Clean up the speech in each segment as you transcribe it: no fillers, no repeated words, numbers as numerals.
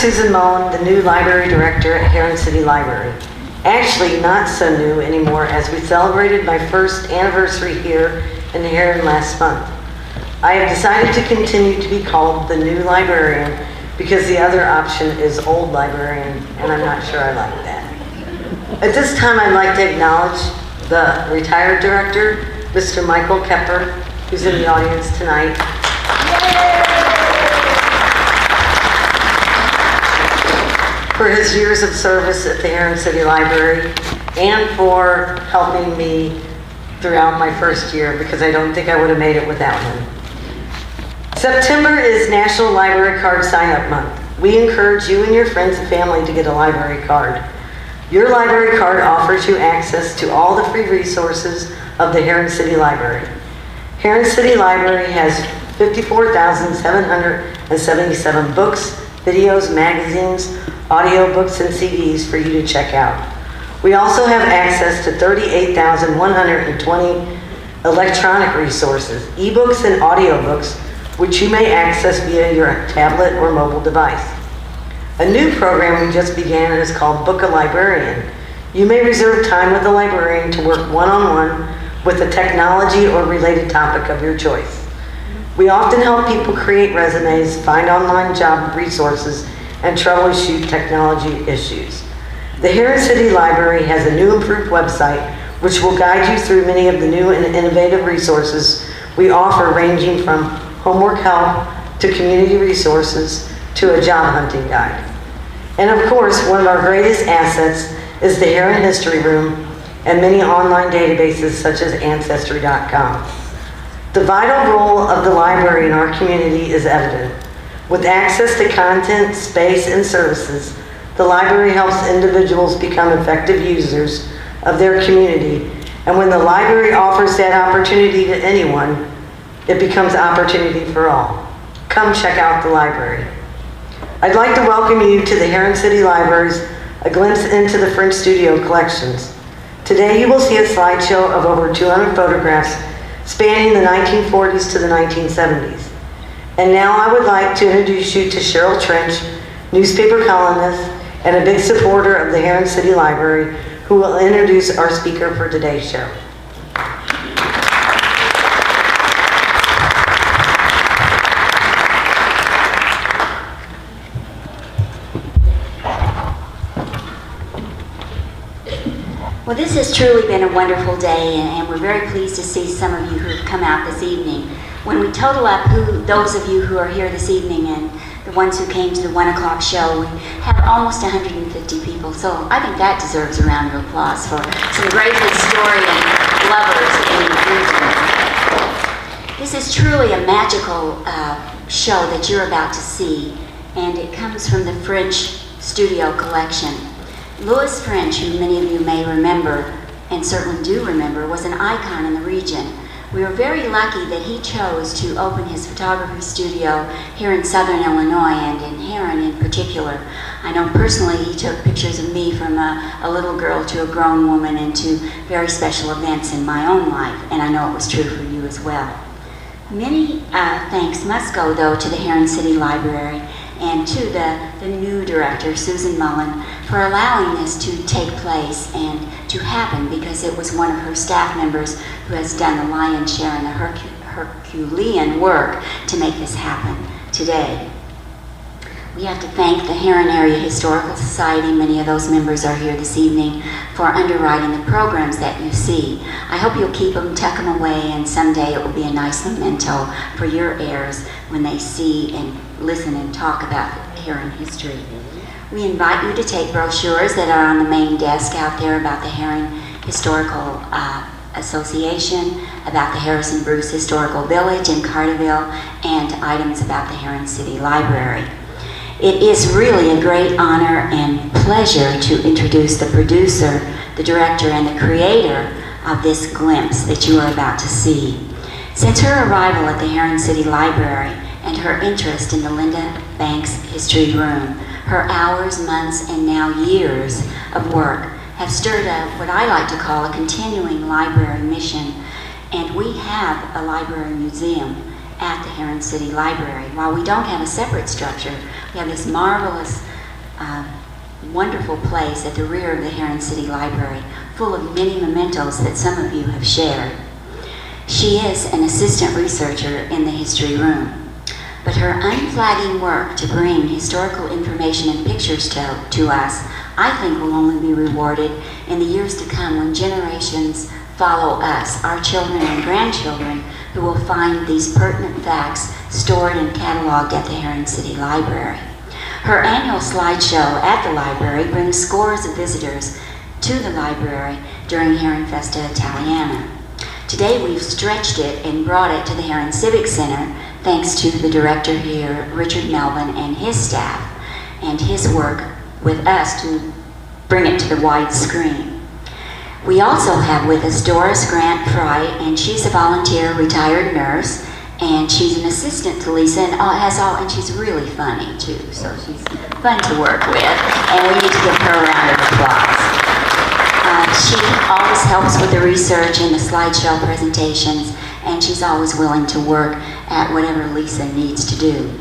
Susan Mullen, the new library director at Herrin City Library. Actually, not so new anymore, as we celebrated my first anniversary here in Herrin last month. I have decided to continue to be called the new librarian because the other option is old librarian, and I'm not sure I like that. At this time, I'd like to acknowledge the retired director, Mr. Michael Kepper, who's in the audience tonight. For his years of service at the Herrin City Library and for helping me throughout my first year, because I don't think I would have made it without him. September is National Library Card Sign-Up Month. We encourage you and your friends and family to get a library card. Your library card offers you access to all the free resources of the Herrin City Library. Herrin City Library has 54,777 books, videos, magazines, audiobooks, and CDs for you to check out. We also have access to 38,120 electronic resources, ebooks and audiobooks, which you may access via your tablet or mobile device. A new program we just began is called Book a Librarian. You may reserve time with a librarian to work one-on-one with a technology or related topic of your choice. We often help people create resumes, find online job resources, and troubleshoot technology issues. The Herrin City Library has a new improved website which will guide you through many of the new and innovative resources we offer, ranging from homework help to community resources to a job hunting guide. And of course, one of our greatest assets is the Herrin History Room and many online databases such as Ancestry.com. The vital role of the library in our community is evident. With access to content, space, and services, the library helps individuals become effective users of their community, and when the library offers that opportunity to anyone, it becomes opportunity for all. Come check out the library. I'd like to welcome you to the Herrin City Library's A Glimpse into the French Studio Collections. Today you will see a slideshow of over 200 photographs spanning the 1940s to the 1970s. And now I would like to introduce you to Cheryl Trench, newspaper columnist and a big supporter of the Herrin City Library, who will introduce our speaker for today's show. Well, this has truly been a wonderful day, and we're very pleased to see some of you who have come out this evening. When we total up those of you who are here this evening and the ones who came to the 1 o'clock show, we have almost 150 people. So I think that deserves a round of applause for some great historian lovers in the region. This is truly a magical show that you're about to see, and it comes from the French Studio Collection. Louis French, who many of you may remember, and certainly do remember, was an icon in the region. We were very lucky that he chose to open his photography studio here in Southern Illinois, and in Herrin in particular. I know personally he took pictures of me from a little girl to a grown woman and to very special events in my own life, and I know it was true for you as well. Many thanks must go, though, to the Herrin City Library and to the new director, Susan Mullen, for allowing this to take place and to happen, because it was one of her staff members who has done the lion's share in the Herculean work to make this happen today. We have to thank the Herrin Area Historical Society, many of those members are here this evening, for underwriting the programs that you see. I hope you'll keep them, tuck them away, and someday it will be a nice memento for your heirs when they see and listen and talk about Herrin history. We invite you to take brochures that are on the main desk out there about the Herrin Historical Association, about the Harrison Bruce Historical Village in Carterville, and items about the Herrin City Library. It is really a great honor and pleasure to introduce the producer, the director, and the creator of this glimpse that you are about to see. Since her arrival at the Herrin City Library and her interest in the Linda Banks History Room, her hours, months, and now years of work have stirred up what I like to call a continuing library mission, and we have a library museum at the Herrin City Library. While we don't have a separate structure, we have this marvelous wonderful place at the rear of the Herrin City Library, full of many mementos that some of you have shared. She is an assistant researcher in the history room, but her unflagging work to bring historical information and pictures to us, I think, will only be rewarded in the years to come when generations follow us, our children and grandchildren, who will find these pertinent facts stored and cataloged at the Herrin City Library. Her annual slideshow at the library brings scores of visitors to the library during Herrin Festa Italiana. Today we've stretched it and brought it to the Herrin Civic Center thanks to the director here, Richard Melvin, and his staff, and his work with us to bring it to the wide screen. We also have with us Doris Grant Fry, and she's a volunteer retired nurse, and she's an assistant to Lisa, and she's really funny too, so she's fun to work with, and we need to give her a round of applause. She always helps with the research and the slideshow presentations, and she's always willing to work at whatever Lisa needs to do.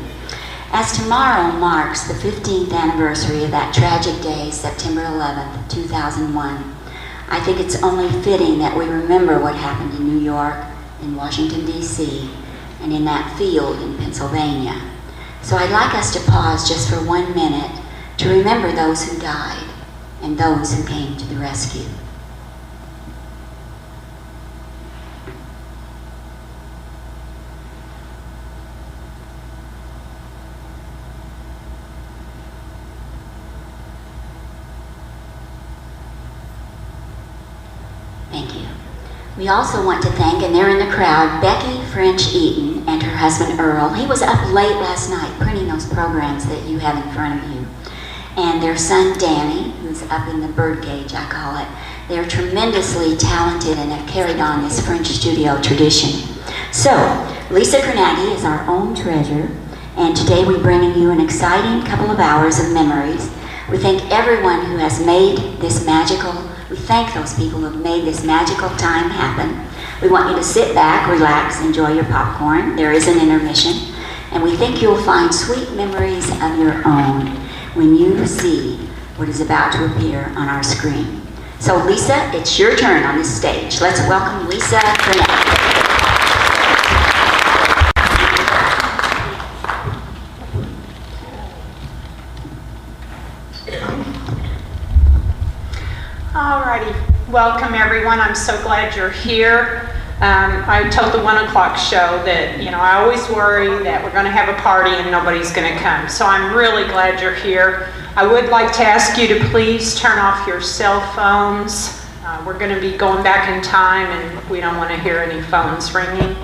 As tomorrow marks the 15th anniversary of that tragic day, September 11th, 2001, I think it's only fitting that we remember what happened in New York, in Washington, D.C., and in that field in Pennsylvania. So I'd like us to pause just for 1 minute to remember those who died and those who came to the rescue. Thank you. We also want to thank, and they're in the crowd, Becky French Eaton and her husband Earl. He was up late last night printing those programs that you have in front of you. And their son Danny, who's up in the birdcage, I call it. They're tremendously talented and have carried on this French studio tradition. So, Lisa Carnegie is our own treasure, and today we're bringing you an exciting couple of hours of memories. We thank everyone who has made this we thank those people who have made this magical time happen. We want you to sit back, relax, enjoy your popcorn. There is an intermission. And we think you'll find sweet memories of your own when you see what is about to appear on our screen. So Lisa, it's your turn on this stage. Let's welcome Lisa Carnegie. Alrighty, welcome everyone. I'm so glad you're here. I told the 1 o'clock show that, I always worry that we're going to have a party and nobody's going to come. So I'm really glad you're here. I would like to ask you to please turn off your cell phones. We're going to be going back in time and we don't want to hear any phones ringing.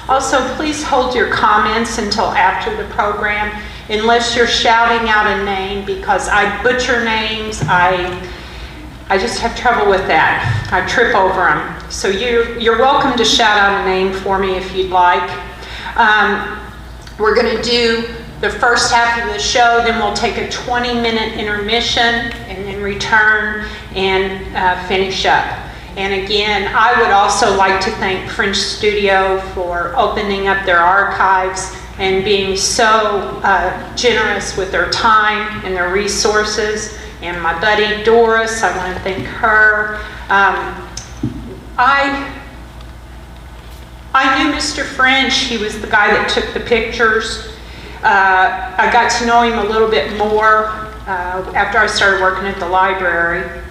Also, please hold your comments until after the program, unless you're shouting out a name, because I butcher names. I just have trouble with that. I trip over them. So you're welcome to shout out a name for me if you'd like. We're going to do the first half of the show, then we'll take a 20-minute intermission and then return and finish up. And again, I would also like to thank French Studio for opening up their archives and being so generous with their time and their resources. And my buddy Doris, I want to thank her. I knew Mr. French. He was the guy that took the pictures. I got to know him a little bit more after I started working at the library.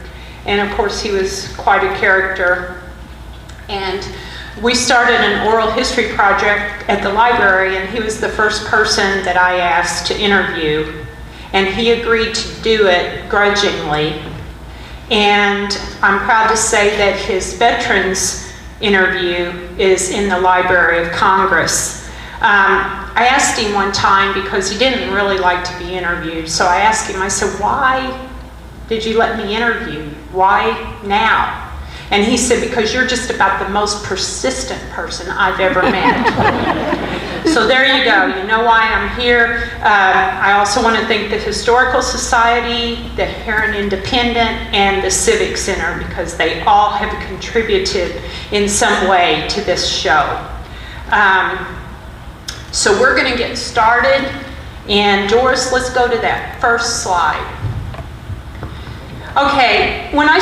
And of course, he was quite a character. And we started an oral history project at the library, and he was the first person that I asked to interview. And he agreed to do it grudgingly. And I'm proud to say that his veterans interview is in the Library of Congress. I asked him one time, because he didn't really like to be interviewed, so I asked him, I said, why did you let me interview? Why now? And he said, because you're just about the most persistent person I've ever met. So there you go. You know why I'm here. I also want to thank the Historical Society, the Herrin Independent, and the Civic Center, because they all have contributed in some way to this show. So we're going to get started. And Doris, let's go to that first slide. Okay, when I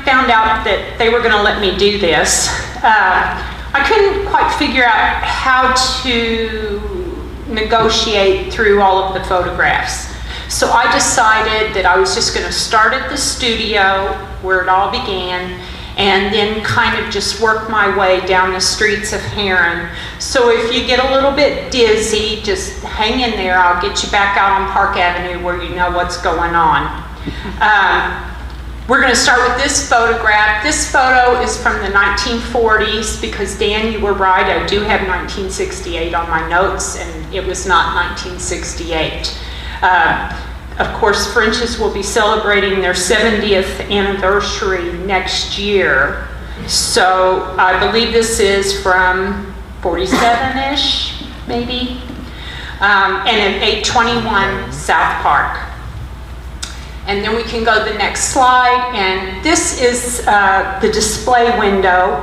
found out that they were going to let me do this, I couldn't quite figure out how to negotiate through all of the photographs. So I decided that I was just going to start at the studio where it all began, and then kind of just work my way down the streets of Herrin. So if you get a little bit dizzy, just hang in there. I'll get you back out on Park Avenue where you know what's going on. We're going to start with this photograph. This photo is from the 1940s because, Dan, you were right. I do have 1968 on my notes, and it was not 1968. Of course, French's will be celebrating their 70th anniversary next year. So I believe this is from 47-ish, maybe, and at 821 South Park. And then we can go to the next slide, and this is the display window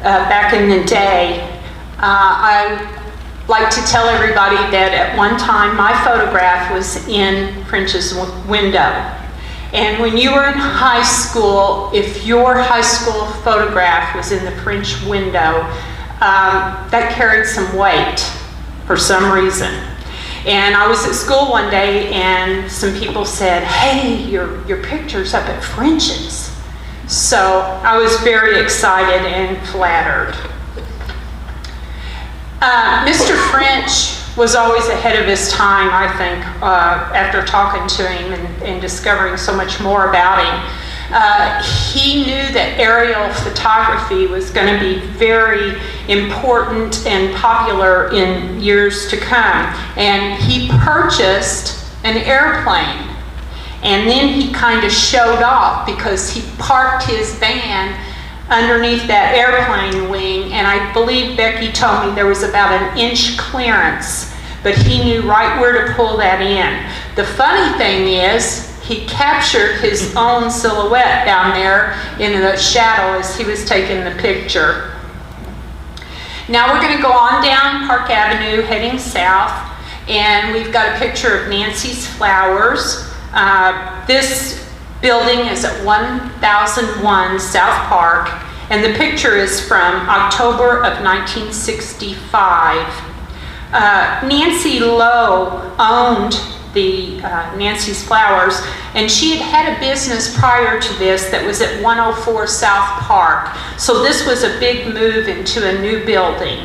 back in the day. I like to tell everybody that at one time my photograph was in French's window. And when you were in high school, if your high school photograph was in the French window, that carried some weight for some reason. And I was at school one day and some people said, "Hey, your picture's up at French's." So I was very excited and flattered. Mr. French was always ahead of his time, I think, after talking to him and discovering so much more about him. He knew that aerial photography was going to be very important and popular in years to come. And he purchased an airplane. And then he kind of showed off because he parked his van underneath that airplane wing, and I believe Becky told me there was about an inch clearance, but he knew right where to pull that in. The funny thing is, he captured his own silhouette down there in the shadow as he was taking the picture. Now we're going to go on down Park Avenue heading south, and we've got a picture of Nancy's Flowers. This building is at 1001 South Park, and the picture is from October of 1965. Nancy Lowe owned the Nancy's Flowers, and she had a business prior to this that was at 104 South Park. So this was a big move into a new building.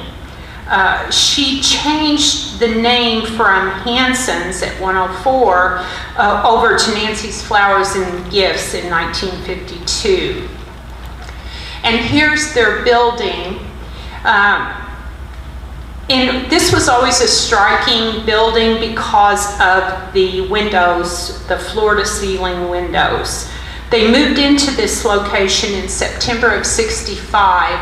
She changed the name from Hanson's at 104 over to Nancy's Flowers and Gifts in 1952. And here's their building. And this was always a striking building because of the windows, the floor-to-ceiling windows. They moved into this location in September of '65,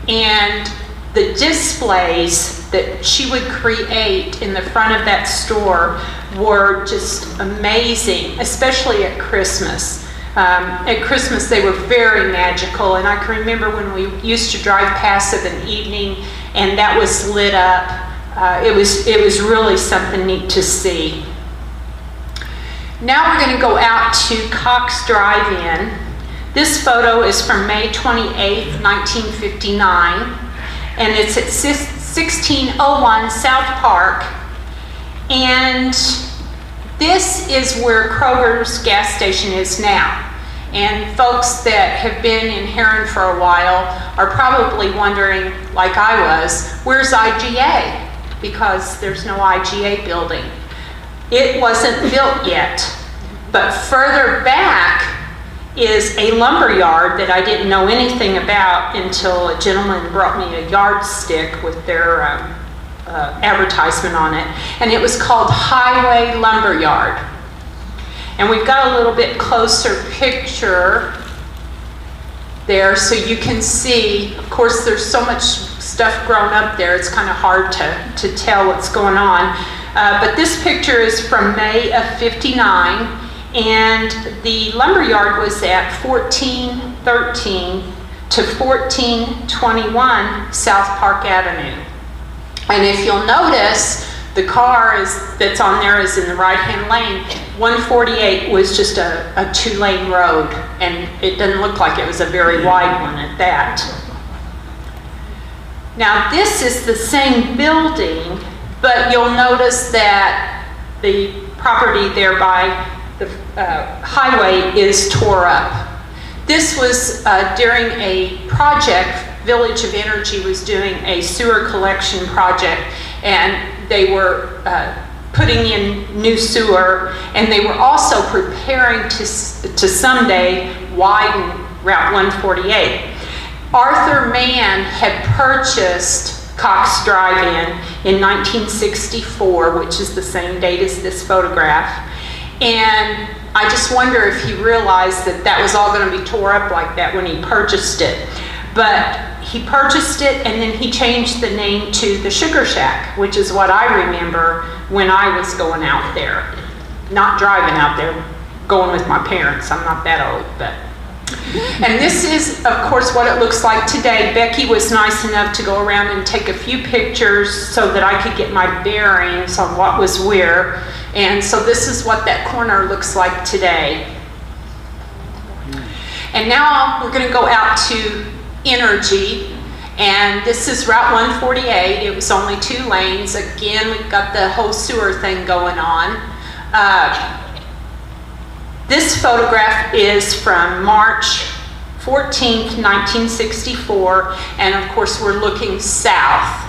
and the displays that she would create in the front of that store were just amazing, especially at Christmas. At Christmas, they were very magical, and I can remember when we used to drive past of an evening and that was lit up. It was really something neat to see. Now we're going to go out to Cox Drive-In. This photo is from May 28th, 1959, and it's at 1601 South Park. And this is where Kroger's gas station is now. And folks that have been in Herrin for a while are probably wondering, like I was, where's IGA? Because there's no IGA building. It wasn't built yet. But further back is a lumber yard that I didn't know anything about until a gentleman brought me a yardstick with their advertisement on it. And it was called Highway Lumber Yard. And we've got a little bit closer picture there so you can see. Of course, there's so much stuff grown up there, it's kind of hard to tell what's going on. But this picture is from May of '59, and the lumberyard was at 1413 to 1421 South Park Avenue. And if you'll notice, The car that's on there is in the right-hand lane. 148 was just a two-lane road, and it doesn't look like it was a very wide one at that. Now this is the same building, but you'll notice that the property there by the highway is tore up. This was during a project. Village of Energy was doing a sewer collection project, and they were putting in new sewer, and they were also preparing to someday widen Route 148. Arthur Mann had purchased Cox Drive-In in 1964, which is the same date as this photograph. And I just wonder if he realized that that was all going to be tore up like that when he purchased it. But he purchased it, and then he changed the name to the Sugar Shack, which is what I remember when I was going out there. Not driving out there, going with my parents. I'm not that old, but. And this is, of course, what it looks like today. Becky was nice enough to go around and take a few pictures so that I could get my bearings on what was where. And so this is what that corner looks like today. And now we're going to go out to Energy, and this is Route 148. It was only 2 lanes. Again, we've got the whole sewer thing going on. This photograph is from March 14th, 1964, and of course we're looking south.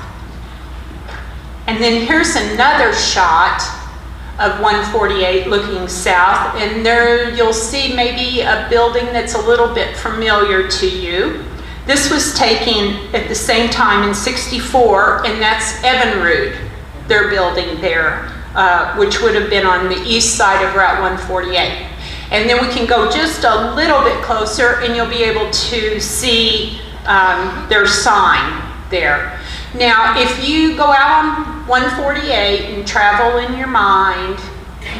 And then here's another shot of 148 looking south, and there you'll see maybe a building that's a little bit familiar to you. This was taken at the same time in 64, and that's Evinrude, their building there, which would have been on the east side of Route 148. And then we can go just a little bit closer, and you'll be able to see their sign there. Now, if you go out on 148 and travel in your mind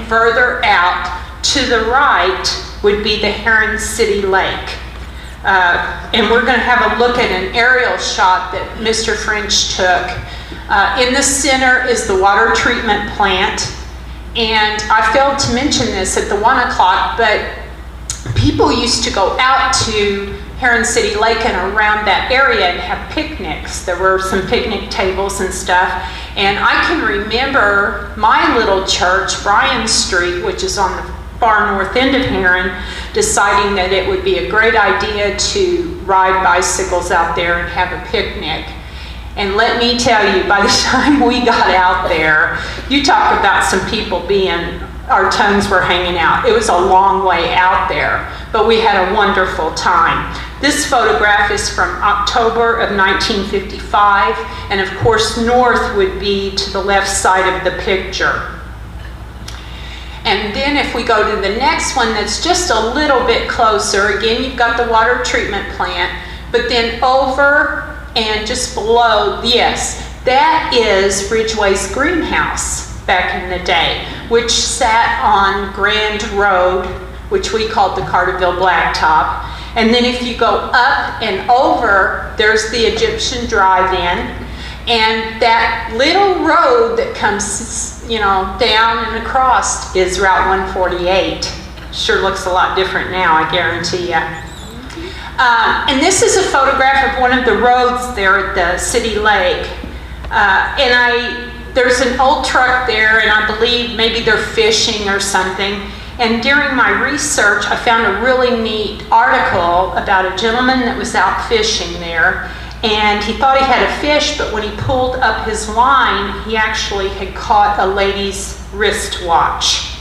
further out, to the right would be the Herrin City Lake. And we're going to have a look at an aerial shot that Mr. French took. In the center is the water treatment plant. And I failed to mention this at the 1 o'clock, but people used to go out to Herrin City Lake and around that area and have picnics. There were some picnic tables and stuff. And I can remember my little church, Bryan Street, which is on the far north end of Herrin, deciding that it would be a great idea to ride bicycles out there and have a picnic. And let me tell you, by the time we got out there, you talk about some people being, our tongues were hanging out. It was a long way out there, but we had a wonderful time. This photograph is from October of 1955, and of course north would be to the left side of the picture. And then if we go to the next one that's just a little bit closer, again, you've got the water treatment plant, but then over and just below, yes, that is Ridgway's greenhouse back in the day, which sat on Grand Road, which we called the Carterville Blacktop. And then if you go up and over, there's the Egyptian Drive-In. And that little road that comes, you know, down and across is Route 148. Sure looks a lot different now, I guarantee you. And this is a photograph of one of the roads there at the city lake. There's an old truck there, and I believe maybe they're fishing or something. And during my research, I found a really neat article about a gentleman that was out fishing there. And he thought he had a fish, but when he pulled up his line, he actually had caught a lady's wristwatch.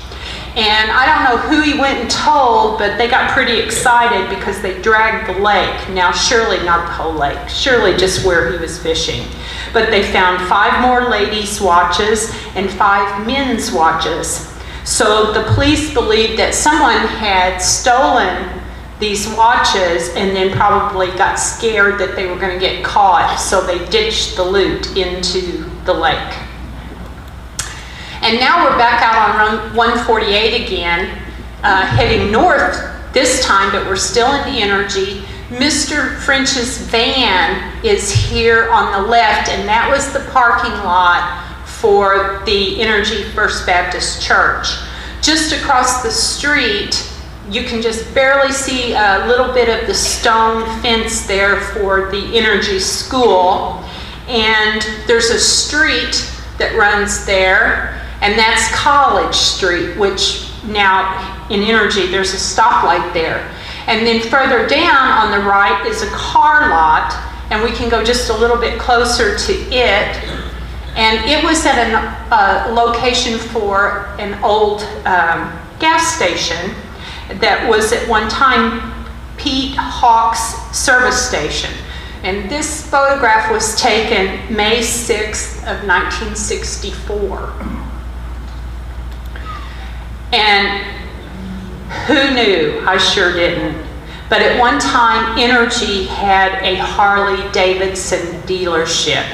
And I don't know who he went and told, but they got pretty excited because they dragged the lake. Now, surely not the whole lake, surely just where he was fishing. But they found 5 more ladies' watches and 5 men's watches. So the police believed that someone had stolen these watches and then probably got scared that they were going to get caught, so they ditched the loot into the lake. And now we're back out on 148 again, heading north this time, but we're still in Energy. Mr. French's van is here on the left, and that was the parking lot for the Energy First Baptist Church. Just across the street, you can just barely see a little bit of the stone fence there for the Energy School. And there's a street that runs there, and that's College Street, which now in Energy, there's a stoplight there. And then further down on the right is a car lot, and we can go just a little bit closer to it. And it was at a location for an old gas station that was at one time Pete Hawk's service station. And this photograph was taken May 6th of 1964. And who knew? I sure didn't. But at one time, Energy had a Harley-Davidson dealership.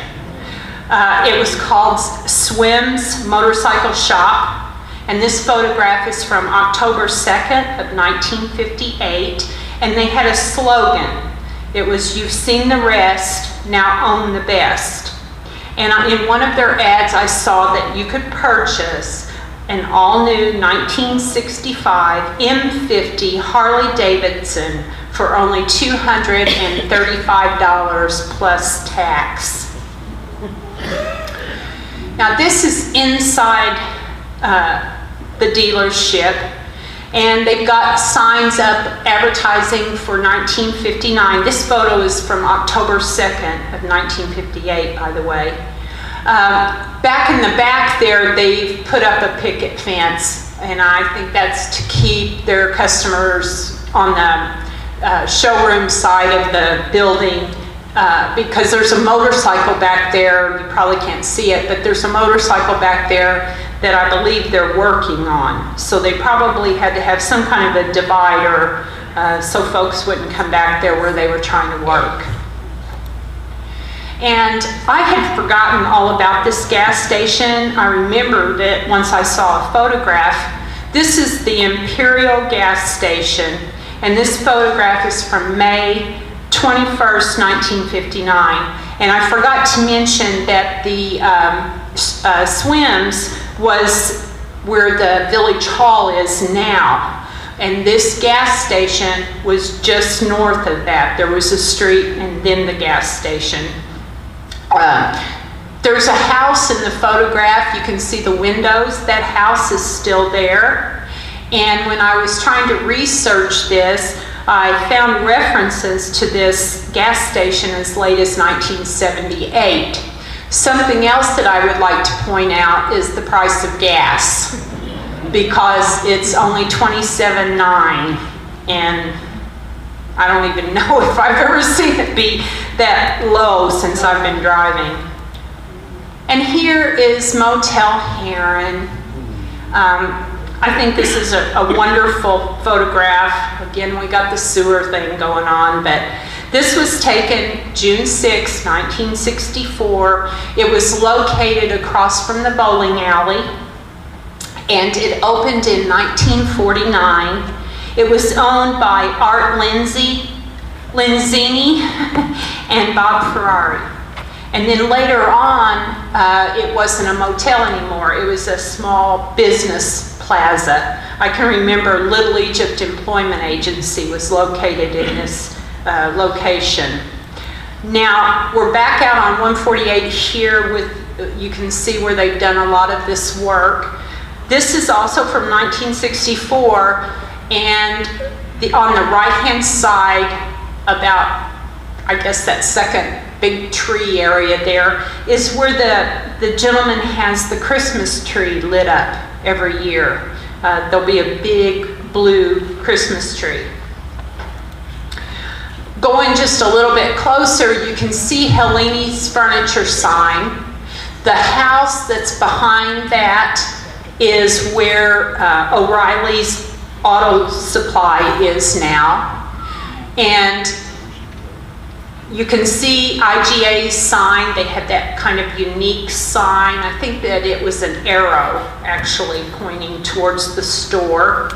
It was called Swim's Motorcycle Shop. And this photograph is from October 2nd of 1958. And they had a slogan. It was, "You've seen the rest, now own the best." And in one of their ads, I saw that you could purchase an all-new 1965 M50 Harley-Davidson for only $235 plus tax. Now this is inside the dealership, and they've got signs up advertising for 1959. This photo is from October 2nd of 1958, by the way. Back in the back there, they've put up a picket fence, and I think that's to keep their customers on the showroom side of the building, because there's a motorcycle back there. You probably can't see it, but there's a motorcycle back there that I believe they're working on. So they probably had to have some kind of a divider so folks wouldn't come back there where they were trying to work. And I had forgotten all about this gas station. I remembered it once I saw a photograph. This is the Imperial gas station, and this photograph is from May 21st, 1959. And I forgot to mention that the Swims was where the Village Hall is now. And this gas station was just north of that. There was a street and then the gas station. There's a house in the photograph. You can see the windows. That house is still there. And when I was trying to research this, I found references to this gas station as late as 1978. Something else that I would like to point out is the price of gas, because it's only $27.9, and I don't even know if I've ever seen it be that low since I've been driving. And here is Motel Herrin. I think this is a wonderful photograph. Again, we got the sewer thing going on, but this was taken June 6, 1964. It was located across from the bowling alley, and it opened in 1949. It was owned by Art Lenzini and Bob Ferrari. And then later on, it wasn't a motel anymore. It was a small business plaza. I can remember Little Egypt Employment Agency was located in this location. Now, we're back out on 148 here with, you can see where they've done a lot of this work. This is also from 1964, and on the right-hand side, about, I guess that second big tree area there, is where the gentleman has the Christmas tree lit up every year. There'll be a big blue Christmas tree. Going just a little bit closer, you can see Helleni's Furniture sign. The house that's behind that is where O'Reilly's Auto Supply is now. And you can see IGA's sign. They had that kind of unique sign. I think that it was an arrow actually pointing towards the store.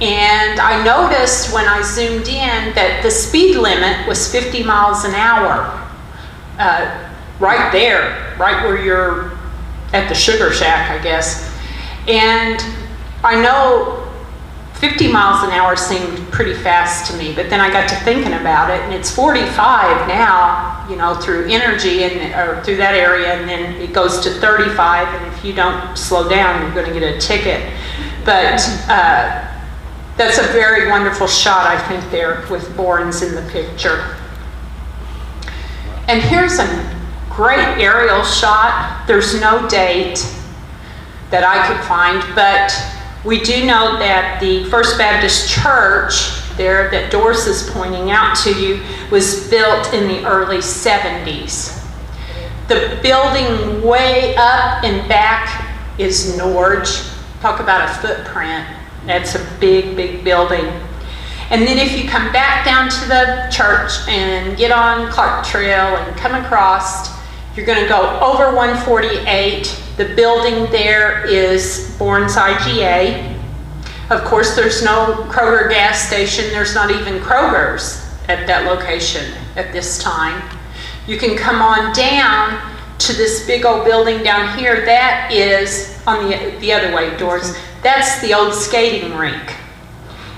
And I noticed when I zoomed in that the speed limit was 50 miles an hour. Right there, right where you're at the Sugar Shack, I guess. And I know 50 miles an hour seemed pretty fast to me, but then I got to thinking about it, and it's 45 now, you know, through Energy or through that area, and then it goes to 35, and if you don't slow down, you're going to get a ticket. But that's a very wonderful shot, I think, there with Borns in the picture. And here's a great aerial shot. There's no date that I could find, but we do know that the First Baptist Church there that Doris is pointing out to you was built in the early 70s. The building way up and back is Norge. Talk about a footprint. That's a big, big building. And then if you come back down to the church and get on Clark Trail and come across, you're going to go over 148. The building there is Borns IGA. Of course, there's no Kroger gas station. There's not even Kroger's at that location at this time. You can come on down to this big old building down here. That is on the other way, Doris. That's the old skating rink.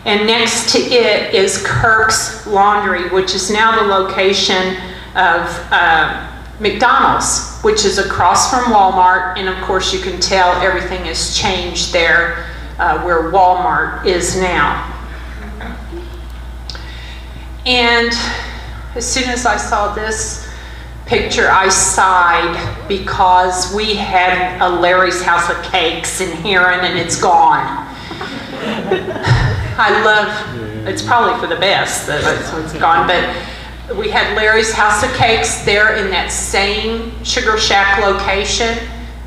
And next to it is Kirk's Laundry, which is now the location of McDonald's, which is across from Walmart. And of course, you can tell everything has changed there where Walmart is now. And as soon as I saw this picture, I sighed because we had a Larry's House of Cakes in Herrin and it's gone. It's probably for the best that it's gone, but we had Larry's House of Cakes there in that same Sugar Shack location.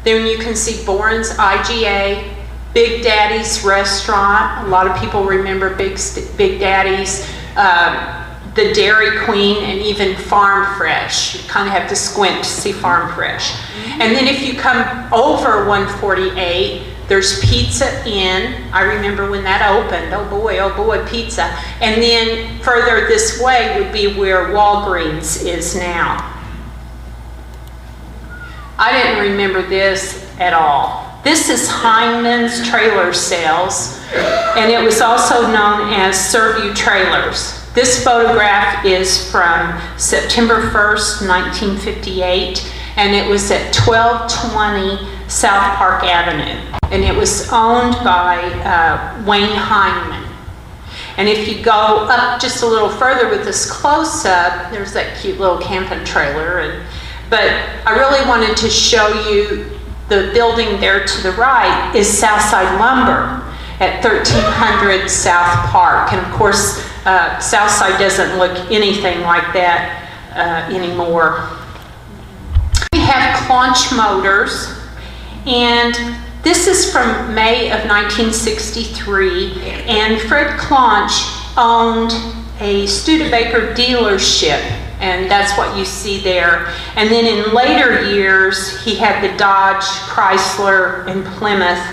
Then you can see Borns IGA, Big Daddy's restaurant. A lot of people remember Big Daddy's, the Dairy Queen, and even Farm Fresh. You kind of have to squint to see Farm Fresh. And then if you come over 148, there's Pizza Inn. I remember when that opened. Oh boy, pizza. And then further this way would be where Walgreens is now. I didn't remember this at all. This is Heinman's Trailer Sales, and it was also known as Servue Trailers. This photograph is from September 1st, 1958, and it was at 1220 South Park Avenue. And it was owned by Wayne Heinman. And if you go up just a little further with this close-up, there's that cute little camping trailer. But I really wanted to show you the building there to the right is Southside Lumber at 1300 South Park. And of course, Southside doesn't look anything like that anymore. We have Claunch Motors, and this is from May of 1963, and Fred Claunch owned a Studebaker dealership, and that's what you see there. And then in later years, he had the Dodge, Chrysler, and Plymouth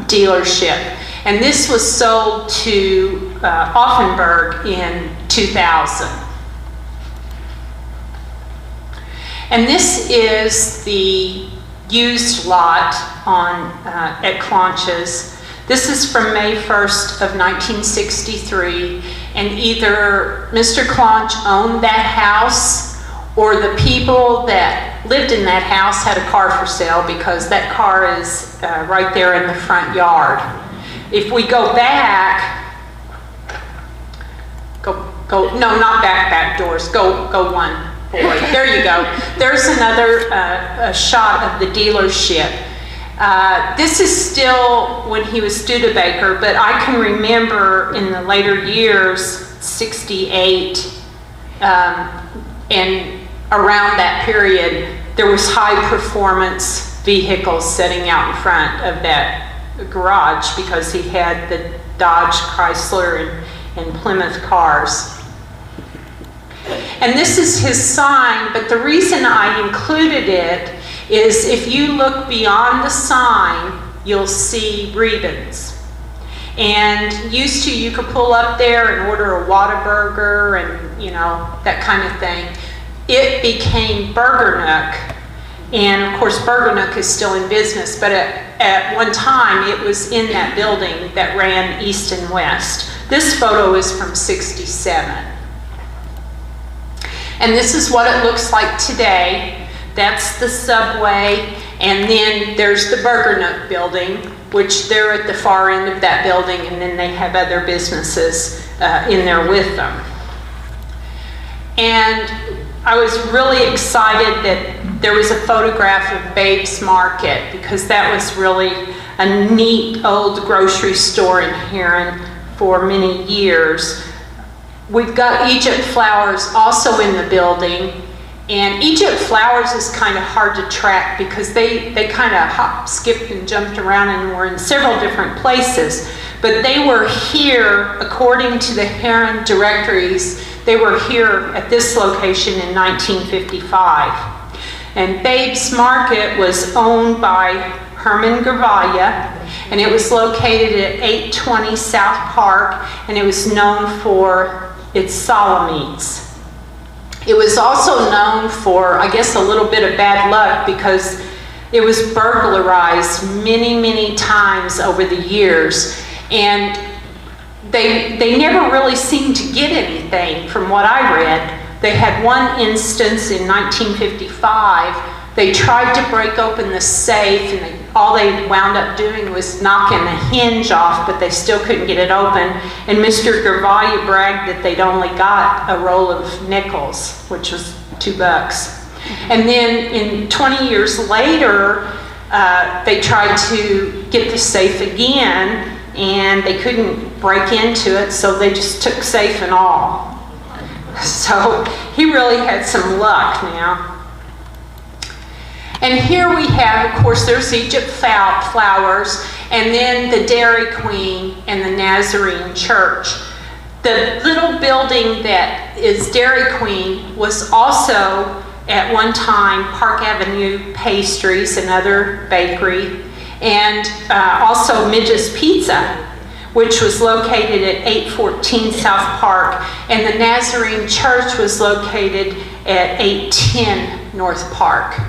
dealership. And this was sold to Offenberg in 2000. And this is the used lot on at Claunch's. This is from May 1st of 1963, and either Mr. Claunch owned that house or the people that lived in that house had a car for sale, because that car is right there in the front yard. If we go back, no, not back doors, go one. There you go. There's another shot of the dealership. This is still when he was Studebaker, but I can remember in the later years, 68, and around that period, there was high performance vehicles sitting out in front of that garage because he had the Dodge, Chrysler, and Plymouth cars. And this is his sign, but the reason I included it is if you look beyond the sign, you'll see ribbons. And used to, you could pull up there and order a Whataburger and, you know, that kind of thing. It became Burger Nook And of course, Burger Nook is still in business, but at one time it was in that building that ran east and west. This photo is from '67. And this is what it looks like today. That's the subway, and then there's the Burger Nook building, which they're at the far end of that building, and then they have other businesses in there with them. And I was really excited that there was a photograph of Babe's Market, because that was really a neat old grocery store in Herrin for many years. We've got Egypt Flowers also in the building, and Egypt Flowers is kind of hard to track because they kind of hopped, skipped, and jumped around and were in several different places. But they were here, according to the Herrin directories, they were here at this location in 1955. And Babe's Market was owned by Herman Gravaya, and it was located at 820 South Park, and it was known for its Solomits. It was also known for, I guess, a little bit of bad luck because it was burglarized many, many times over the years, and they never really seemed to get anything from what I read. They had one instance in 1955. They tried to break open the safe, and all they wound up doing was knocking the hinge off, but they still couldn't get it open. And Mr. Gravaya bragged that they'd only got a roll of nickels, which was $2. And then 20 years later, they tried to get the safe again, and they couldn't break into it, so they just took safe and all. So he really had some luck now. And here we have, of course, there's Egypt Flowers, and then the Dairy Queen and the Nazarene Church. The little building that is Dairy Queen was also at one time Park Avenue Pastries, another bakery, and also Midge's Pizza, which was located at 814 South Park, and the Nazarene Church was located at 810 North Park.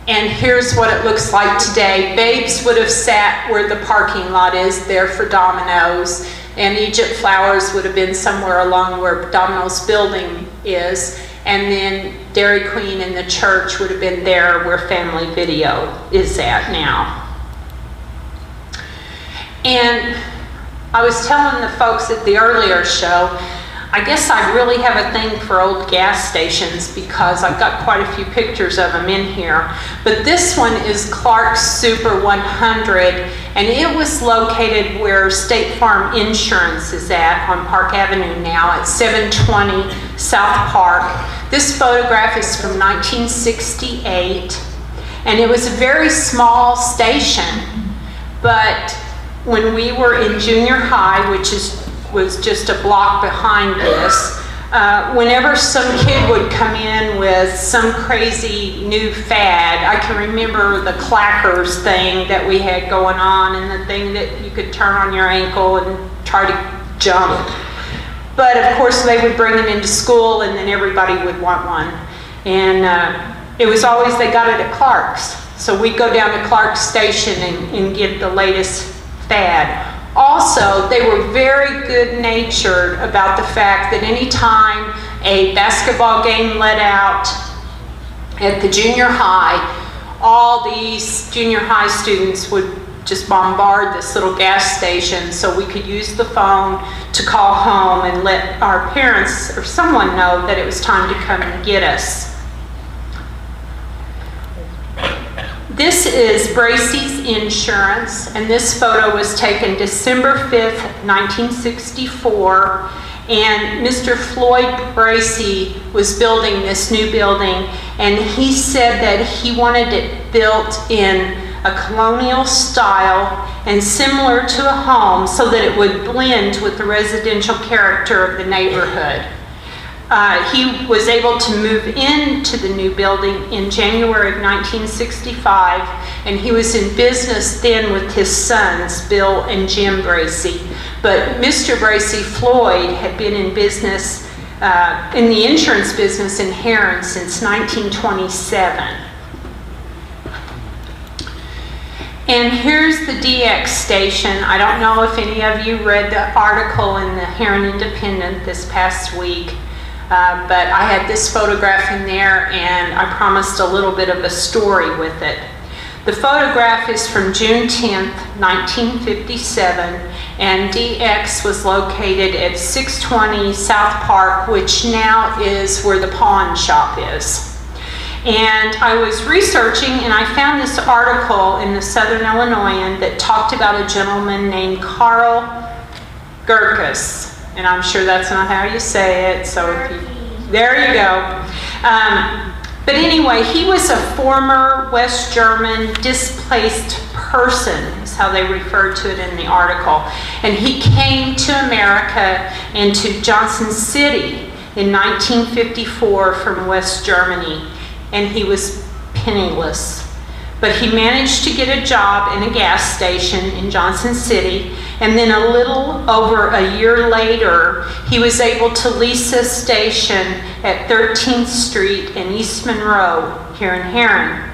And here's what it looks like today. Babes would have sat where the parking lot is there for Domino's, and Egypt Flowers would have been somewhere along where Domino's building is, and then Dairy Queen and the church would have been there where Family Video is at now. And I was telling the folks at the earlier show, I guess I really have a thing for old gas stations because I've got quite a few pictures of them in here. But this one is Clark's Super 100, and it was located where State Farm Insurance is at on Park Avenue now at 720 South Park. This photograph is from 1968, and it was a very small station, but when we were in junior high, which was just a block behind this, whenever some kid would come in with some crazy new fad, I can remember the clackers thing that we had going on, and the thing that you could turn on your ankle and try to jump. But of course they would bring them into school, and then everybody would want one. And it was always they got it at Clark's. So we'd go down to Clark's station and get the latest fad. Also, they were very good-natured about the fact that any time a basketball game let out at the junior high, all these junior high students would just bombard this little gas station so we could use the phone to call home and let our parents or someone know that it was time to come and get us. This is Bracey's Insurance, and this photo was taken December 5th, 1964, and Mr. Floyd Bracey was building this new building, and he said that he wanted it built in a colonial style and similar to a home so that it would blend with the residential character of the neighborhood. He was able to move into the new building in January of 1965, and he was in business then with his sons, Bill and Jim Bracey. But Mr. Bracey Floyd had been in business in the insurance business in Herrin since 1927. And here's the DX station. I don't know if any of you read the article in the Herrin Independent this past week, but I had this photograph in there and I promised a little bit of a story with it. The photograph is from June 10th, 1957, and DX was located at 620 South Park, which now is where the pawn shop is. And I was researching and I found this article in the Southern Illinoisan that talked about a gentleman named Carl Gurkus. And I'm sure that's not how you say it, so there you go. But anyway, he was a former West German displaced person, is how they referred to it in the article. And he came to America and to Johnson City in 1954 from West Germany. And he was penniless. But he managed to get a job in a gas station in Johnson City, and then a little over a year later, he was able to lease a station at 13th Street in East Monroe, here in Herrin.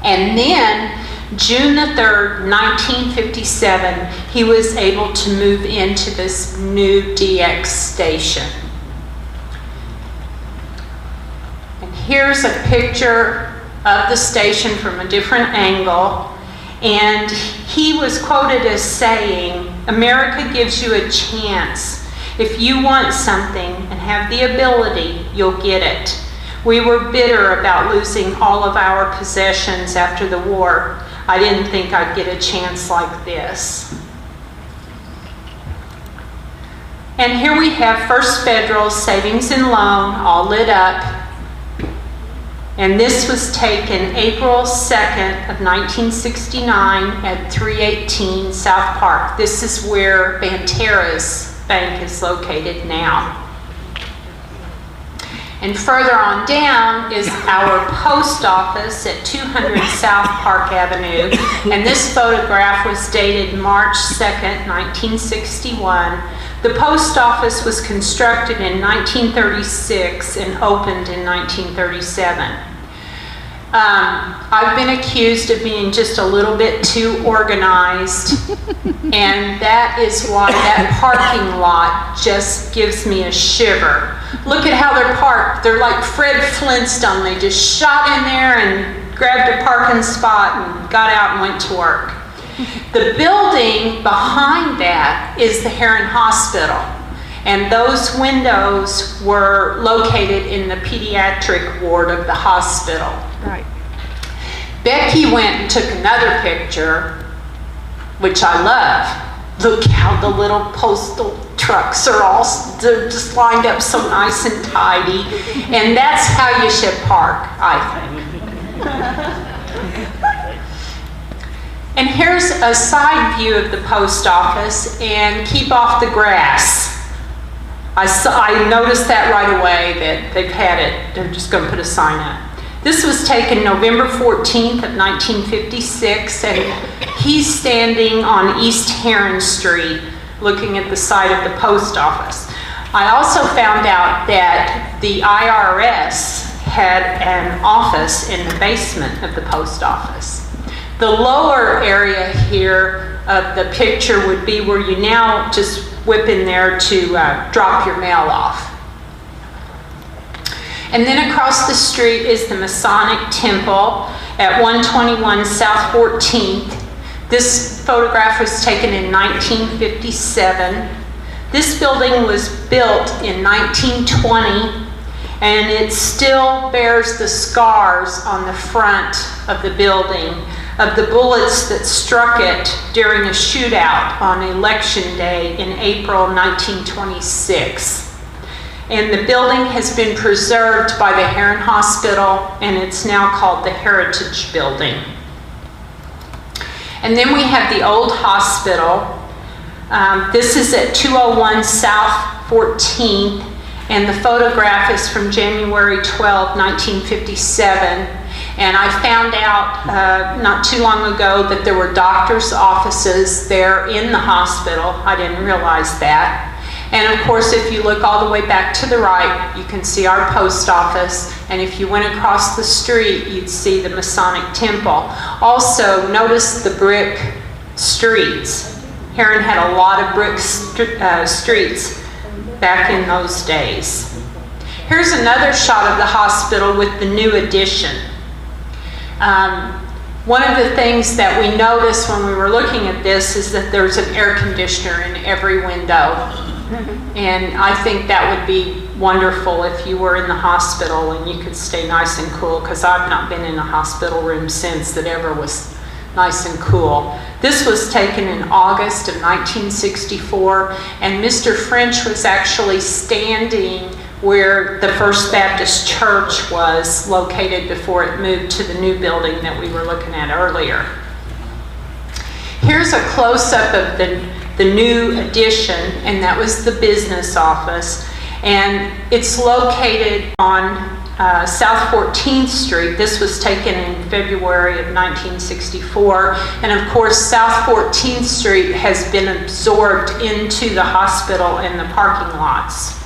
And then, June the 3rd, 1957, he was able to move into this new DX station. Here's a picture of the station from a different angle, and he was quoted as saying, "America gives you a chance. If you want something and have the ability, you'll get it. We were bitter about losing all of our possessions after the war. I didn't think I'd get a chance like this." And here we have First Federal Savings and Loan all lit up. And this was taken April 2nd of 1969 at 318 South Park. This is where Banterra's bank is located now. And further on down is our post office at 200 South Park Avenue. And this photograph was dated March 2nd, 1961. The post office was constructed in 1936 and opened in 1937. I've been accused of being just a little bit too organized, and that is why that parking lot just gives me a shiver. Look at how they're parked. They're like Fred Flintstone. They just shot in there and grabbed a parking spot and got out and went to work. The building behind that is the Herrin Hospital, and those windows were located in the pediatric ward of the hospital. Right. Becky went and took another picture, which I love. Look how the little postal trucks are all they're just lined up so nice and tidy, and that's how you should park, I think. And here's a side view of the post office, and keep off the grass. I noticed that right away, that they've had it. They're just going to put a sign up. This was taken November 14th of 1956, and he's standing on East Herrin Street looking at the side of the post office. I also found out that the IRS had an office in the basement of the post office. The lower area here of the picture would be where you now just whip in there to drop your mail off. And then across the street is the Masonic Temple at 121 South 14th. This photograph was taken in 1957. This building was built in 1920, and it still bears the scars on the front of the building of the bullets that struck it during a shootout on Election Day in April 1926. And the building has been preserved by the Herrin Hospital, and it's now called the Heritage Building. And then we have the old hospital. This is at 201 South 14th, and the photograph is from January 12, 1957. And I found out not too long ago that there were doctors' offices there in the hospital. I didn't realize that. And of course, if you look all the way back to the right, you can see our post office. And if you went across the street, you'd see the Masonic Temple. Also, notice the brick streets. Herrin had a lot of brick streets back in those days. Here's another shot of the hospital with the new addition. One of the things that we noticed when we were looking at this is that there's an air conditioner in every window. And I think that would be wonderful if you were in the hospital and you could stay nice and cool, because I've not been in a hospital room since that ever was nice and cool. This was taken in August of 1964, and Mr. French was actually standing where the First Baptist Church was located before it moved to the new building that we were looking at earlier. Here's a close-up of the new addition, and that was the business office. And it's located on South 14th Street. This was taken in February of 1964. And of course, South 14th Street has been absorbed into the hospital and the parking lots.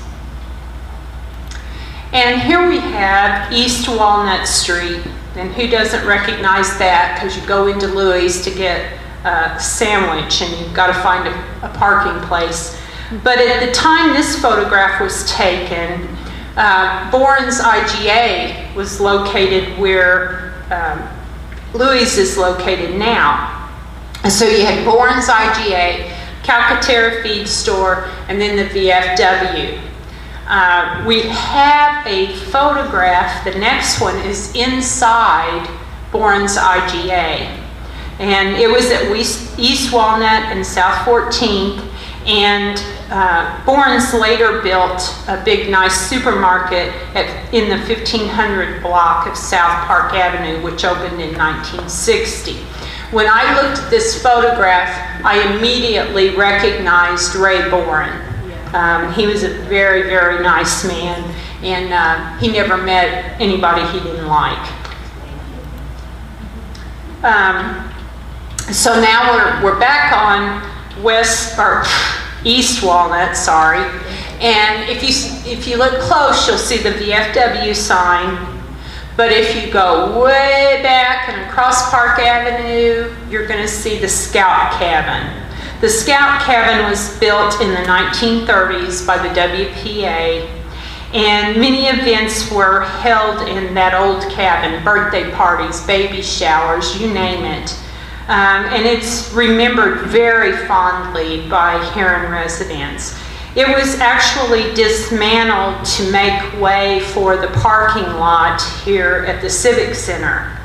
And here we have East Walnut Street. And who doesn't recognize that? Because you go into Louis to get a sandwich and you've got to find a parking place. But at the time this photograph was taken, Bourne's IGA was located where Louis is located now. And so you had Bourne's IGA, Calcaterra Feed Store, and then the VFW. We have a photograph, the next one is inside Bourne's IGA. And it was at East Walnut and South 14th, and Bourne's later built a big nice supermarket in the 1500 block of South Park Avenue, which opened in 1960. When I looked at this photograph, I immediately recognized Ray Bourne. He was a very, very nice man, and he never met anybody he didn't like. So now we're back on East Walnut, sorry. And if you look close, you'll see the VFW sign. But if you go way back and across Park Avenue, you're going to see the Scout Cabin. The Scout Cabin was built in the 1930s by the WPA, and many events were held in that old cabin, birthday parties, baby showers, you name it. And it's remembered very fondly by Herrin residents. It was actually dismantled to make way for the parking lot here at the Civic Center.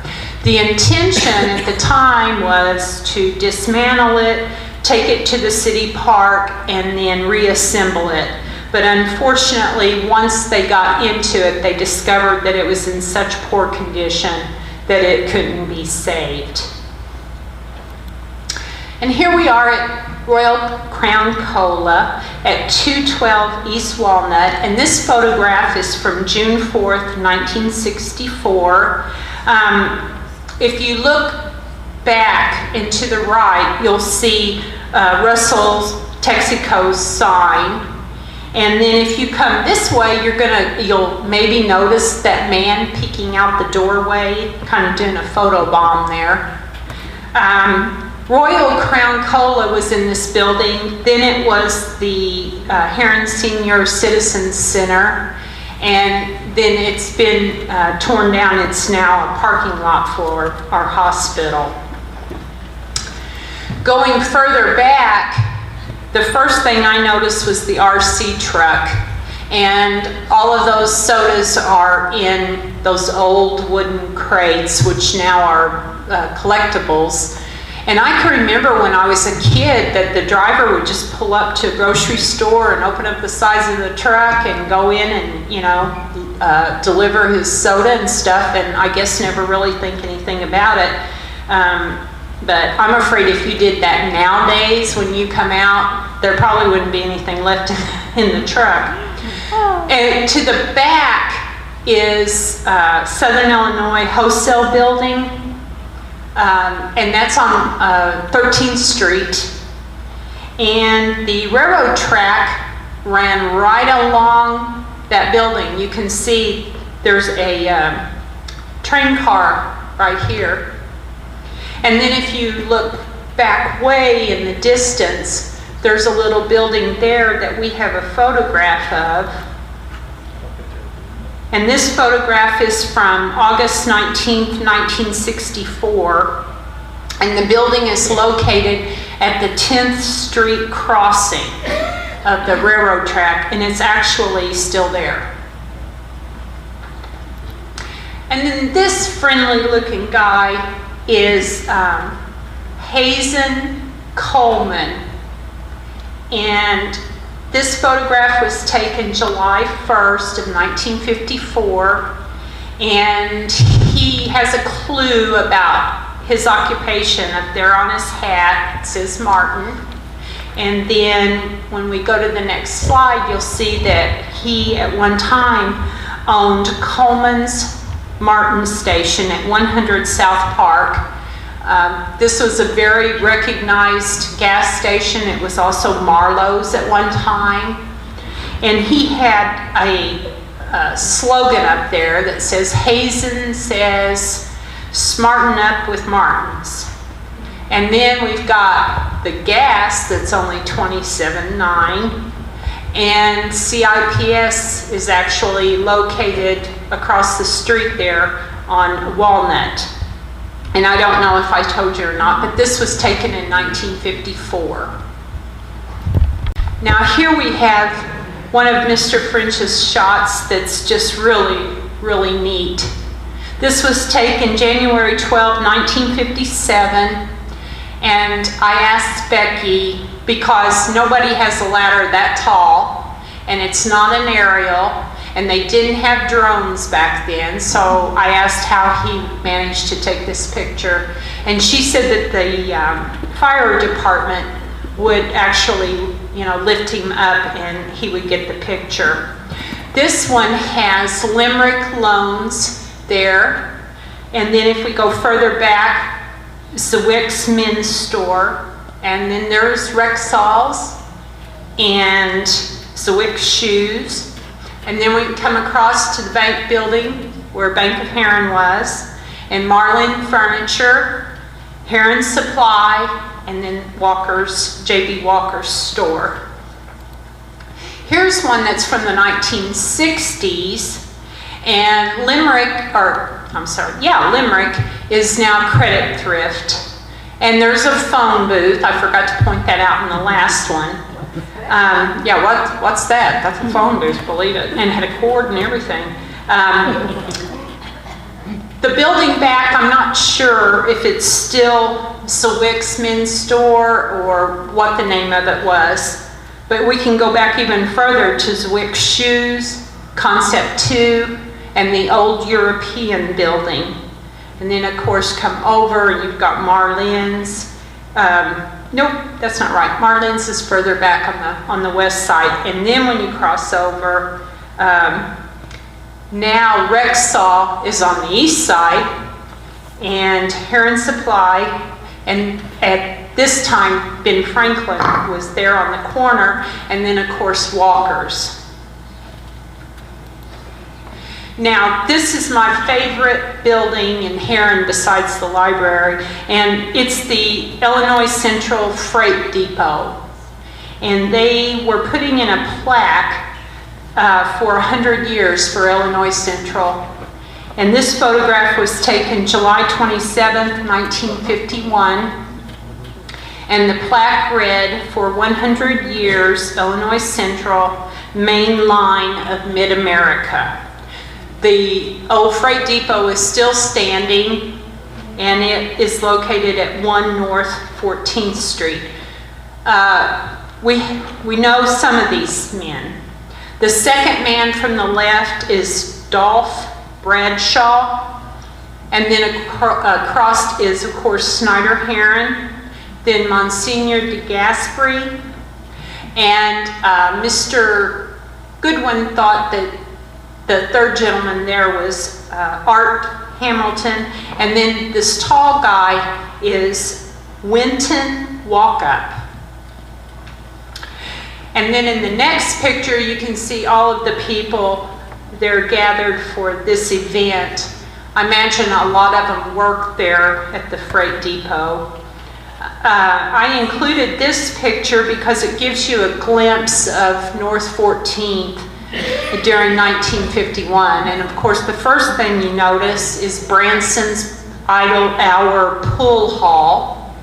The intention at the time was to dismantle it, take it to the city park, and then reassemble it. But unfortunately, once they got into it, they discovered that it was in such poor condition that it couldn't be saved. And here we are at Royal Crown Cola at 212 East Walnut, and this photograph is from June 4th, 1964. If you look back and to the right, you'll see Russell's Texaco's sign. And then if you come this way, you'll maybe notice that man peeking out the doorway, kind of doing a photo bomb there. Royal Crown Cola was in this building. Then it was the Herrin Senior Citizens Center. And then it's been torn down. It's now a parking lot for our hospital. Going further back, the first thing I noticed was the RC truck. And all of those sodas are in those old wooden crates, which now are collectibles. And I can remember when I was a kid that the driver would just pull up to a grocery store and open up the sides of the truck and go in and, deliver his soda and stuff, and I guess never really think anything about it. But I'm afraid if you did that nowadays, when you come out, there probably wouldn't be anything left in the truck. And to the back is Southern Illinois Wholesale Building. And that's on 13th Street. And the railroad track ran right along that building. You can see there's a train car right here. And then if you look back way in the distance, there's a little building there that we have a photograph of. And this photograph is from August 19th, 1964. And the building is located at the 10th Street crossing of the railroad track, and it's actually still there. And then this friendly looking guy is Hazen Coleman. And this photograph was taken July 1st of 1954. And he has a clue about his occupation up there on his hat. It says Martin. And then when we go to the next slide, you'll see that he at one time owned Coleman's Martin Station at 100 South Park. This was a very recognized gas station. It was also Marlowe's at one time. And he had a slogan up there that says, Hazen says, smarten up with Martins. And then we've got the gas that's only $27.9. And CIPS is actually located across the street there on Walnut. And I don't know if I told you or not, but this was taken in 1954. Now here we have one of Mr. French's shots that's just really, really neat. This was taken January 12, 1957. And I asked Becky, because nobody has a ladder that tall, and it's not an aerial, and they didn't have drones back then, so I asked how he managed to take this picture. And she said that the fire department would actually, lift him up and he would get the picture. This one has Limerick Loans there. And then if we go further back, Zwick's Men's Store, and then there's Rexall's and Zwick Shoes, and then we can come across to the bank building where Bank of Herrin was, and Marlin Furniture, Herrin Supply, and then J.B. Walker's store. Here's one that's from the 1960s, and Limerick is now Credit Thrift. And there's a phone booth. I forgot to point that out in the last one. What's that? That's a phone booth, believe it. And had a cord and everything. The building back, I'm not sure if it's still Zwick's Men's Store or what the name of it was. But we can go back even further to Zwick Shoes, Concept 2, and the old European building. And then of course come over and you've got Marlin's. Nope, that's not right. Marlin's is further back on the west side. And then when you cross over, now Rexall is on the east side, and Herrin Supply, and at this time Ben Franklin was there on the corner, and then of course Walker's. Now, this is my favorite building in Herrin besides the library, and it's the Illinois Central Freight Depot. And they were putting in a plaque for 100 years for Illinois Central. And this photograph was taken July 27th, 1951. And the plaque read, "For 100 years, Illinois Central, main line of Mid-America." The old freight depot is still standing, and it is located at 1 North 14th Street. We know some of these men. The second man from the left is Dolph Bradshaw, and then across is, of course, Snyder Herrin, then Monsignor de Gasperi, and Mr. Goodwin thought that the third gentleman there was Art Hamilton, and then this tall guy is Winton Walkup. And then in the next picture, you can see all of the people they're gathered for this event. I imagine a lot of them work there at the freight depot. I included this picture because it gives you a glimpse of North 14th during 1951. And of course, the first thing you notice is Branson's Idle Hour Pool Hall.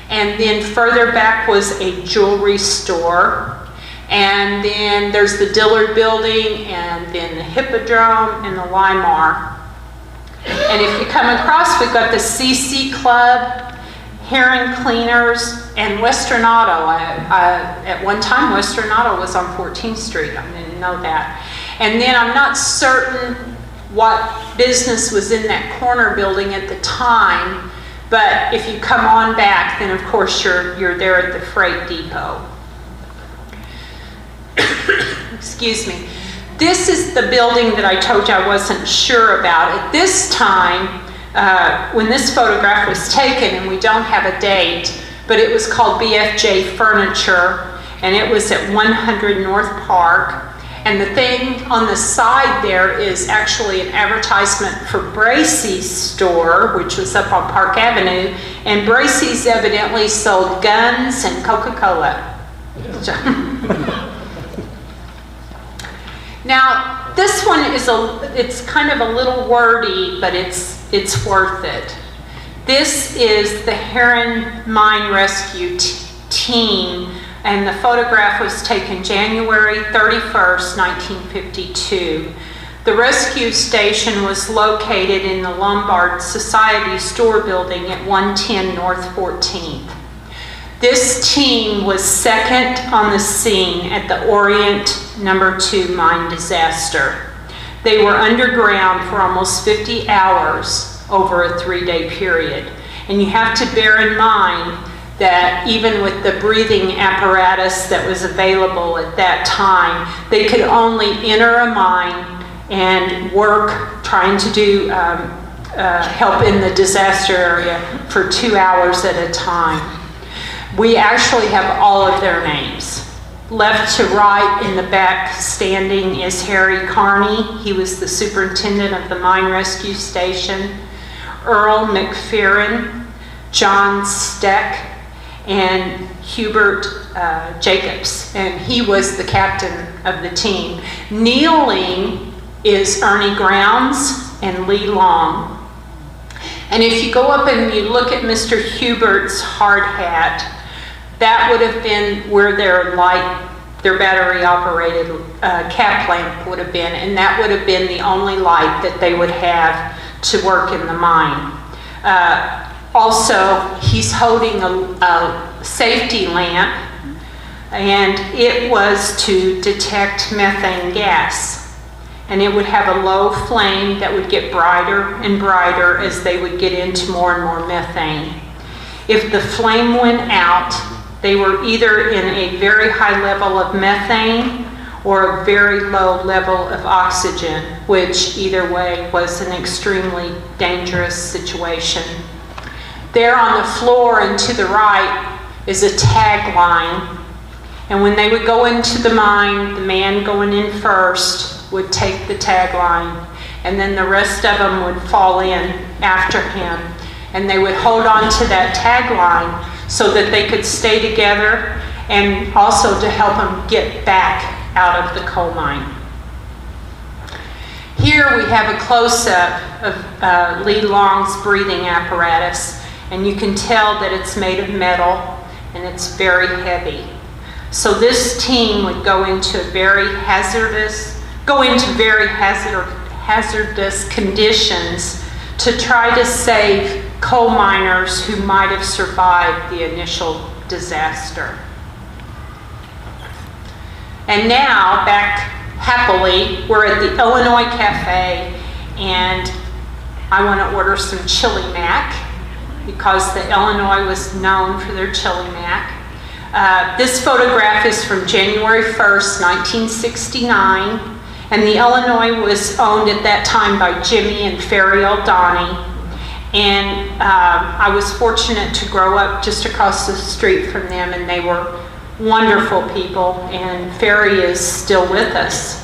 And then further back was a jewelry store. And then there's the Dillard Building, and then the Hippodrome and the Weimar. And if you come across, we've got the CC Club, Herrin Cleaners, and Western Auto. At one time, Western Auto was on 14th Street. I didn't know that. And then I'm not certain what business was in that corner building at the time, but if you come on back, then of course you're there at the freight depot. Excuse me. This is the building that I told you I wasn't sure about. At this time, when this photograph was taken, and we don't have a date, but it was called BFJ Furniture, and it was at 100 North Park. And the thing on the side there is actually an advertisement for Bracey's store, which was up on Park Avenue, and Bracey's evidently sold guns and Coca-Cola. Now, this one is it's kind of a little wordy, but it's worth it. This is the Herrin Mine Rescue Team, and the photograph was taken January 31st, 1952. The rescue station was located in the Lombard Society store building at 110 North 14th. This team was second on the scene at the Orient No. 2 mine disaster. They were underground for almost 50 hours over a 3-day period. And you have to bear in mind that even with the breathing apparatus that was available at that time, they could only enter a mine and work trying to do help in the disaster area for 2 hours at a time. We actually have all of their names. Left to right in the back standing is Harry Carney. He was the superintendent of the mine rescue station. Earl McFerrin, John Steck, and Hubert Jacobs, and he was the captain of the team. Kneeling is Ernie Grounds and Lee Long. And if you go up and you look at Mr. Hubert's hard hat, that would have been where their battery-operated cap lamp would have been, and that would have been the only light that they would have to work in the mine. Also, he's holding a safety lamp, and it was to detect methane gas. And it would have a low flame that would get brighter and brighter as they would get into more and more methane. If the flame went out, they were either in a very high level of methane or a very low level of oxygen, which either way was an extremely dangerous situation. There on the floor and to the right is a tagline. And when they would go into the mine, the man going in first would take the tagline, and then the rest of them would fall in after him. And they would hold on to that tagline so that they could stay together, and also to help them get back out of the coal mine. Here we have a close-up of Lee Long's breathing apparatus, and you can tell that it's made of metal and it's very heavy. So this team would go into very hazardous conditions to try to save coal miners who might have survived the initial disaster. And now, back happily, we're at the Illinois Cafe, and I want to order some chili mac because the Illinois was known for their chili mac. This photograph is from January 1st, 1969, and the Illinois was owned at that time by Jimmy and Ferry O'Donnell. And I was fortunate to grow up just across the street from them, and they were wonderful people, and Ferry is still with us.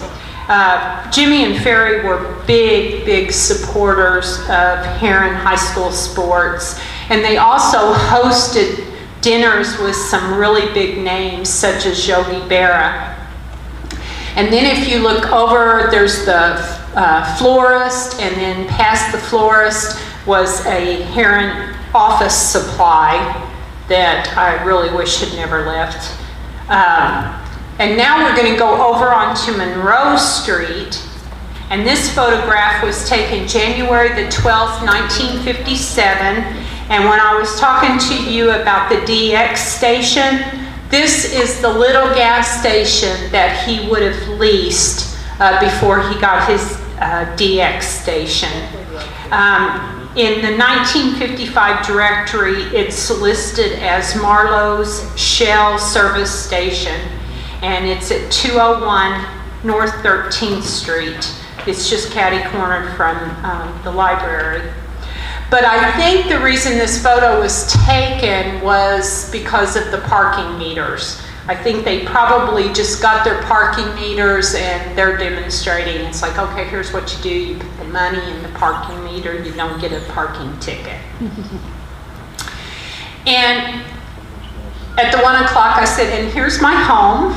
Jimmy and Ferry were big supporters of Herrin High School sports, and they also hosted dinners with some really big names such as Yogi Berra. And then if you look over, there's the florist, and then past the florist was a Herrin office supply that I really wish had never left. And now we're going to go over onto Monroe Street, and this photograph was taken January the 12th, 1957, and when I was talking to you about the DX station, this is the little gas station that he would have leased before he got his DX station. In the 1955 directory, it's listed as Marlowe's Shell Service Station, and it's at 201 North 13th Street. It's just catty-cornered from the library. But I think the reason this photo was taken was because of the parking meters. I think they probably just got their parking meters and they're demonstrating. It's like, okay, here's what you do. You put the money in the parking meter, you don't get a parking ticket. And at the 1 o'clock I said, and here's my home.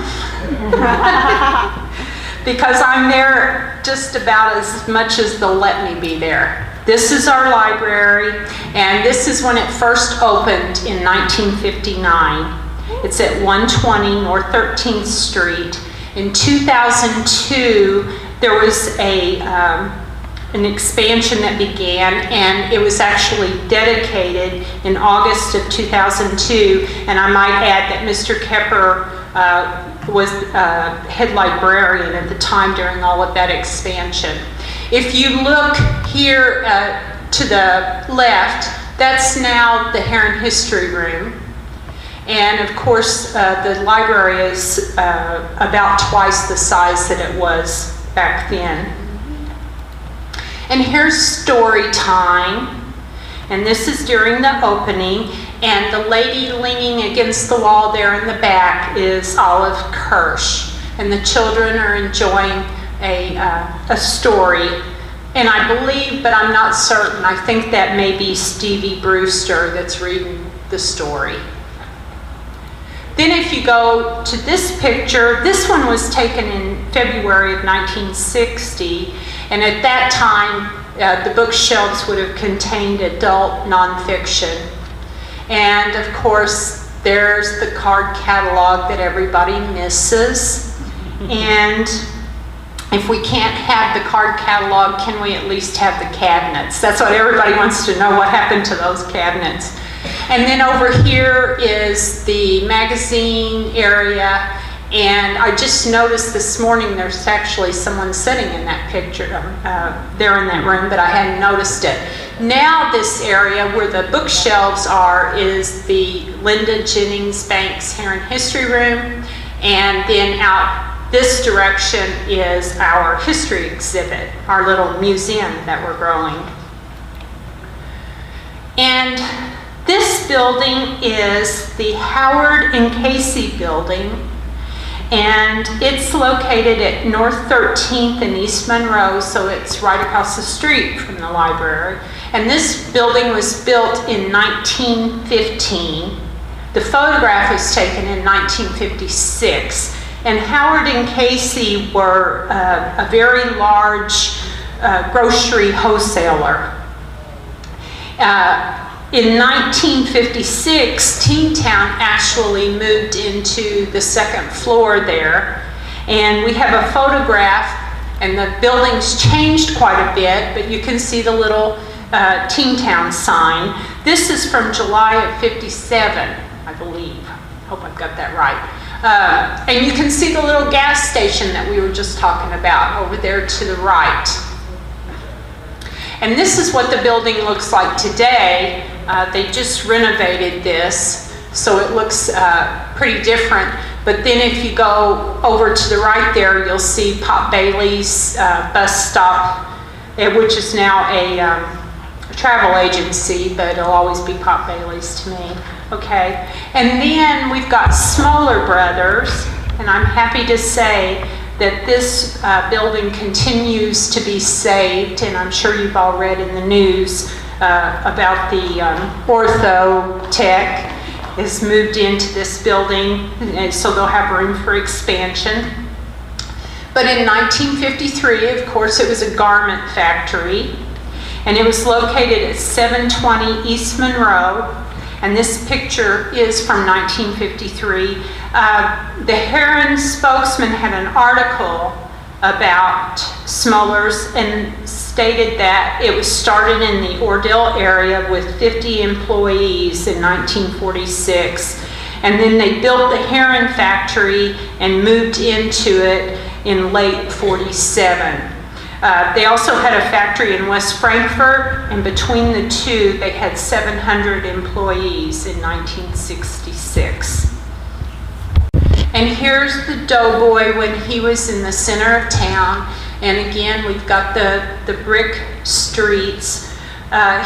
Because I'm there just about as much as they'll let me be there. This is our library, and this is when it first opened in 1959. It's at 120 North 13th Street. In 2002, there was an expansion that began, and it was actually dedicated in August of 2002. And I might add that Mr. Kepper was head librarian at the time during all of that expansion. If you look here to the left, that's now the Herrin History Room. And of course, the library is about twice the size that it was back then. And here's story time. And this is during the opening. And the lady leaning against the wall there in the back is Olive Kirsch. And the children are enjoying a story. And I believe, but I'm not certain, I think that may be Stevie Brewster that's reading the story. Then if you go to this picture, this one was taken in February of 1960. And at that time, the bookshelves would have contained adult nonfiction. And of course, there's the card catalog that everybody misses. And if we can't have the card catalog, can we at least have the cabinets? That's what everybody wants to know, what happened to those cabinets. And then over here is the magazine area. And I just noticed this morning there's actually someone sitting in that picture there in that room, but I hadn't noticed it. Now this area where the bookshelves are is the Linda Jennings Banks Herrin History Room, and then out this direction is our history exhibit, our little museum that we're growing. And this building is the Howard and Casey building, and it's located at North 13th and East Monroe, so it's right across the street from the library. And this building was built in 1915. The photograph was taken in 1956. And Howard and Casey were a very large grocery wholesaler. In 1956, Teamtown actually moved into the second floor there. And we have a photograph, and the building's changed quite a bit, but you can see the little Teamtown sign. This is from July of '57, I believe. Hope I've got that right. And you can see the little gas station that we were just talking about over there to the right. And this is what the building looks like today. They just renovated this, so it looks pretty different. But then if you go over to the right there, you'll see Pop Bailey's bus stop, which is now a travel agency, but it'll always be Pop Bailey's to me. Okay, and then we've got Smoller Brothers, and I'm happy to say that this building continues to be saved, and I'm sure you've all read in the news about the ortho tech is moved into this building, and so they'll have room for expansion. But in 1953, of course, it was a garment factory, and it was located at 720 East Monroe. And this picture is from 1953. The Herrin spokesman had an article about Smoller's and stated that it was started in the Ordell area with 50 employees in 1946. And then they built the Herrin factory and moved into it in late 47. They also had a factory in West Frankfort, and between the two, they had 700 employees in 1966. And here's the Doughboy when he was in the center of town. And again, we've got the brick streets.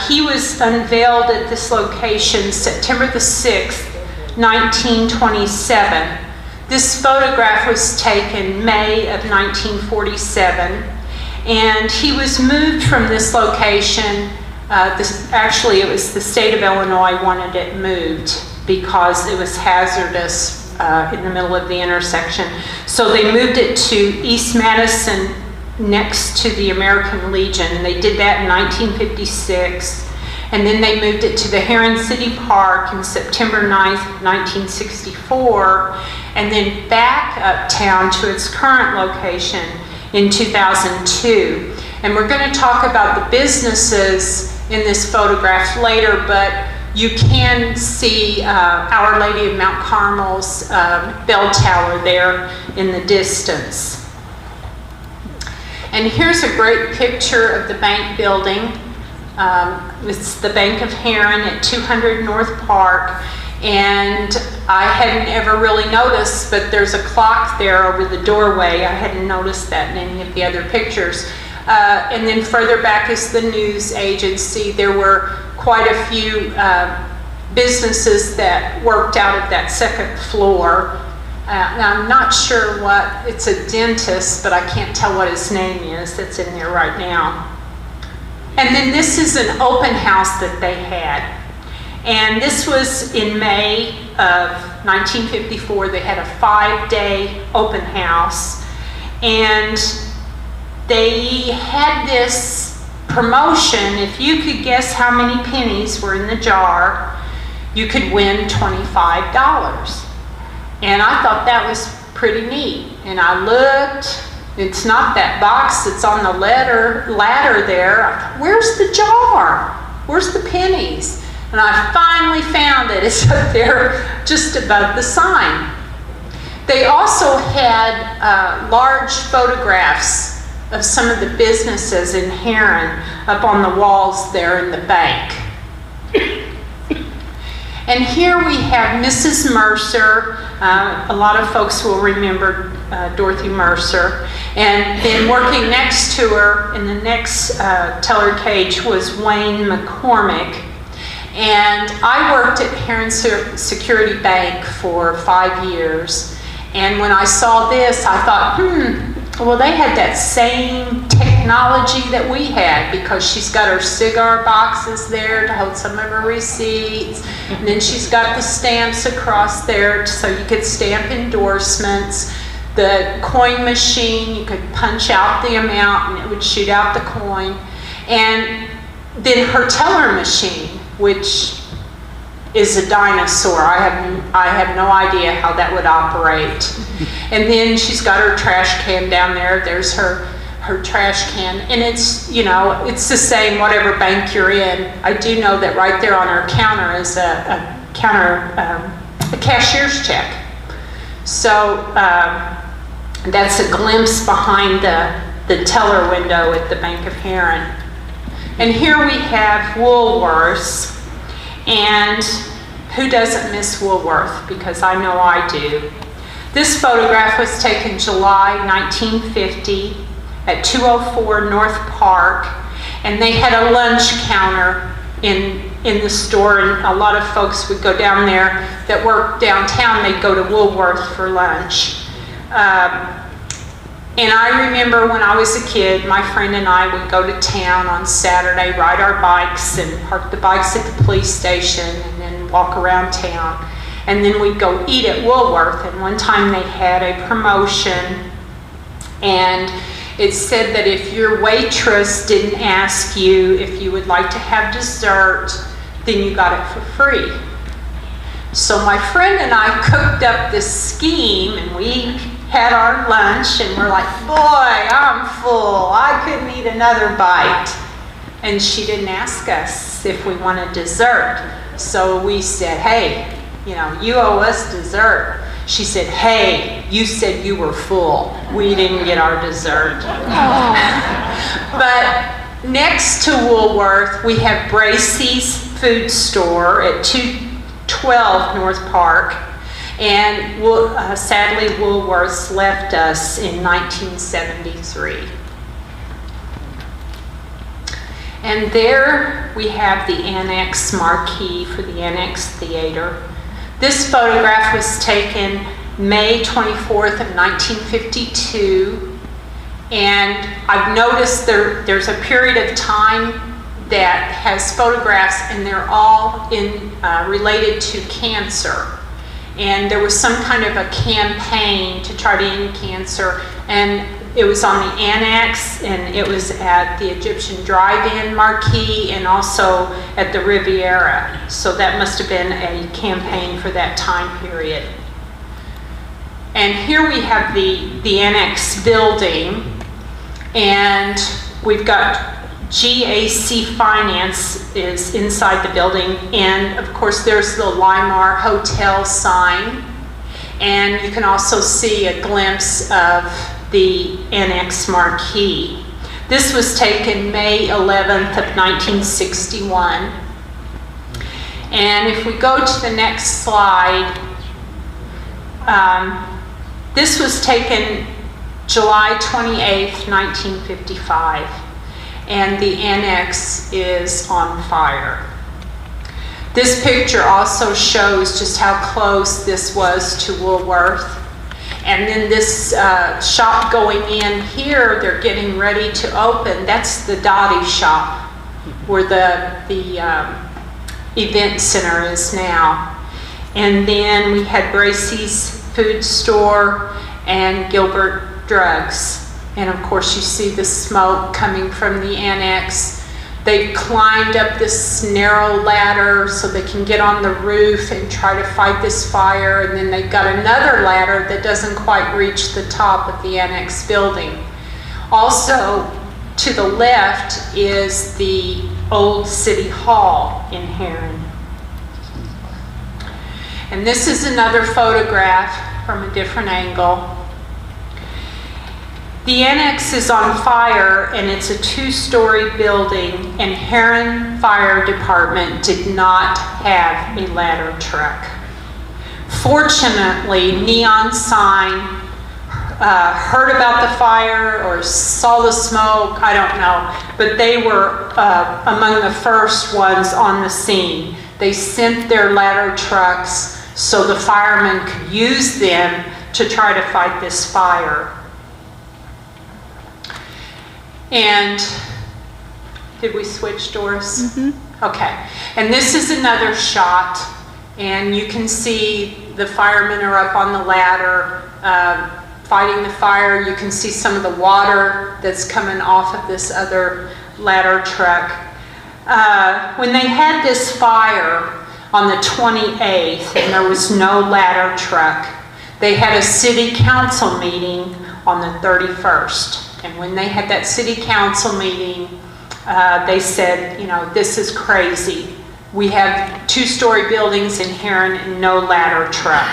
He was unveiled at this location September the 6th, 1927. This photograph was taken May of 1947. And he was moved from this location. Actually, it was the state of Illinois wanted it moved because it was hazardous in the middle of the intersection. So they moved it to East Madison next to the American Legion. They did that in 1956. And then they moved it to the Herrin City Park in September 9th, 1964. And then back uptown to its current location in 2002. And we're going to talk about the businesses in this photograph later, but you can see Our Lady of Mount Carmel's bell tower there in the distance. And here's a great picture of the bank building. It's the Bank of Herrin at 200 North Park. And I hadn't ever really noticed, but there's a clock there over the doorway. I hadn't noticed that in any of the other pictures. And then further back is the news agency. There were quite a few businesses that worked out at that second floor. Now I'm not sure what, it's a dentist, but I can't tell what his name is that's in there right now. And then this is an open house that they had. And this was in May of 1954. They had a 5-day open house. And they had this promotion. If you could guess how many pennies were in the jar, you could win $25. And I thought that was pretty neat. And I looked. It's not that box that's on the ladder there. I thought, where's the jar? Where's the pennies? And I finally found it. It's up there just above the sign. They also had large photographs of some of the businesses in Herrin up on the walls there in the bank. And here we have Mrs. Mercer. A lot of folks will remember Dorothy Mercer. And then working next to her in the next teller cage was Wayne McCormick. And I worked at Herrin Security Bank for 5 years. And when I saw this, I thought, well, they had that same technology that we had, because she's got her cigar boxes there to hold some of her receipts. And then she's got the stamps across there so you could stamp endorsements. The coin machine, you could punch out the amount and it would shoot out the coin. And then her teller machine, which is a dinosaur. I have no idea how that would operate. And then she's got her trash can down there. There's her trash can. And it's, you know, it's the same whatever bank you're in. I do know that right there on her counter is a cashier's check. So that's a glimpse behind the teller window at the Bank of Herrin. And here we have Woolworths. And who doesn't miss Woolworth? Because I know I do. This photograph was taken July 1950 at 204 North Park, and they had a lunch counter in in the store, and a lot of folks would go down there that work downtown. They'd go to Woolworth for lunch. And I remember when I was a kid, my friend and I would go to town on Saturday, ride our bikes and park the bikes at the police station and then walk around town. And then we'd go eat at Woolworth. And one time they had a promotion, and it said that if your waitress didn't ask you if you would like to have dessert, then you got it for free. So my friend and I cooked up this scheme, and we had our lunch, and we're like, boy, I'm full. I couldn't eat another bite. And she didn't ask us if we wanted dessert. So we said, hey, you owe us dessert. She said, hey, you said you were full. We didn't get our dessert. But next to Woolworth, we have Bracey's Food Store at 212 North Park. And sadly, Woolworths left us in 1973. And there we have the Annex marquee for the Annex Theater. This photograph was taken May 24th of 1952. And I've noticed there's a period of time that has photographs, and they're all related to cancer. And there was some kind of a campaign to try to end cancer, and it was on the Annex, and it was at the Egyptian Drive-In marquee, and also at the Riviera. So that must have been a campaign for that time period. And here we have the Annex building, and we've got GAC Finance is inside the building, and of course there's the Limar Hotel sign, and you can also see a glimpse of the Annex marquee. This was taken May 11th of 1961. And if we go to the next slide, this was taken July 28th, 1955. And the Annex is on fire. This picture also shows just how close this was to Woolworth. And then this shop going in here, they're getting ready to open. That's the Dottie shop, where the event center is now. And then we had Bracey's Food Store and Gilbert Drugs. And of course you see the smoke coming from the Annex. They've climbed up this narrow ladder so they can get on the roof and try to fight this fire. And then they've got another ladder that doesn't quite reach the top of the Annex building. Also, to the left is the old City Hall in Herrin. And this is another photograph from a different angle. The Annex is on fire, and it's a 2-story building, and Herrin Fire Department did not have a ladder truck. Fortunately, Neon Sign heard about the fire or saw the smoke, I don't know, but they were among the first ones on the scene. They sent their ladder trucks so the firemen could use them to try to fight this fire. And did we switch, Doris? Mm-hmm. Okay. And this is another shot, and you can see the firemen are up on the ladder fighting the fire. You can see some of the water that's coming off of this other ladder truck. When they had this fire on the 28th, and there was no ladder truck, they had a city council meeting on the 31st. And when they had that city council meeting, they said, this is crazy. We have 2-story buildings in Herrin and no ladder truck.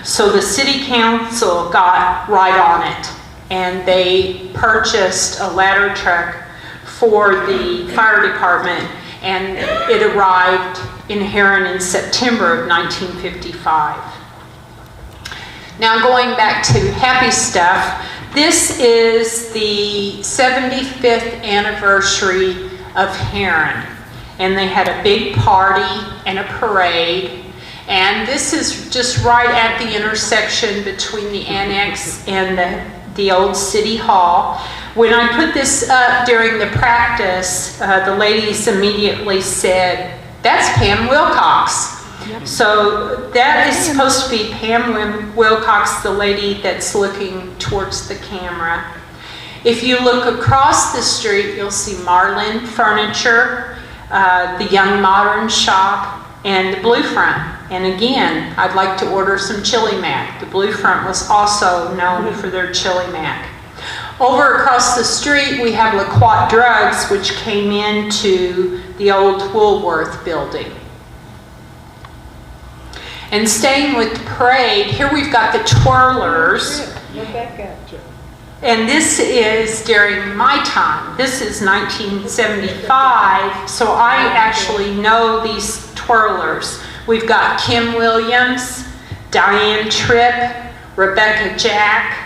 So the city council got right on it, and they purchased a ladder truck for the fire department, and it arrived in Herrin in September of 1955. Now going back to happy stuff, this is the 75th anniversary of Herrin. and they had a big party and a parade. And this is just right at the intersection between the annex and the old city hall. When I put this up during the practice, the ladies immediately said, "That's Pam Wilcox." So that is supposed to be Pam Wilcox, the lady that's looking towards the camera. If you look across the street, you'll see Marlin Furniture, the Young Modern Shop, and the Blue Front. And again, I'd like to order some chili mac. The Blue Front was also known for their chili mac. Over across the street, we have LaQuat Drugs, which came into the old Woolworth building. And staying with the parade, here we've got the twirlers. And this is during my time. This is 1975, so I actually know these twirlers. We've got Kim Williams, Diane Tripp, Rebecca Jack,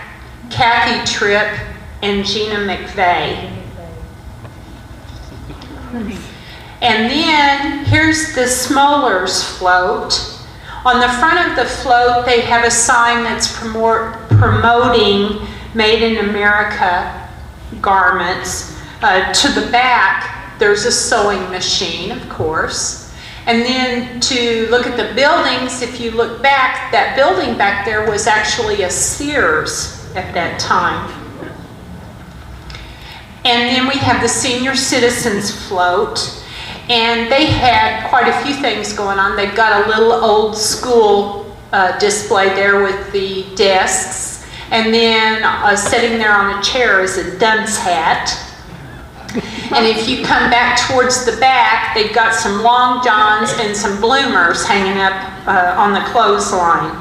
Kathy Tripp, and Gina McVeigh. And then here's the Smolers float. On the front of the float, they have a sign that's promoting Made in America garments. To the back, there's a sewing machine, of course. And then to look at the buildings, if you look back, that building back there was actually a Sears at that time. And then we have the senior citizens float. And they had quite a few things going on. They've got a little old school display there with the desks. And then sitting there on a chair is a dunce hat. And if you come back towards the back, they've got some long johns and some bloomers hanging up on the clothesline.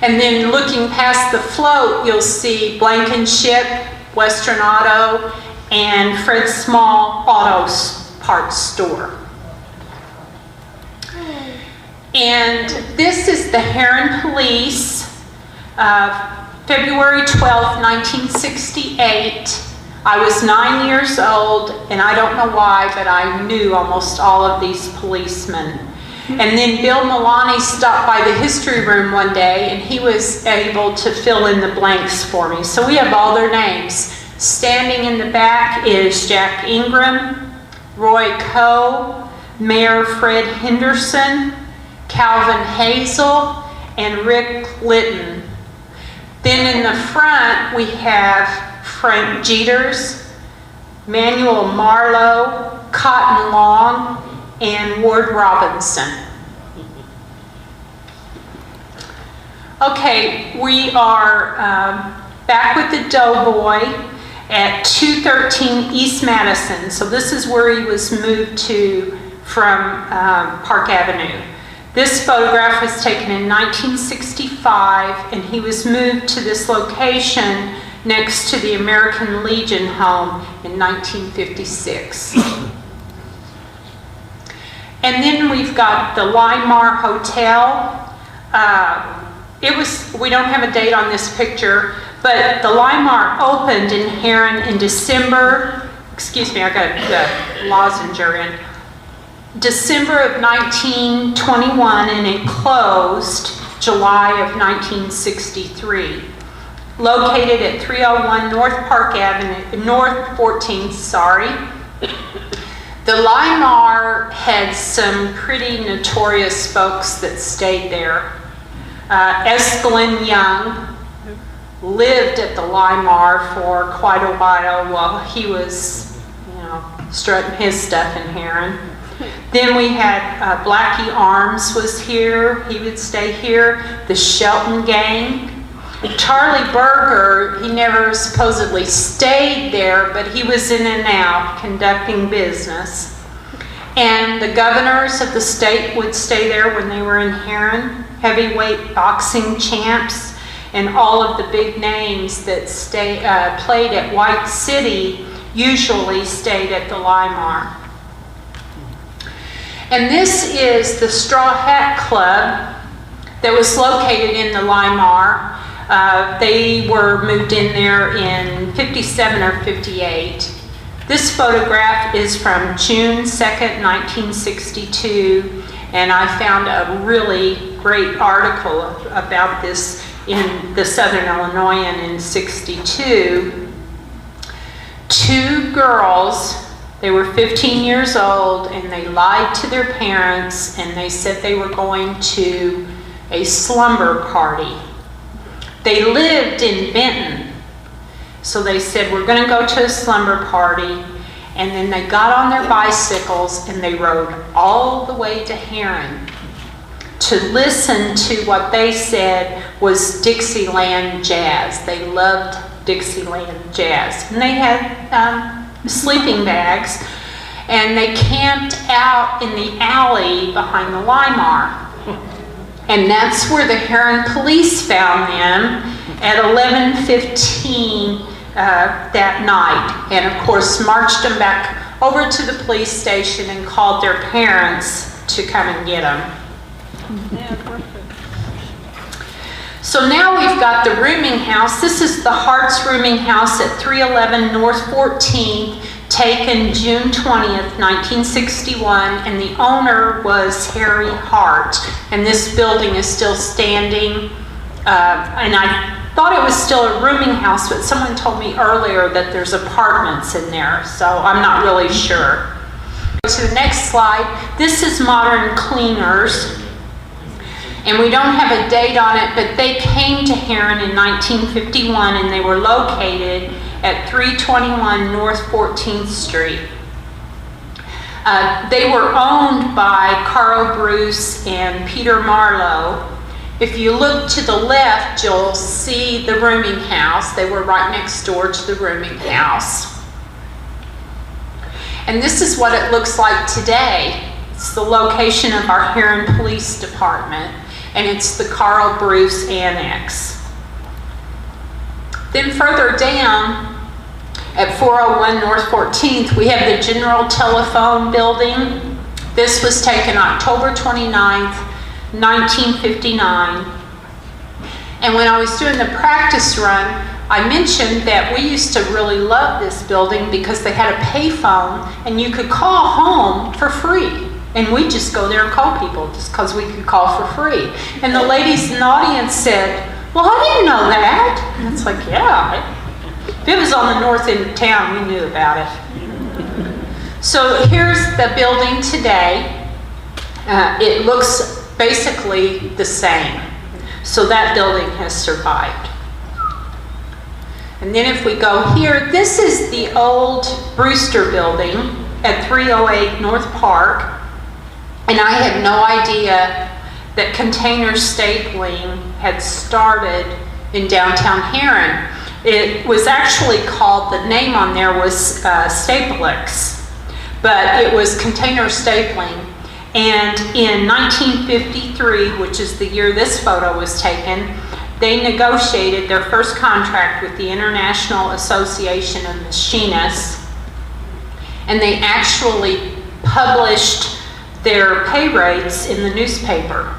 And then looking past the float, you'll see Blankenship, Western Auto, and Fred Small Auto Parts Store. And this is the Herrin Police, February 12, 1968. I was 9 years old, and I don't know why, but I knew almost all of these policemen. And then Bill Milani stopped by the history room one day, and he was able to fill in the blanks for me. So we have all their names. Standing in the back is Jack Ingram, Roy Coe, Mayor Fred Henderson, Calvin Hazel, and Rick Litton. Then in the front, we have Frank Jeters, Manuel Marlowe, Cotton Long, and Ward Robinson. Okay, we are back with the Doughboy at 213 East Madison. So this is where he was moved to from Park Avenue. This photograph was taken in 1965, and he was moved to this location next to the American Legion home in 1956. And then we've got the Limar Hotel. We don't have a date on this picture, but the Limar opened in Herrin in December, excuse me, I got the lozenger in, December of 1921, and it closed July of 1963. Located at 301 North Park Avenue, North 14th, sorry. The Limar had some pretty notorious folks that stayed there. Escalin Young lived at the Limar for quite a while he was, strutting his stuff in Herrin. Then we had Blackie Arms was here. He would stay here. The Shelton Gang. Charlie Berger, he never supposedly stayed there, but he was in and out conducting business. And the governors of the state would stay there when they were in Herrin. Heavyweight boxing champs and all of the big names that played at White City usually stayed at the Limar. And this is the Straw Hat Club that was located in the Limar. They were moved in there in 57 or 58. This photograph is from June 2nd, 1962, and I found a really great article about this in the Southern Illinoisan in '62. Two girls, they were 15 years old, and they lied to their parents, and they said they were going to a slumber party. They lived in Benton. So they said, we're going to go to a slumber party, and then they got on their bicycles and they rode all the way to Herrin to listen to what they said was Dixieland jazz. They loved Dixieland jazz. And they had sleeping bags, and they camped out in the alley behind the Limar. And that's where the Herrin police found them at 11:15 that night, and of course marched them back over to the police station and called their parents to come and get them. So now we've got the rooming house. This is the Hart's rooming house at 311 North 14th, taken June 20th, 1961, and the owner was Harry Hart. And this building is still standing, and I thought it was still a rooming house, but someone told me earlier that there's apartments in there, so I'm not really sure. Go to the next slide. This is Modern Cleaners, and we don't have a date on it, but they came to Herrin in 1951, and they were located at 321 North 14th Street. They were owned by Carl Bruce and Peter Marlowe. If you look to the left, you'll see the rooming house. They were right next door to the rooming house. And this is what it looks like today. It's the location of our Herrin Police Department, and it's the Carl Bruce Annex. Then further down, at 401 North 14th, we have the General Telephone Building. This was taken October 29th, 1959. And when I was doing the practice run, I mentioned that we used to really love this building because they had a payphone and you could call home for free. And we just go there and call people just because we could call for free. And the ladies in the audience said, well, I didn't know that. And it's like, yeah. If it was on the north end of town, we knew about it. So here's the building today. It looks basically the same. So that building has survived. And then if we go here, this is the old Brewster building at 308 North Park. And I had no idea that container stapling had started in downtown Herrin. It was actually called, the name on there was Staplex, but it was container stapling. And in 1953, which is the year this photo was taken, they negotiated their first contract with the International Association of Machinists, and they actually published their pay rates in the newspaper.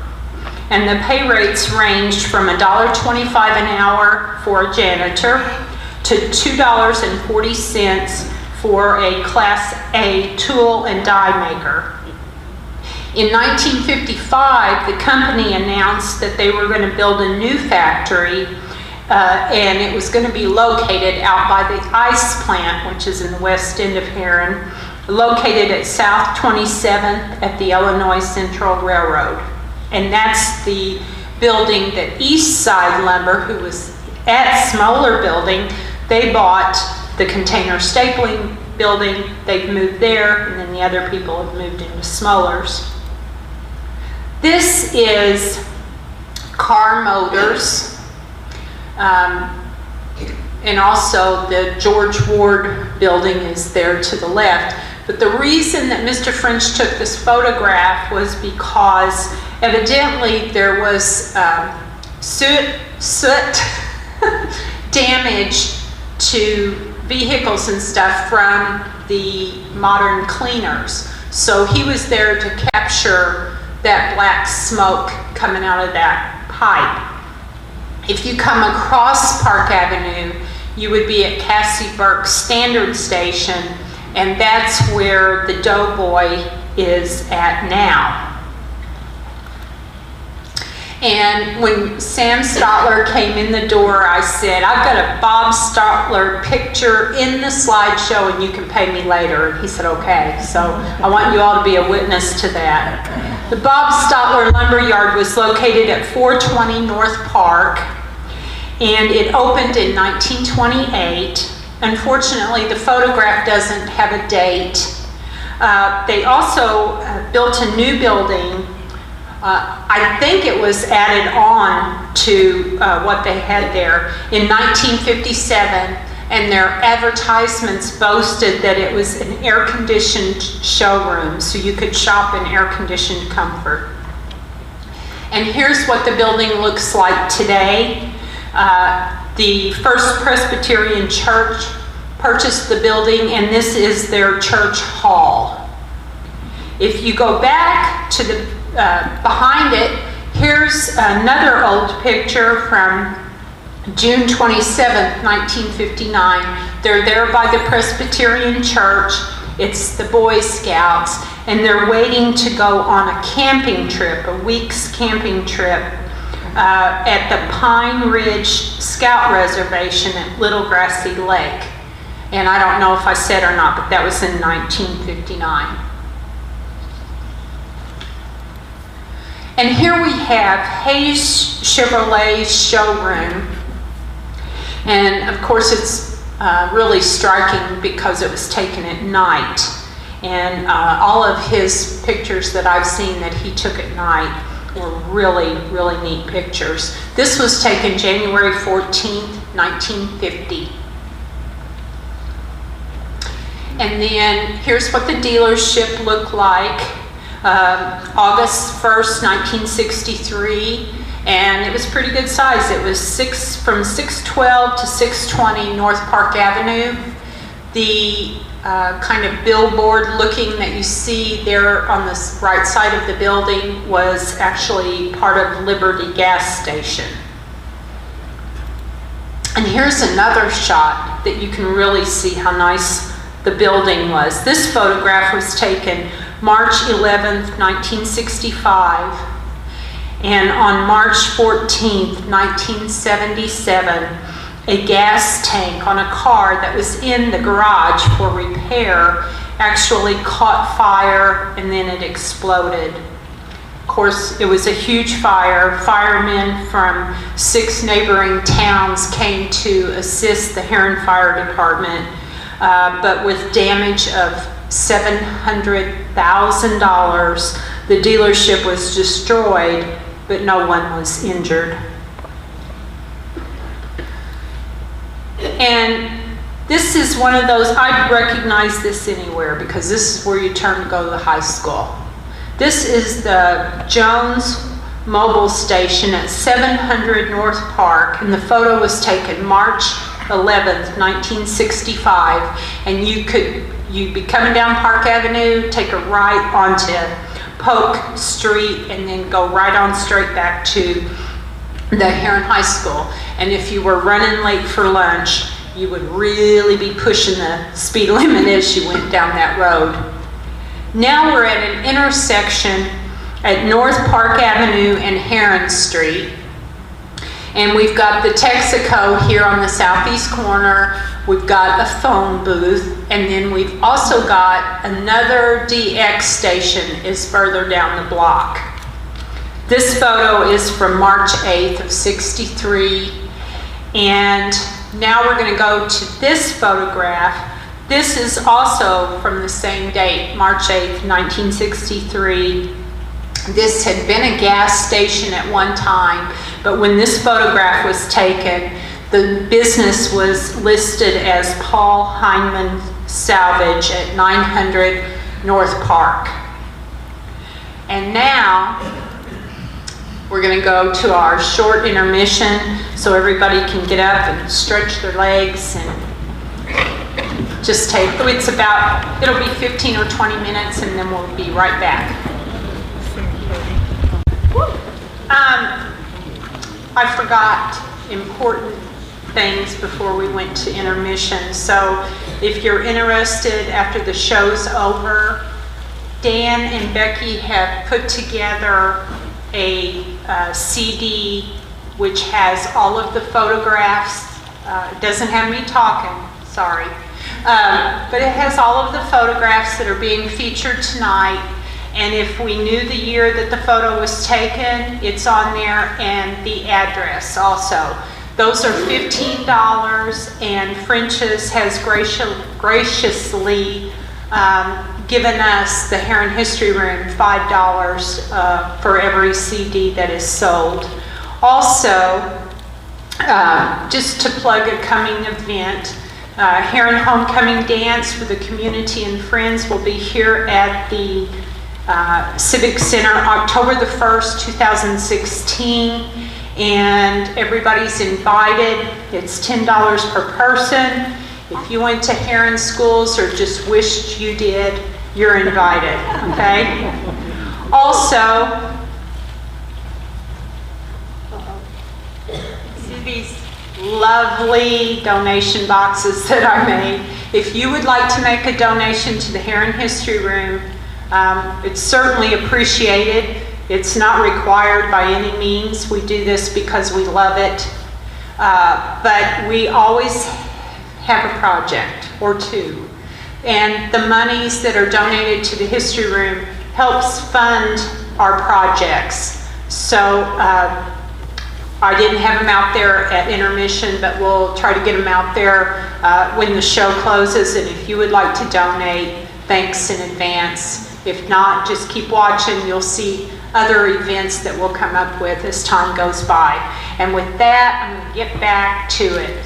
And the pay rates ranged from $1.25 an hour for a janitor to $2.40 for a Class A tool and die maker. In 1955, the company announced that they were going to build a new factory, and it was going to be located out by the ice plant, which is in the west end of Herrin, located at South 27th at the Illinois Central Railroad. And that's the building that East Side Lumber, who was at Smoller Building, they bought the container stapling building, they've moved there, and then the other people have moved into Smoller's. This is Car Motors, and also the George Ward building is there to the left. But the reason that Mr. French took this photograph was because evidently there was soot damage to vehicles and stuff from the Modern Cleaners. So he was there to capture that black smoke coming out of that pipe. If you come across Park Avenue, you would be at Cassie Burke's Standard Station, and that's where the Doughboy is at now. And when Sam Stotler came in the door, I said, I've got a Bob Stotler picture in the slideshow and you can pay me later. And he said, okay. So I want you all to be a witness to that. The Bob Stotler Lumberyard was located at 420 North Park, and it opened in 1928. Unfortunately, the photograph doesn't have a date. They also built a new building. I think it was added on to what they had there in 1957, and their advertisements boasted that it was an air-conditioned showroom, so you could shop in air-conditioned comfort. And here's what the building looks like today. The First Presbyterian Church purchased the building, and this is their church hall. If you go back to the behind it, here's another old picture from June 27th, 1959. They're there by the Presbyterian Church. It's the Boy Scouts, and they're waiting to go on a camping trip, a week's camping trip at the Pine Ridge Scout Reservation at Little Grassy Lake. And I don't know if I said or not, but that was in 1959. And here we have Hayes Chevrolet's showroom. And of course it's really striking because it was taken at night. And all of his pictures that I've seen that he took at night were really, really neat pictures. This was taken January 14th, 1950. And then here's what the dealership looked like. August 1st, 1963, and it was pretty good size. It was from 612 to 620 North Park Avenue. The kind of billboard looking that you see there on the right side of the building was actually part of Liberty Gas Station. And here's another shot that you can really see how nice the building was. This photograph was taken March 11th, 1965, and on March 14th, 1977, a gas tank on a car that was in the garage for repair actually caught fire and then it exploded. Of course, it was a huge fire. Firemen from 6 neighboring towns came to assist the Herrin Fire Department, but with damage of $700,000, the dealership was destroyed, but no one was injured. And this is one of those, I'd recognize this anywhere because this is where you turn to go to the high school. This is the Jones Mobile Station at 700 North Park, and the photo was taken March 11th, 1965, and you'd be coming down Park Avenue, take a right onto Polk Street, and then go right on straight back to the Herrin High School. And if you were running late for lunch, you would really be pushing the speed limit as you went down that road. Now we're at an intersection at North Park Avenue and Herrin Street. And we've got the Texaco here on the southeast corner. We've got a phone booth, and then we've also got another DX station is further down the block. This photo is from March 8th of 63, and now we're going to go to this photograph. This is also from the same date, March 8th, 1963. This had been a gas station at one time, but when this photograph was taken, the business was listed as Paul Heineman Salvage at 900 North Park. And now we're going to go to our short intermission so everybody can get up and stretch their legs and just take, it'll be 15 or 20 minutes and then we'll be right back. I forgot important things before we went to intermission. So if you're interested after the show's over, Dan and Becky have put together a CD which has all of the photographs. It doesn't have me talking, sorry. But it has all of the photographs that are being featured tonight. And if we knew the year that the photo was taken, it's on there, and the address also. Those are $15, and French's has graciously given us, the Herrin History Room, $5 for every CD that is sold. Also, just to plug a coming event, Herrin Homecoming Dance for the community and friends will be here at the Civic Center October the 1st, 2016, and everybody's invited. It's $10 per person. If you went to Herrin schools or just wished you did, you're invited, okay? Also, see these lovely donation boxes that I made. If you would like to make a donation to the Herrin History Room, it's certainly appreciated. It's not required by any means. We do this because we love it. But we always have a project or two. And the monies that are donated to the History Room helps fund our projects. So I didn't have them out there at intermission, but we'll try to get them out there when the show closes. And if you would like to donate, thanks in advance. If not, just keep watching. You'll see other events that we'll come up with as time goes by. And with that, I'm going to get back to it.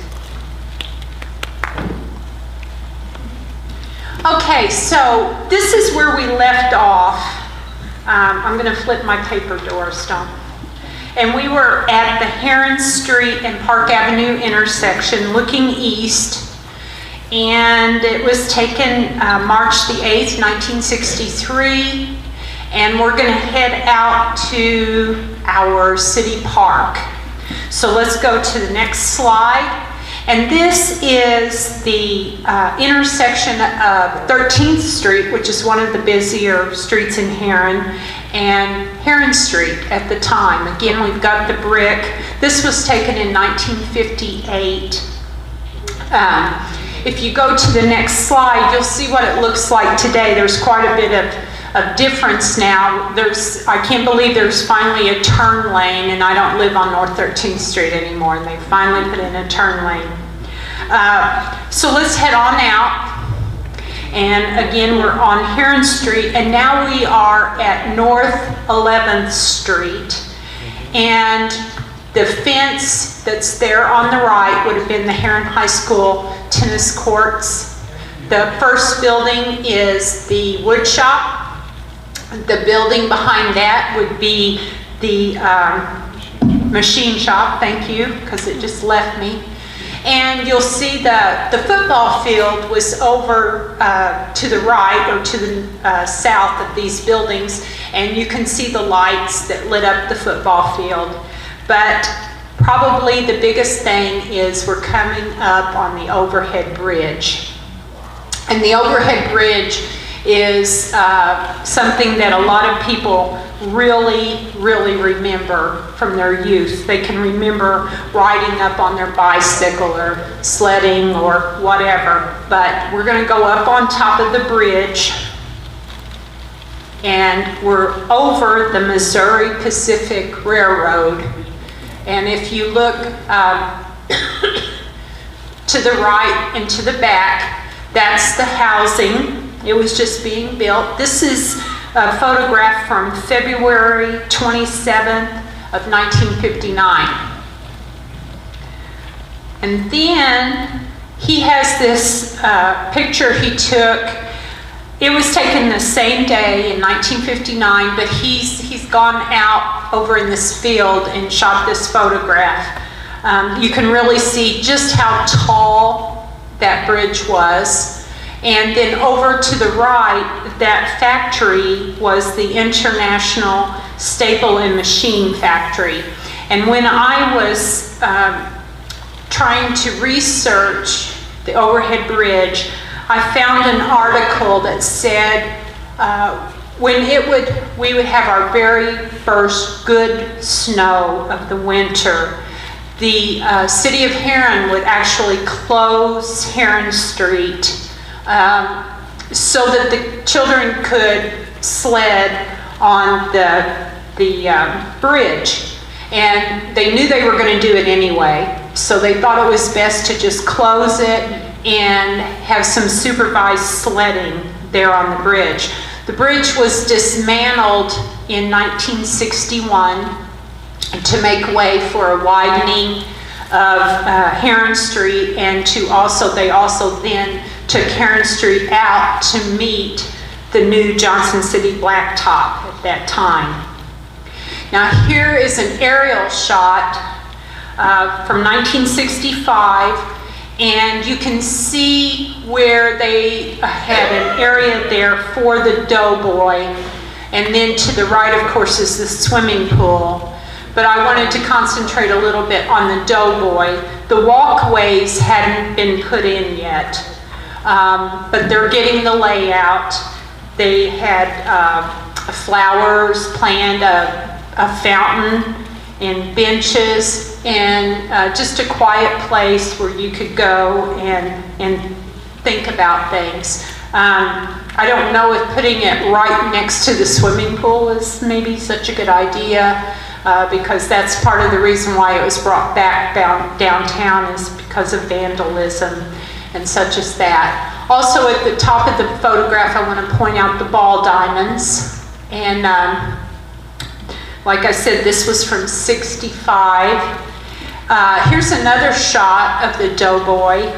Okay, so this is where we left off. I'm going to flip my paper Doorstone. And we were at the Herrin Street and Park Avenue intersection looking east. And it was taken March the 8th, 1963. And we're going to head out to our city park. So let's go to the next slide. And this is the intersection of 13th Street, which is one of the busier streets in Herrin, and Herrin Street at the time. Again, we've got the brick. This was taken in 1958. If you go to the next slide, you'll see what it looks like today. There's quite a bit of difference now. I can't believe there's finally a turn lane, and I don't live on North 13th Street anymore, and they finally put in a turn lane. So let's head on out. And again, we're on Herrin Street, and now we are at North 11th Street. And the fence that's there on the right would have been the Herrin High School tennis courts. The first building is the wood shop. The building behind that would be the machine shop, thank you, because it just left me. And you'll see the football field was over to the right or to the south of these buildings, and you can see the lights that lit up the football field. But probably the biggest thing is we're coming up on the overhead bridge. And the overhead bridge is something that a lot of people really, really remember from their youth. They can remember riding up on their bicycle or sledding or whatever. But we're going to go up on top of the bridge, and we're over the Missouri Pacific Railroad. And if you look to the right and to the back, that's the housing. It was just being built. This is a photograph from February 27th of 1959. And then he has this picture he took. It was taken the same day in 1959, but he's gone out over in this field and shot this photograph. You can really see just how tall that bridge was. And then over to the right, that factory was the International Staple and Machine Factory. And when I was trying to research the overhead bridge, I found an article that said we would have our very first good snow of the winter, the city of Herrin would actually close Herrin Street so that the children could sled on the bridge. And they knew they were going to do it anyway, so they thought it was best to just close it and have some supervised sledding there on the bridge. The bridge was dismantled in 1961 to make way for a widening of Herrin Street, and they also then took Herrin Street out to meet the new Johnson City Blacktop at that time. Now here is an aerial shot from 1965, and you can see where they had an area there for the doughboy, and then to the right, of course, is the swimming pool. But I wanted to concentrate a little bit on the doughboy. The walkways hadn't been put in yet, but they're getting the layout. They had flowers planned, a fountain and benches, and just a quiet place where you could go and think about things. I don't know if putting it right next to the swimming pool is maybe such a good idea, because that's part of the reason why it was brought back downtown, is because of vandalism and such as that. Also at the top of the photograph, I want to point out the ball diamonds. And like I said, this was from '65. Here's another shot of the doughboy.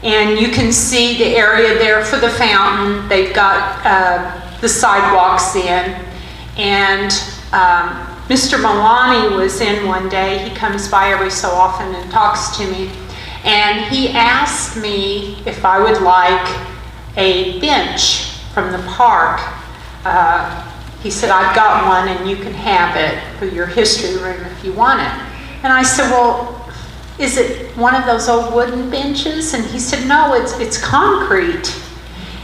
And you can see the area there for the fountain. They've got the sidewalks in. And Mr. Milani was in one day. He comes by every so often and talks to me. And he asked me if I would like a bench from the park. He said, I've got one and you can have it for your history room if you want it. And I said, well, is it one of those old wooden benches? And he said, no, it's concrete.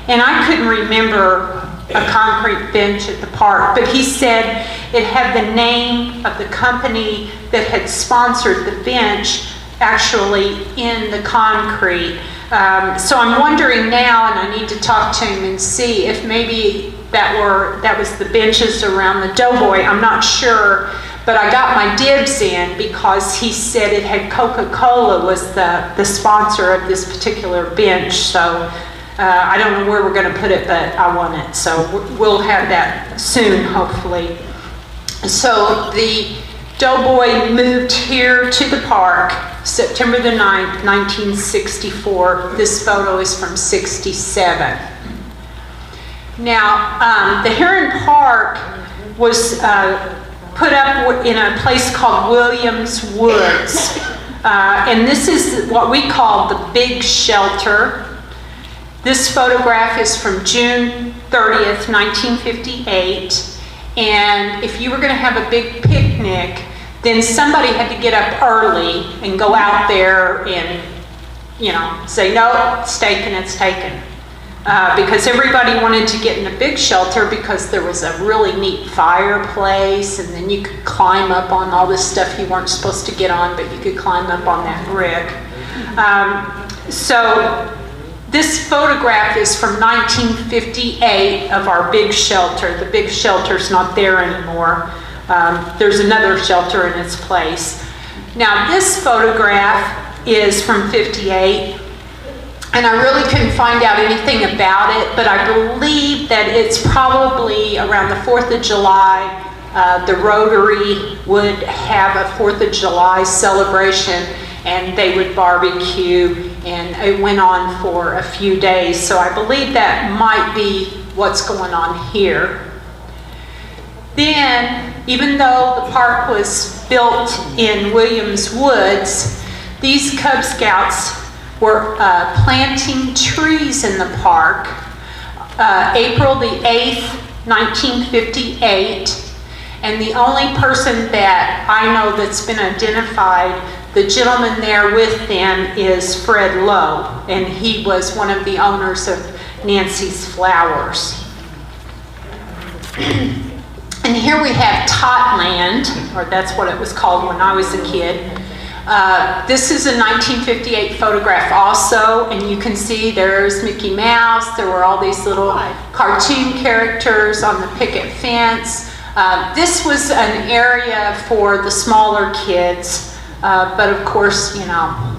And I couldn't remember a concrete bench at the park, but he said it had the name of the company that had sponsored the bench actually in the concrete. So I'm wondering now, and I need to talk to him and see if maybe that was the benches around the doughboy. I'm not sure, but I got my dibs in because he said it had Coca-Cola was the sponsor of this particular bench. So I don't know where we're going to put it, but I want it. So we'll have that soon, hopefully. So the doughboy moved here to the park September the 9th, 1964. This photo is from '67. Now, the Herrin Park was put up in a place called Williams Woods. And this is what we call the Big Shelter. This photograph is from June 30th, 1958. And if you were going to have a big picnic, then somebody had to get up early and go out there and, say, no, it's taken, it's taken. Because everybody wanted to get in the big shelter because there was a really neat fireplace, and then you could climb up on all this stuff you weren't supposed to get on, but you could climb up on that brick. So this photograph is from 1958 of our big shelter. The big shelter's not there anymore. There's another shelter in its place. Now this photograph is from '58. And I really couldn't find out anything about it, but I believe that it's probably around the 4th of July. The Rotary would have a 4th of July celebration, and they would barbecue, and it went on for a few days. So I believe that might be what's going on here. Then, even though the park was built in Williams Woods, these Cub Scouts were planting trees in the park April the 8th, 1958. And the only person that I know that's been identified The gentleman there with them is Fred Lowe, and he was one of the owners of Nancy's Flowers. And here we have Totland, or that's what it was called when I was a kid. This is a 1958 photograph also, and you can see there's Mickey Mouse. There were all these little cartoon characters on the picket fence. This was an area for the smaller kids, but of course, you know,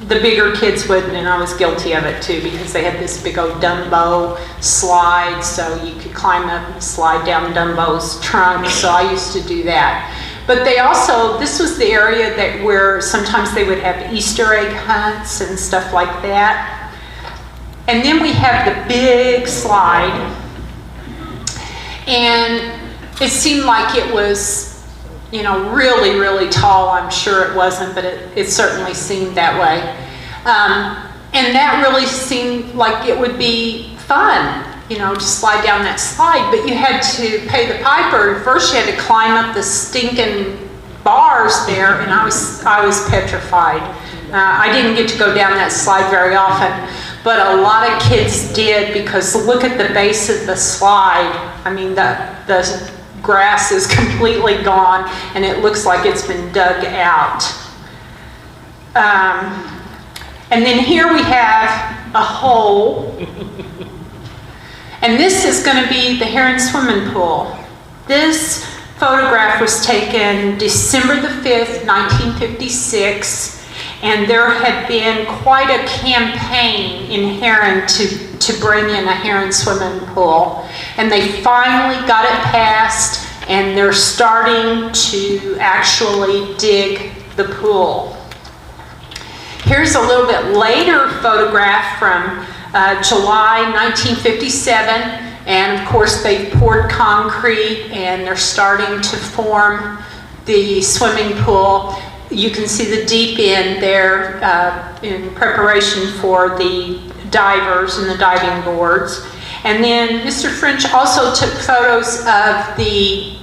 the bigger kids wouldn't, and I was guilty of it too, because they had this big old Dumbo slide, so you could climb up and slide down Dumbo's trunk, so I used to do that. But they also, this was the area that where sometimes they would have Easter egg hunts and stuff like that. And then we have the big slide, and it seemed like it was, you know, really, really tall. I'm sure it wasn't, but it certainly seemed that way. And that really seemed like it would be fun, you know, to slide down that slide, but you had to pay the piper. First you had to climb up the stinking bars there, and I was petrified. I didn't get to go down that slide very often, but a lot of kids did, because look at the base of the slide. I mean, the grass is completely gone, and it looks like it's been dug out. And then here we have a hole. And this is going to be the Herrin swimming pool. This photograph was taken December the 5th, 1956, and there had been quite a campaign in Herrin to bring in a Herrin swimming pool. And they finally got it passed, and they're starting to actually dig the pool. Here's a little bit later photograph from July 1957, and of course they poured concrete and they're starting to form the swimming pool. You can see the deep end there in preparation for the divers and the diving boards. And then Mr. French also took photos of the,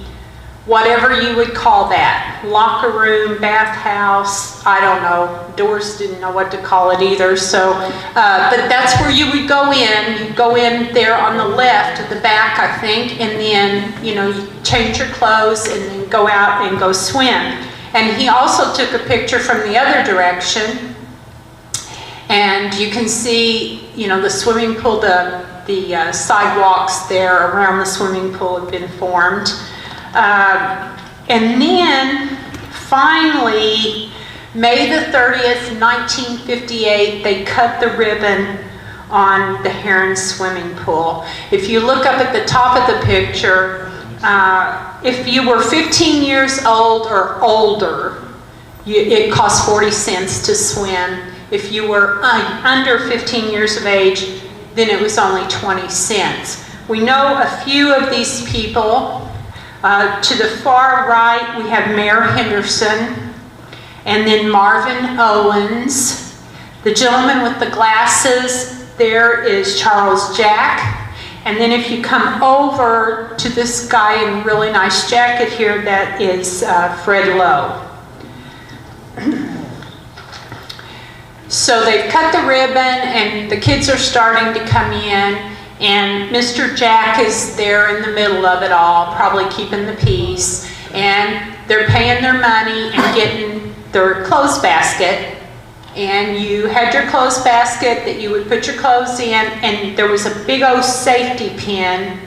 whatever you would call that, locker room, bathhouse, I don't know. Doris didn't know what to call it either. So, but that's where you would go in. You'd go in there on the left at the back, I think, and then, you know, you change your clothes and then go out and go swim. And he also took a picture from the other direction. And you can see, you know, the swimming pool, the sidewalks there around the swimming pool have been formed. And then finally, May the 30th, 1958, they cut the ribbon on the Herrin swimming pool. If you look up at the top of the picture, if you were 15 years old or older, it cost 40 cents to swim. If you were under 15 years of age, then it was only 20 cents. We know a few of these people. To the far right, we have Mayor Henderson, and then Marvin Owens. The gentleman with the glasses, there is Charles Jack. And then if you come over to this guy in a really nice jacket here, that is Fred Lowe. So they've cut the ribbon, and the kids are starting to come in. And Mr. Jack is there in the middle of it all, probably keeping the peace. And they're paying their money and getting their clothes basket. And you had your clothes basket that you would put your clothes in, and there was a big old safety pin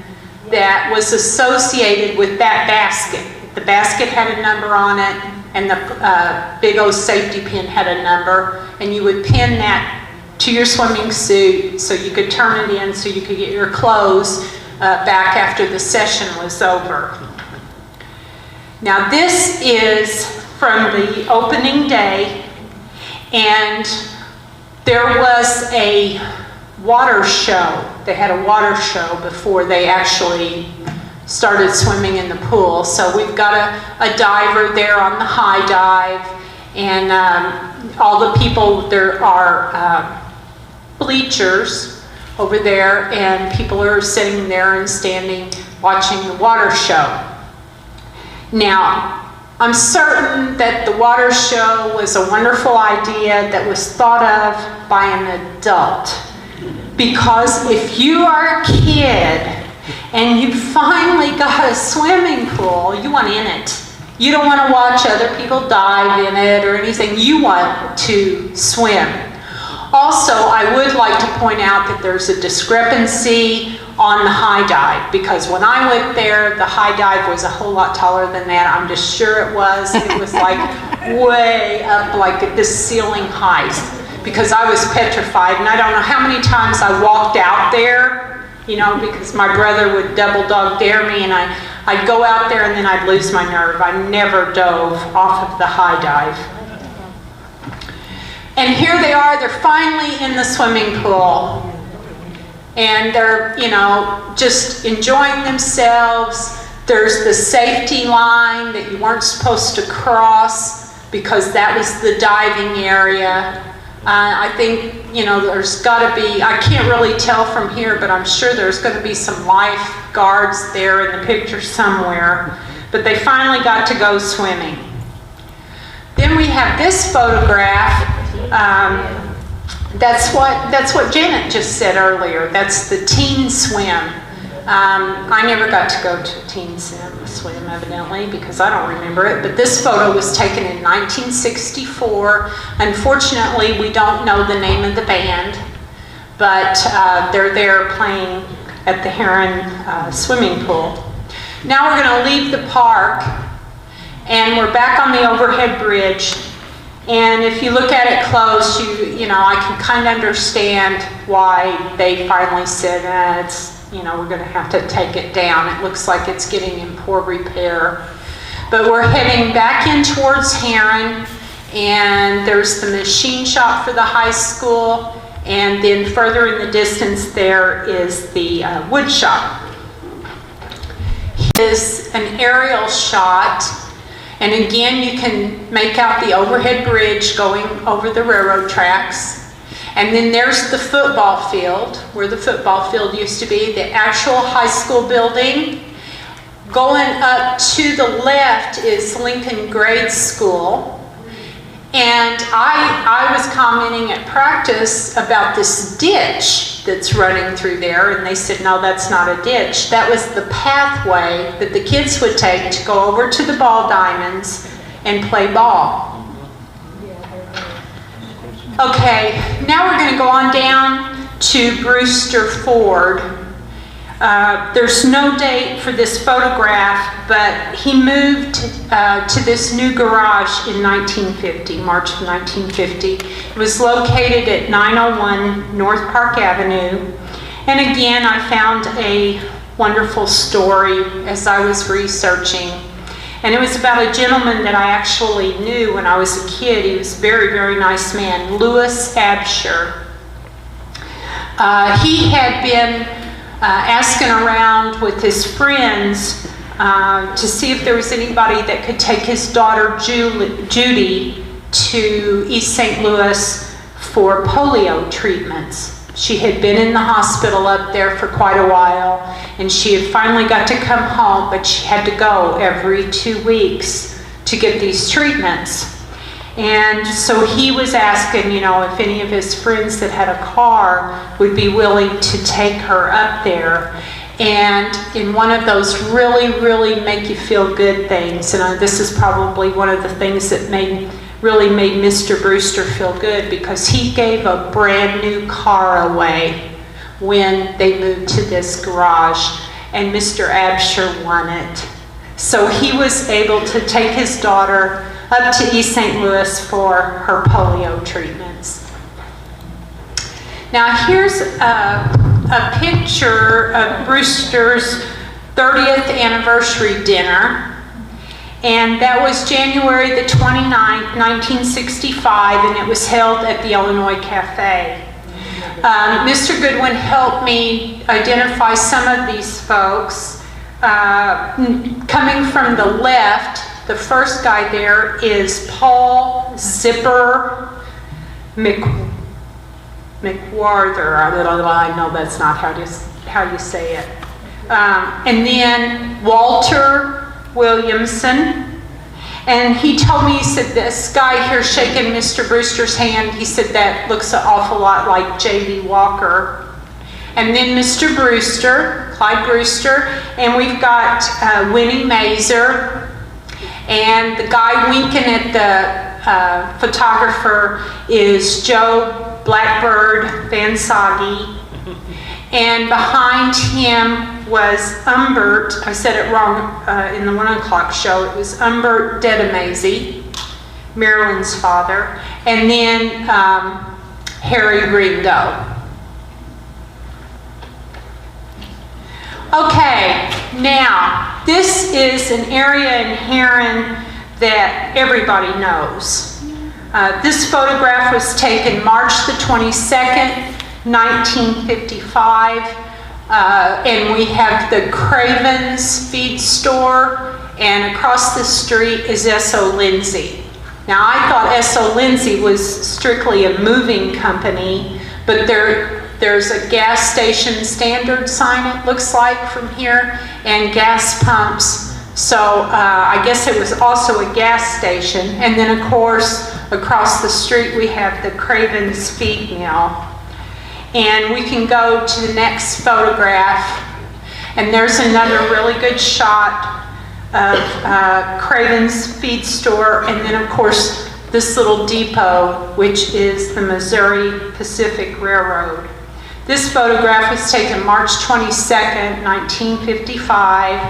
that was associated with that basket. The basket had a number on it, and the big old safety pin had a number, and you would pin that to your swimming suit so you could turn it in so you could get your clothes back after the session was over. Now this is from the opening day, and there was a water show. They had a water show before they actually started swimming in the pool. So we've got a diver there on the high dive, and all the people, there are bleachers over there, and people are sitting there and standing watching the water show. Now, I'm certain that the water show was a wonderful idea that was thought of by an adult. Because if you are a kid and you finally got a swimming pool, you want in it. You don't want to watch other people dive in it or anything. You want to swim. Also, I would like to point out that there's a discrepancy on the high dive, because when I went there, the high dive was a whole lot taller than that. I'm just sure it was. It was like way up, like at this ceiling height, because I was petrified, and I don't know how many times I walked out there, you know, because my brother would double dog dare me, and I'd go out there and then I'd lose my nerve. I never dove off of the high dive. And here they are, they're finally in the swimming pool. And they're, you know, just enjoying themselves. There's the safety line that you weren't supposed to cross because that was the diving area. I think, you know, there's got to be, I can't really tell from here, but I'm sure there's going to be some lifeguards there in the picture somewhere. But they finally got to go swimming. Then we have this photograph. That's what Janet just said earlier. That's the teen swim. I never got to go to a teen swim, evidently, because I don't remember it. But this photo was taken in 1964. Unfortunately, we don't know the name of the band, but they're there playing at the Herrin swimming pool. Now we're going to leave the park, and we're back on the overhead bridge. And if you look at it close, you know, I can kind of understand why they finally said, it's, you know, we're going to have to take it down. It looks like it's getting in poor repair. But we're heading back in towards Herrin, and there's the machine shop for the high school, and then further in the distance there is the wood shop. Here's an aerial shot. And again, you can make out the overhead bridge going over the railroad tracks. And then there's the football field, where the football field used to be, the actual high school building. Going up to the left is Lincoln Grade School. And I was commenting at practice about this ditch that's running through there, and they said, no, that's not a ditch. That was the pathway that the kids would take to go over to the ball diamonds and play ball. Okay, now we're going to go on down to Brewster Ford. There's no date for this photograph, but he moved to this new garage in 1950, March of 1950. It was located at 901 North Park Avenue. And again, I found a wonderful story as I was researching. And it was about a gentleman that I actually knew when I was a kid. He was a very, very nice man, Louis Absher. He had been asking around with his friends to see if there was anybody that could take his daughter Judy to East St. Louis for polio treatments. She had been in the hospital up there for quite a while, and she had finally got to come home, but she had to go every 2 weeks to get these treatments. And so he was asking, you know, if any of his friends that had a car would be willing to take her up there. And in one of those really, really make you feel good things, and this is probably one of the things that really made Mr. Brewster feel good, because he gave a brand new car away when they moved to this garage, and Mr. Absher won it. So he was able to take his daughter up to East St. Louis for her polio treatments. Now here's a picture of Brewster's 30th anniversary dinner. And that was January the 29th, 1965, and it was held at the Illinois Cafe. Mr. Goodwin helped me identify some of these folks. Coming from the left, the first guy there is Paul Zipper McWarther. I know that's not how you say it. And then Walter Williamson, And he told me, he said, this guy here shaking Mr. Brewster's hand, he said, that looks an awful lot like J.B. Walker. And then Mr. Brewster, Clyde Brewster, and we've got Winnie Mazer, and the guy winking at the photographer is Joe Blackbird Van Sage, and behind him was Humbert, I said it wrong in the 1 o'clock show, it was Humbert Dedemazy, Marilyn's father, and then Harry Ringo. Okay, now, this is an area in Herrin that everybody knows. This photograph was taken March the 22nd, 1955, and we have the Craven's feed store, and across the street is S.O. Lindsay. Now, I thought S.O. Lindsay was strictly a moving company, but there's a gas station standard sign, it looks like, from here, and gas pumps. So I guess it was also a gas station. And then, of course, across the street we have the Craven's feed mill. And we can go to the next photograph, and there's another really good shot of Craven's feed store, and then, of course, this little depot, which is the Missouri Pacific Railroad. This photograph was taken March 22nd, 1955,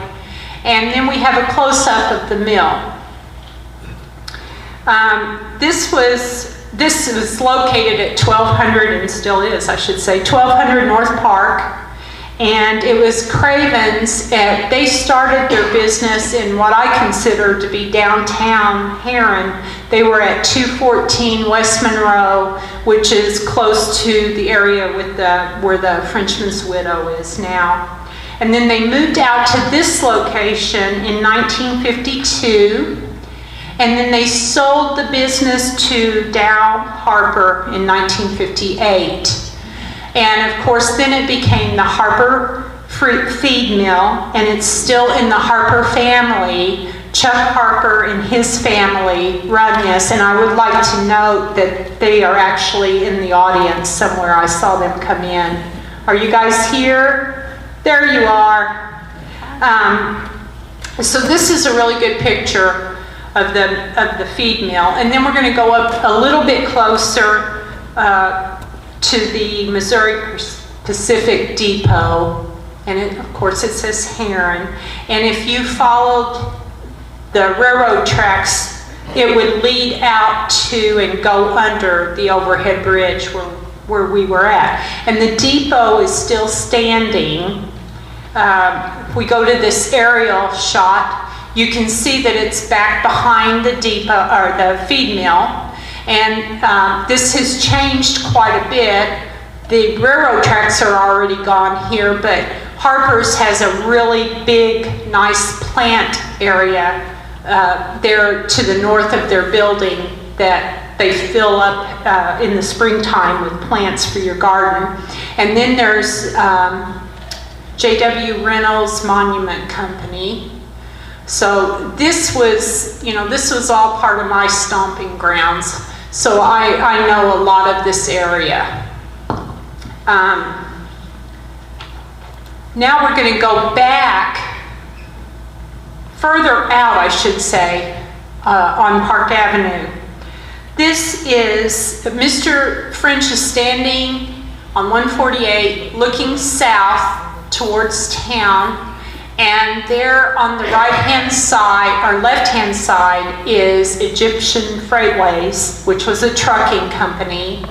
and then we have a close-up of the mill. This was located at 1200, and still is, I should say, 1200 North Park, and it was Craven's. They started their business in what I consider to be downtown Herrin. They were at 214 West Monroe, which is close to the area with where the Frenchman's Widow is now. And then they moved out to this location in 1952, and then they sold the business to Dow Harper in 1958. And of course, then it became the Harper Feed Mill, and it's still in the Harper family. Chuck Harper and his family run this, and I would like to note that they are actually in the audience somewhere. I saw them come in. Are you guys here? There you are. So this is a really good picture of the feed mill, and then we're going to go up a little bit closer to the Missouri Pacific Depot, and of course it says Herrin. And if you followed the railroad tracks, it would lead out to and go under the overhead bridge where we were at. And the depot is still standing. If we go to this aerial shot, you can see that it's back behind the depot, or the feed mill. And this has changed quite a bit. The railroad tracks are already gone here, but Harper's has a really big, nice plant area there to the north of their building that they fill up in the springtime with plants for your garden. And then there's J.W. Reynolds Monument Company. So this was all part of my stomping grounds. So I know a lot of this area. Now we're going to go back, further out, I should say, on Park Avenue. This is, Mr. French is standing on 148 looking south towards town, and there on the right-hand side, or left-hand side, is Egyptian Freightways, which was a trucking company.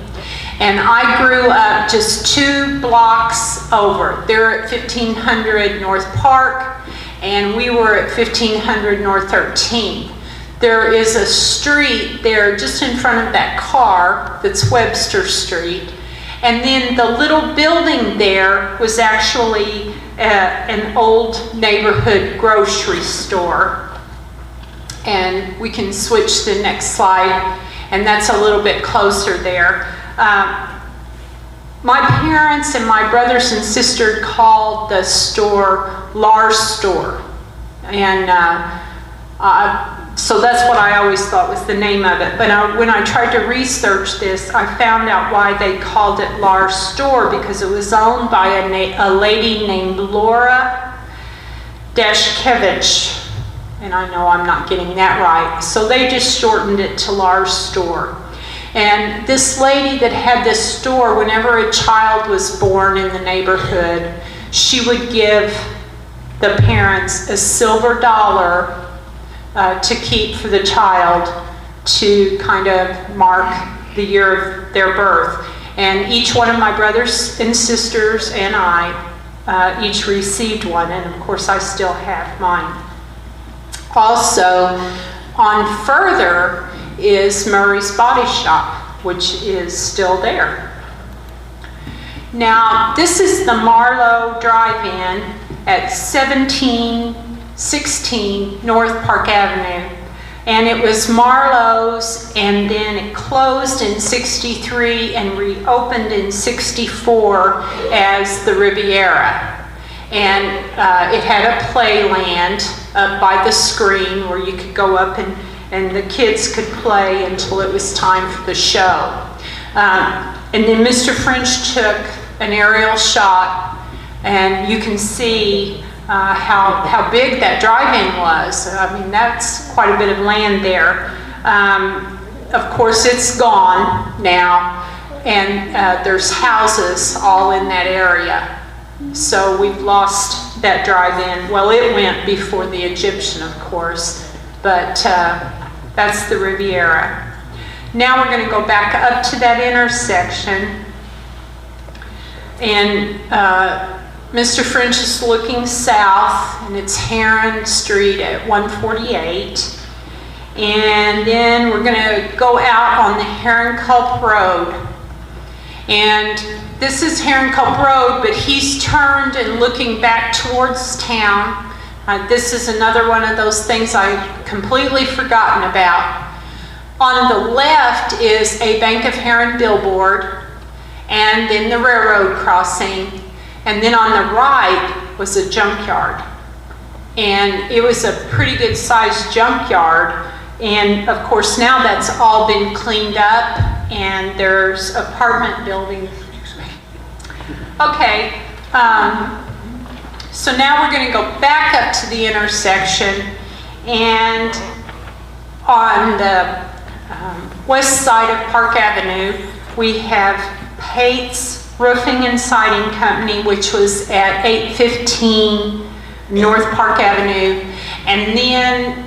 And I grew up just 2 blocks over. They're at 1500 North Park, and we were at 1500 North 13th. There is a street there just in front of that car that's Webster Street. And then the little building there was actually an old neighborhood grocery store. And we can switch to the next slide, and that's a little bit closer there. My parents and my brothers and sister called the store Lars Store. And So that's what I always thought was the name of it. But when I tried to research this, I found out why they called it Lahr's Store, because it was owned by a lady named Laura Dashkevich. And I know I'm not getting that right. So they just shortened it to Lahr's Store. And this lady that had this store, whenever a child was born in the neighborhood, she would give the parents a silver dollar to keep for the child to kind of mark the year of their birth. And each one of my brothers and sisters and I each received one, and of course I still have mine. Also, on further is Murray's Body Shop, which is still there. Now, this is the Marlowe Drive-In at 1716 North Park Avenue. And it was Marlowe's, and then it closed in 63 and reopened in 64 as the Riviera. And it had a playland up by the screen where you could go up and the kids could play until it was time for the show. And then Mr. French took an aerial shot, and you can see how big that drive-in was. I mean, that's quite a bit of land there. Of course, it's gone now, and there's houses all in that area. So we've lost that drive-in. Well, it went before the Egyptian, of course, but that's the Riviera. Now we're going to go back up to that intersection, and Mr. French is looking south, and it's Herrin Street at 148. And then we're going to go out on the Herrin Culp Road. And this is Herrin Culp Road, but he's turned and looking back towards town. This is another one of those things I've completely forgotten about. On the left is a Bank of Herrin billboard, and then the railroad crossing. And then on the right was a junkyard. And it was a pretty good sized junkyard. And of course now that's all been cleaned up, and there's apartment buildings. Okay, so now we're going to go back up to the intersection, and on the west side of Park Avenue we have Pate's Roofing and Siding Company, which was at 815 North Park Avenue. And then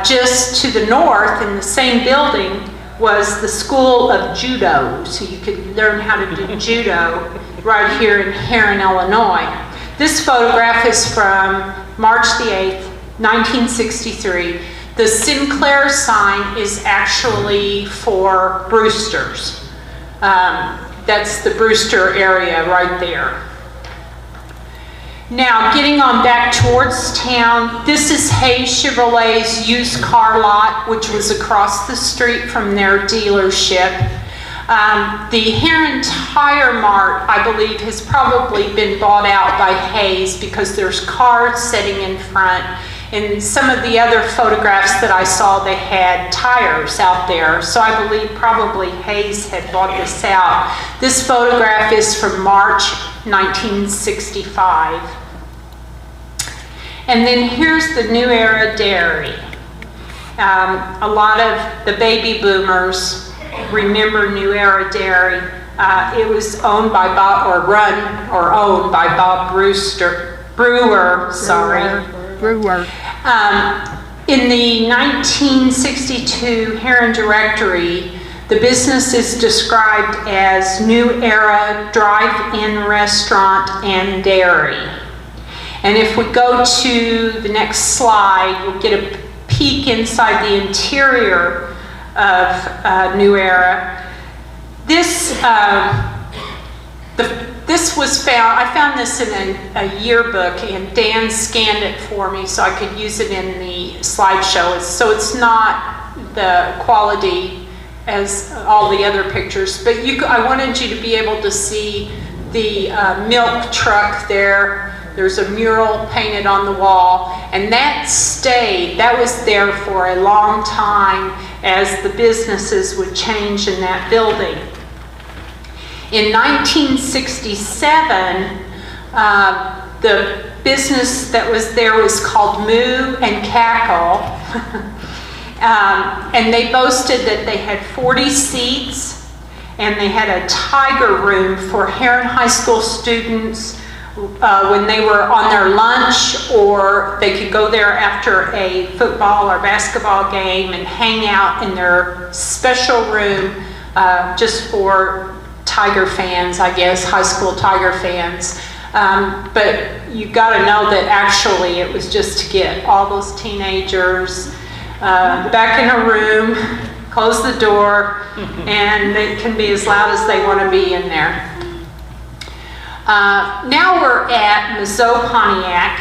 just to the north in the same building was the School of Judo. So you could learn how to do judo right here in Herrin, Illinois. This photograph is from March the 8th, 1963. The Sinclair sign is actually for Brewster's. That's the Brewster area right there. Now, getting on back towards town, this is Hayes Chevrolet's used car lot, which was across the street from their dealership. The Herrin Tire Mart, I believe, has probably been bought out by Hayes because there's cars sitting in front. In some of the other photographs that I saw, they had tires out there. So I believe probably Hayes had bought this out. This photograph is from March 1965. And then here's the New Era Dairy. A lot of the baby boomers remember New Era Dairy. It was owned by owned by Bob Brewer. In the 1962 Herrin Directory, the business is described as New Era Drive-In Restaurant and Dairy. And if we go to the next slide, we'll get a peek inside the interior of New Era. This was found, I found this in a yearbook, and Dan scanned it for me so I could use it in the slideshow. So it's not the quality as all the other pictures, but I wanted you to be able to see the milk truck there. There's a mural painted on the wall, and that was there for a long time as the businesses would change in that building. In 1967, the business that was there was called Moo and Cackle, and they boasted that they had 40 seats, and they had a tiger room for Herrin High School students when they were on their lunch, or they could go there after a football or basketball game and hang out in their special room just for Tiger fans, I guess, high school Tiger fans. But you've got to know that actually it was just to get all those teenagers back in a room, close the door, and it can be as loud as they want to be in there. Now we're at Mazzot Pontiac,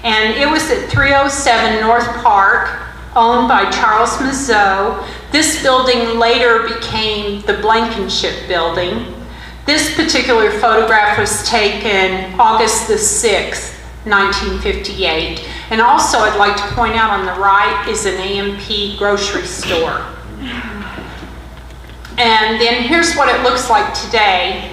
and it was at 307 North Park, owned by Charles Mazzot. This building later became the Blankenship Building. This particular photograph was taken August the 6th, 1958. And also I'd like to point out on the right is an AMP grocery store. And then here's what it looks like today.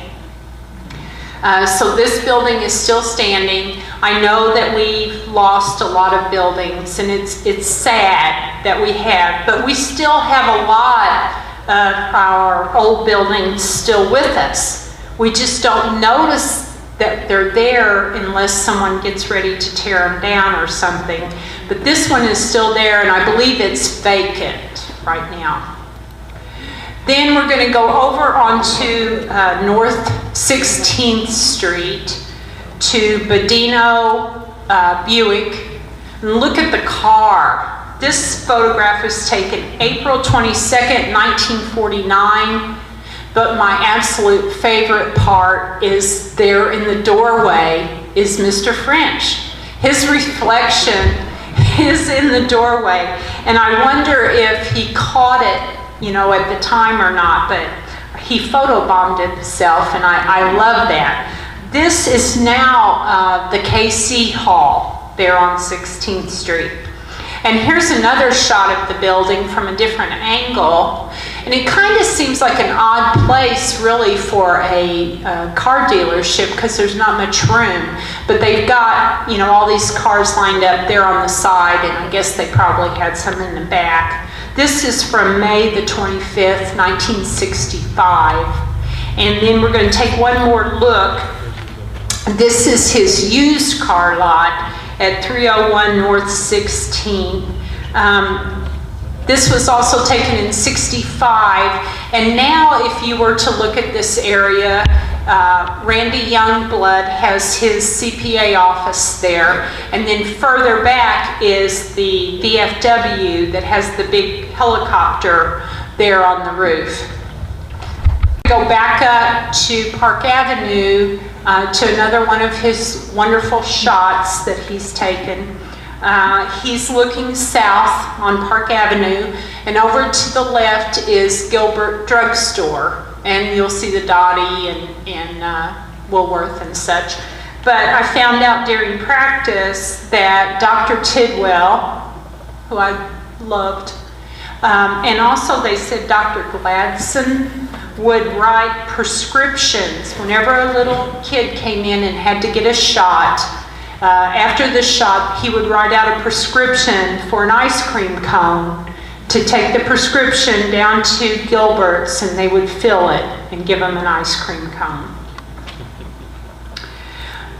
So this building is still standing. I know that we've lost a lot of buildings, and it's sad that we have, but we still have a lot of our old buildings still with us. We just don't notice that they're there unless someone gets ready to tear them down or something. But this one is still there, and I believe it's vacant right now. Then we're going to go over onto North 16th Street to Bodino Buick. And look at the car. This photograph was taken April 22nd, 1949. But my absolute favorite part is there in the doorway is Mr. French. His reflection is in the doorway. And I wonder if he caught it, at the time or not, but he photobombed himself, and I love that. This is now the KC Hall there on 16th Street. And here's another shot of the building from a different angle. And it kind of seems like an odd place really for a car dealership because there's not much room. But they've got, all these cars lined up there on the side, and I guess they probably had some in the back. This is from May the 25th, 1965. And then we're going to take one more look. This is his used car lot at 301 North 16th. This was also taken in 65, and now if you were to look at this area, Randy Youngblood has his CPA office there, and then further back is the VFW that has the big helicopter there on the roof. Go back up to Park Avenue to another one of his wonderful shots that he's taken. He's looking south on Park Avenue, and over to the left is Gilbert Drugstore, and you'll see the Dottie and Woolworth and such. But I found out during practice that Dr. Tidwell, who I loved, and also they said Dr. Gladson would write prescriptions whenever a little kid came in and had to get a shot. After the shot, he would write out a prescription for an ice cream cone to take the prescription down to Gilbert's, and they would fill it and give him an ice cream cone.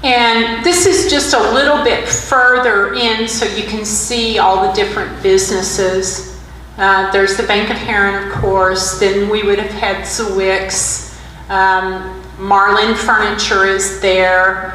And this is just a little bit further in so you can see all the different businesses. There's the Bank of Herrin, of course. Then we would have had Zwick's. Marlin Furniture is there.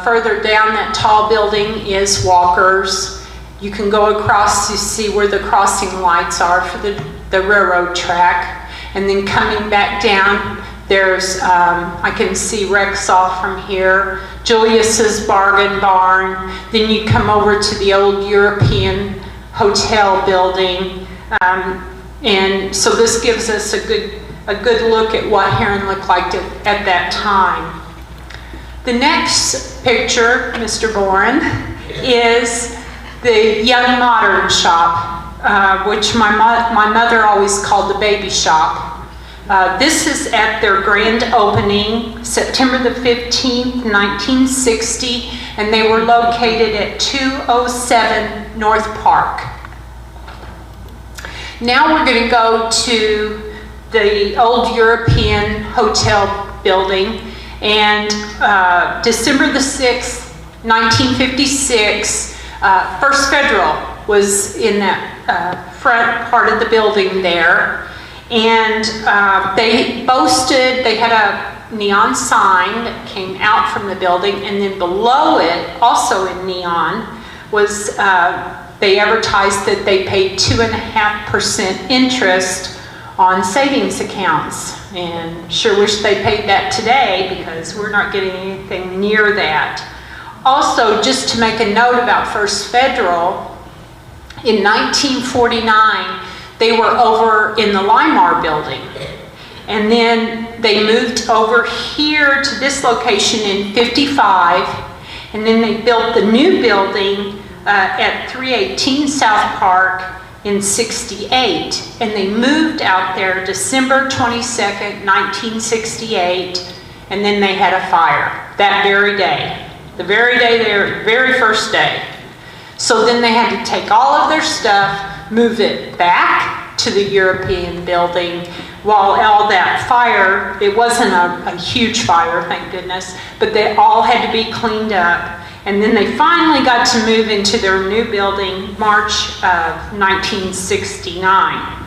Further down that tall building is Walker's. You can go across to see where the crossing lights are for the railroad track. And then coming back down, there's, I can see Rexall from here, Julius's Bargain Barn. Then you come over to the old European hotel building. And so this gives us a good look at what Herrin looked like at that time. The next picture, Mr. Boren, is the Young Modern shop, which my mother always called the baby shop. This is at their grand opening, September the 15th, 1960, and they were located at 207 North Park. Now we're going to go to the old European hotel building, and December the 6th, 1956, First Federal was in that front part of the building there. And they boasted, they had a neon sign that came out from the building, and then below it, also in neon, was they advertised that they paid 2.5% interest on savings accounts. And sure wish they paid that today, because we're not getting anything near that. Also, just to make a note about First Federal, in 1949, they were over in the Limar building. And then they moved over here to this location in 55. And then they built the new building at 318 South Park in 68. And they moved out there December 22nd, 1968. And then they had a fire that very day. The very day, their very first day. So then they had to take all of their stuff, move it back to the European building, while all that fire, it wasn't a huge fire, thank goodness, but they all had to be cleaned up. And then they finally got to move into their new building March of 1969.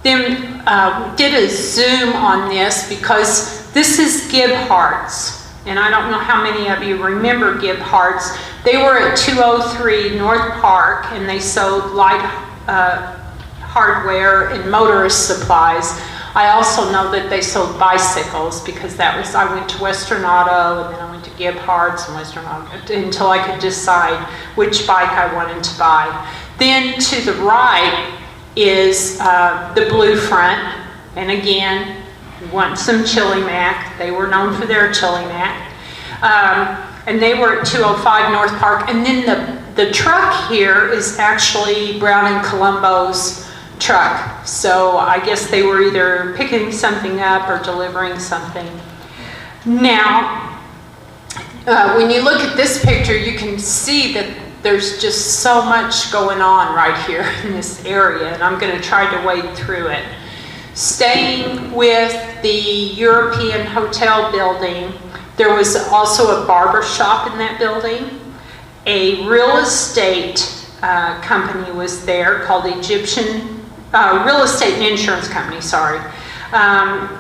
Did a zoom on this because this is Gebhardt's. And I don't know how many of you remember Gebhardt's. They were at 203 North Park, and they sold light hardware and motorist supplies. I also know that they sold bicycles, because I went to Western Auto, and then I went to Gebhardt's and Western Auto until I could decide which bike I wanted to buy. Then to the right is the Blue Front, and again, you want some Chili Mac. They were known for their Chili Mac. And they were at 205 North Park. And then the truck here is actually Brown and Colombo's truck. So I guess they were either picking something up or delivering something. Now, when you look at this picture, you can see that there's just so much going on right here in this area. And I'm going to try to wade through it. Staying with the European hotel building, there was also a barber shop in that building. A real estate company was there called Egyptian, real estate and insurance company, sorry,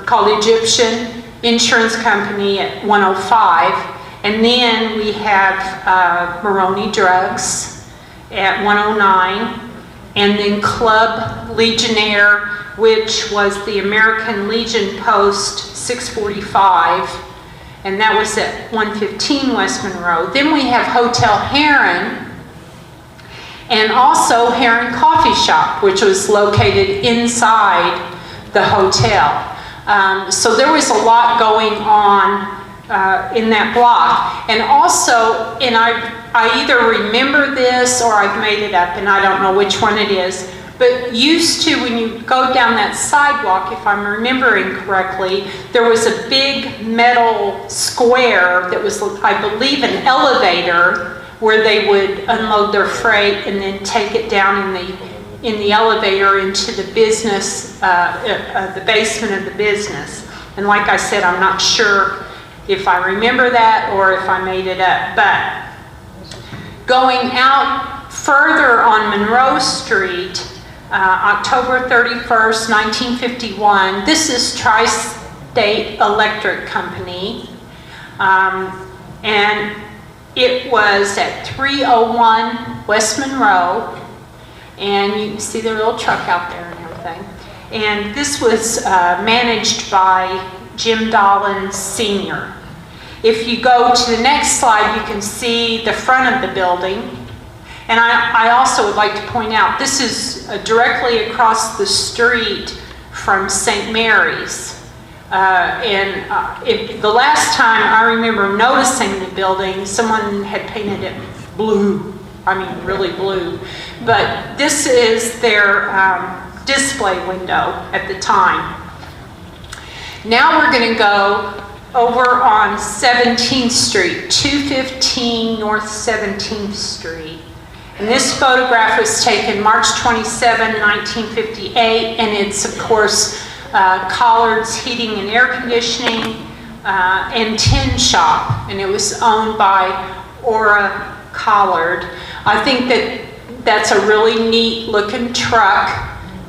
called Egyptian Insurance Company at 105. And then we have Maroney Drugs at 109. And then Club Legionnaire, which was the American Legion Post 645, and that was at 115 West Monroe. Then we have Hotel Herrin, and also Herrin Coffee Shop, which was located inside the hotel. So there was a lot going on in that block. And also, and I either remember this or I've made it up, and I don't know which one it is, but used to, when you go down that sidewalk, if I'm remembering correctly, there was a big metal square that was, I believe, an elevator where they would unload their freight and then take it down in the elevator into the business, the basement of the business. And like I said, I'm not sure if I remember that or if I made it up. But going out further on Monroe Street, October 31st, 1951. This is Tri-State Electric Company. And it was at 301 West Monroe. And you can see their little truck out there and everything. And this was managed by Jim Dollins Sr. If you go to the next slide, you can see the front of the building. And I also would like to point out, this is directly across the street from St. Mary's, The last time I remember noticing the building, someone had painted it blue. I mean, really blue. But this is their display window at the time. Now we're going to go over on 17th Street, 215 North 17th Street. And this photograph was taken March 27, 1958, and it's, of course, Collard's Heating and Air Conditioning and Tin Shop, and it was owned by Ora Collard. I think that's a really neat looking truck,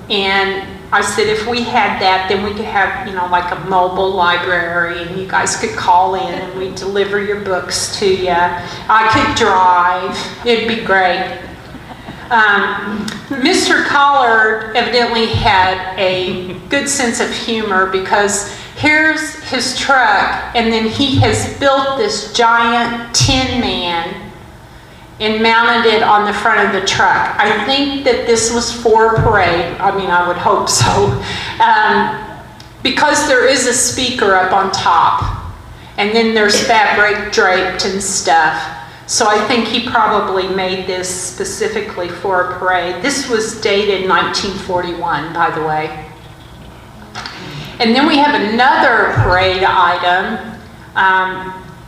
and I said if we had that, then we could have, like a mobile library, and you guys could call in and we'd deliver your books to you. I could drive. It'd be great. Mr. Collard evidently had a good sense of humor, because here's his truck, and then he has built this giant Tin Man and mounted it on the front of the truck. I think that this was for a parade. I mean, I would hope so. Because there is a speaker up on top, and then there's fabric draped and stuff. So I think he probably made this specifically for a parade. This was dated 1941, by the way. And then we have another parade item.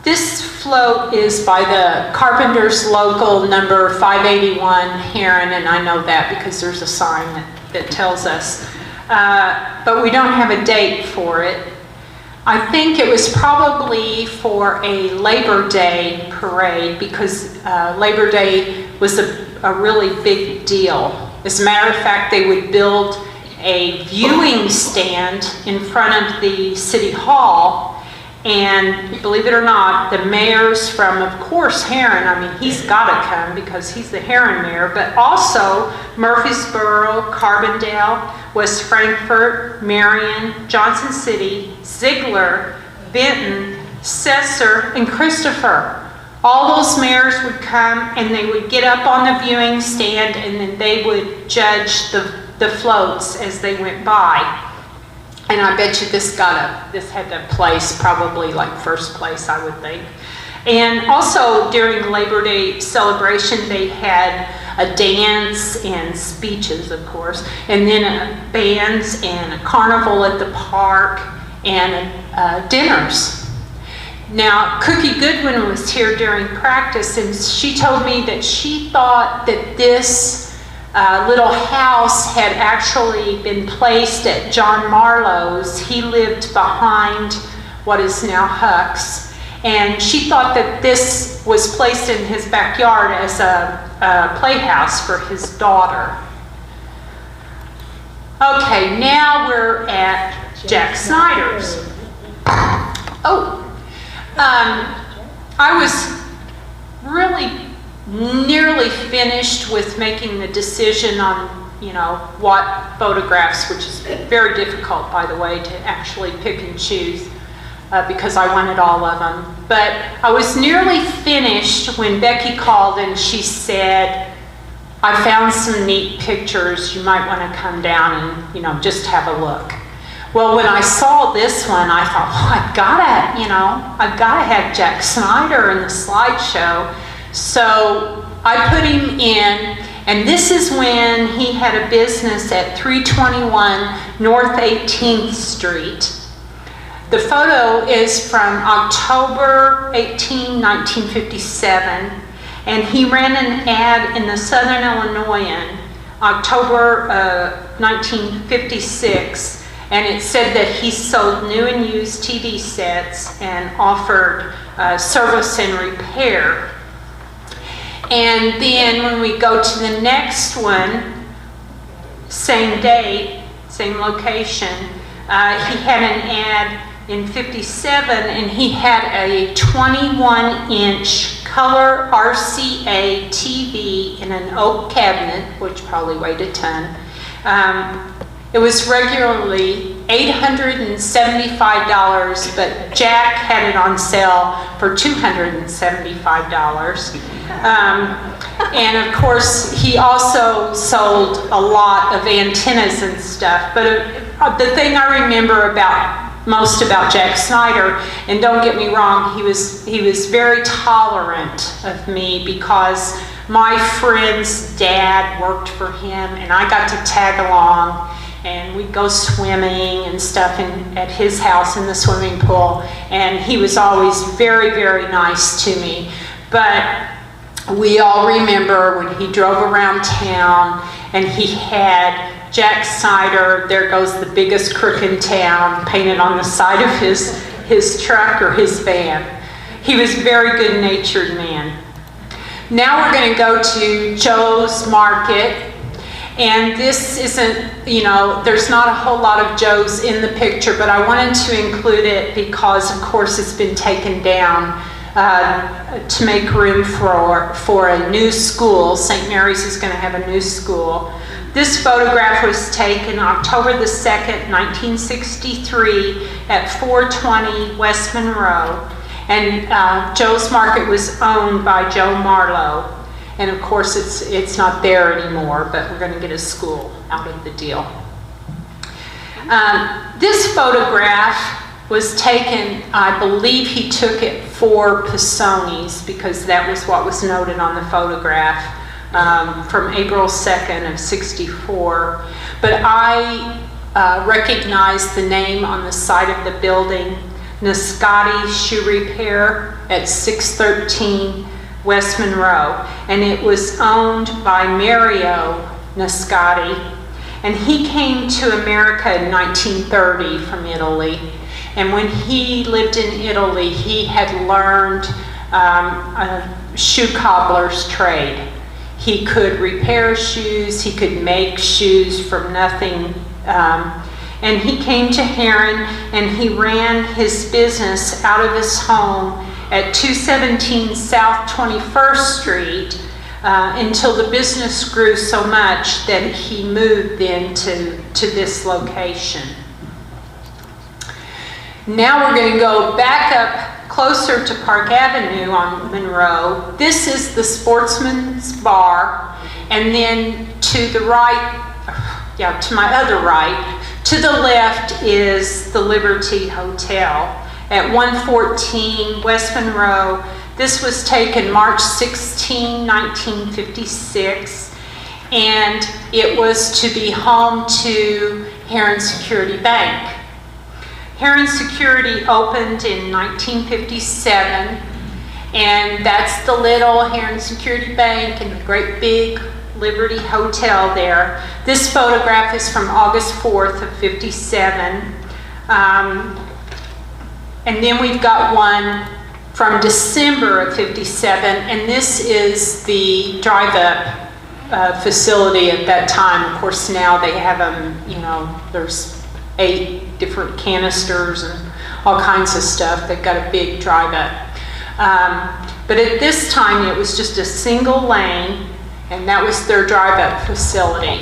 This float is by the Carpenters Local number 581 Herrin, and I know that because there's a sign that tells us. But we don't have a date for it. I think it was probably for a Labor Day parade, because Labor Day was a really big deal. As a matter of fact, they would build a viewing stand in front of the City Hall. And believe it or not, the mayors from, of course, Herrin, I mean, he's got to come because he's the Herrin mayor, but also Murfreesboro, Carbondale, West Frankfort, Marion, Johnson City, Ziegler, Benton, Cesar, and Christopher. All those mayors would come, and they would get up on the viewing stand, and then they would judge the floats as they went by. And I bet you this had a place, probably like first place, I would think. And also during Labor Day celebration, they had a dance and speeches, of course, and then bands and a carnival at the park and dinners. Now, Cookie Goodwin was here during practice, and she told me that she thought that this little house had actually been placed at John Marlowe's. He lived behind what is now Huck's, and she thought that this was placed in his backyard as a playhouse for his daughter. Okay, now we're at Jack Snyder's. I was really nearly finished with making the decision on, what photographs, which is very difficult, by the way, to actually pick and choose, because I wanted all of them. But I was nearly finished when Becky called and she said, I found some neat pictures. You might want to come down and, just have a look. Well, when I saw this one, I thought, well, I've gotta have Jack Snyder in the slideshow. So I put him in, and this is when he had a business at 321 North 18th Street. The photo is from October 18, 1957, and he ran an ad in the Southern Illinoisan, October 1956, and it said that he sold new and used TV sets and offered service and repair. And then when we go to the next one, same date, same location, he had an ad in 57, and he had a 21-inch color RCA TV in an oak cabinet, which probably weighed a ton. It was regularly $875, but Jack had it on sale for $275. And of course, he also sold a lot of antennas and stuff. But the thing I remember about most about Jack Snyder. And don't get me wrong, he was very tolerant of me because my friend's dad worked for him, and I got to tag along, and we'd go swimming and stuff at his house in the swimming pool, and he was always very, very nice to me. But we all remember when he drove around town and he had Jack Snyder, "There goes the biggest crook in town," painted on the side of his truck or his van. He was a very good-natured man. Now we're going to go to Joe's Market. And this isn't, there's not a whole lot of Joe's in the picture, but I wanted to include it because, of course, it's been taken down to make room for a new school. St. Mary's is going to have a new school. This photograph was taken October the 2nd, 1963 at 420 West Monroe. And Joe's Market was owned by Joe Marlowe. And of course, it's not there anymore, but we're going to get a school out of the deal. This photograph was taken, I believe he took it for Pisoni's, because that was what was noted on the photograph, from April 2nd of '64. But I recognized the name on the side of the building, Nascotti Shoe Repair at 613 West Monroe, and it was owned by Mario Nascotti, and he came to America in 1930 from Italy. And when he lived in Italy, he had learned a shoe cobbler's trade. He could repair shoes, he could make shoes from nothing, and he came to Herrin and he ran his business out of his home at 217 South 21st Street until the business grew so much that he moved then to this location. Now we're going to go back up closer to Park Avenue on Monroe. This is the Sportsman's Bar, and then to the right, to my other right, to the left is the Liberty Hotel at 114 West Monroe. This was taken March 16, 1956, and it was to be home to Herrin Security Bank. Herrin Security opened in 1957, and that's the little Herrin Security Bank and the great big Liberty Hotel there. This photograph is from August 4th of 57. And then we've got one from December of 57, and this is the drive-up facility at that time. Of course, now they have them, there's 8 different canisters and all kinds of stuff. They've got a big drive-up. But at this time, it was just a single lane, and that was their drive-up facility.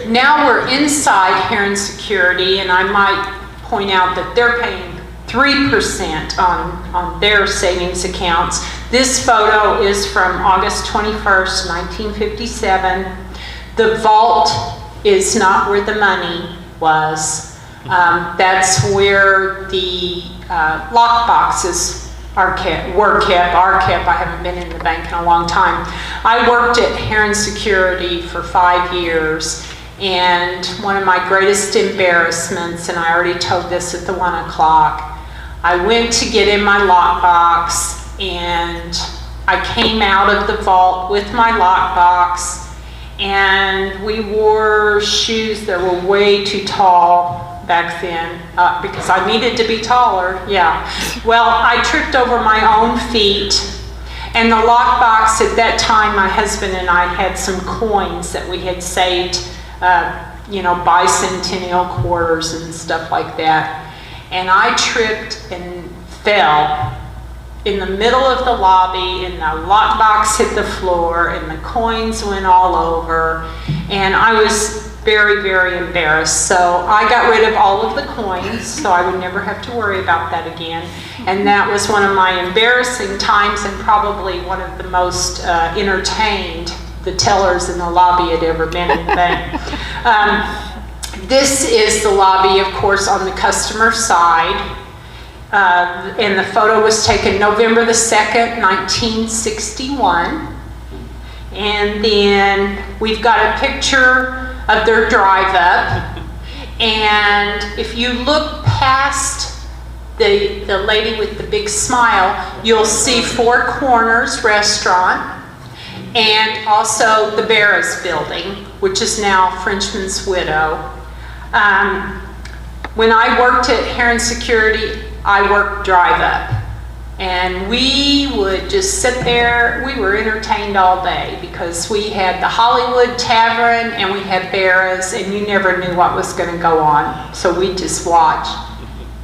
Now we're inside Herrin Security, and I might point out that they're paying 3% on their savings accounts. This photo is from August 21st, 1957. The vault is not where the money was. That's where the lock boxes were kept. I haven't been in the bank in a long time. I worked at Herrin Security for 5 years, and one of my greatest embarrassments, and I already told this at the 1 o'clock, I went to get in my lockbox, and I came out of the vault with my lockbox, and we wore shoes that were way too tall back then, because I needed to be taller, yeah. Well, I tripped over my own feet, and the lockbox at that time, my husband and I had some coins that we had saved, bicentennial quarters and stuff like that. And I tripped and fell in the middle of the lobby, and the lockbox hit the floor, and the coins went all over, and I was very, very embarrassed. So I got rid of all of the coins, so I would never have to worry about that again. And that was one of my embarrassing times, and probably one of the most entertained the tellers in the lobby had ever been in the bank. This is the lobby, of course, on the customer side. And the photo was taken November the 2nd, 1961. And then we've got a picture of their drive up. And if you look past the lady with the big smile, you'll see Four Corners Restaurant and also the Barras building, which is now Frenchman's Widow. When I worked at Herrin Security, I worked drive up. And we would just sit there. We were entertained all day because we had the Hollywood Tavern and we had Barras, and you never knew what was going to go on. So we just watched.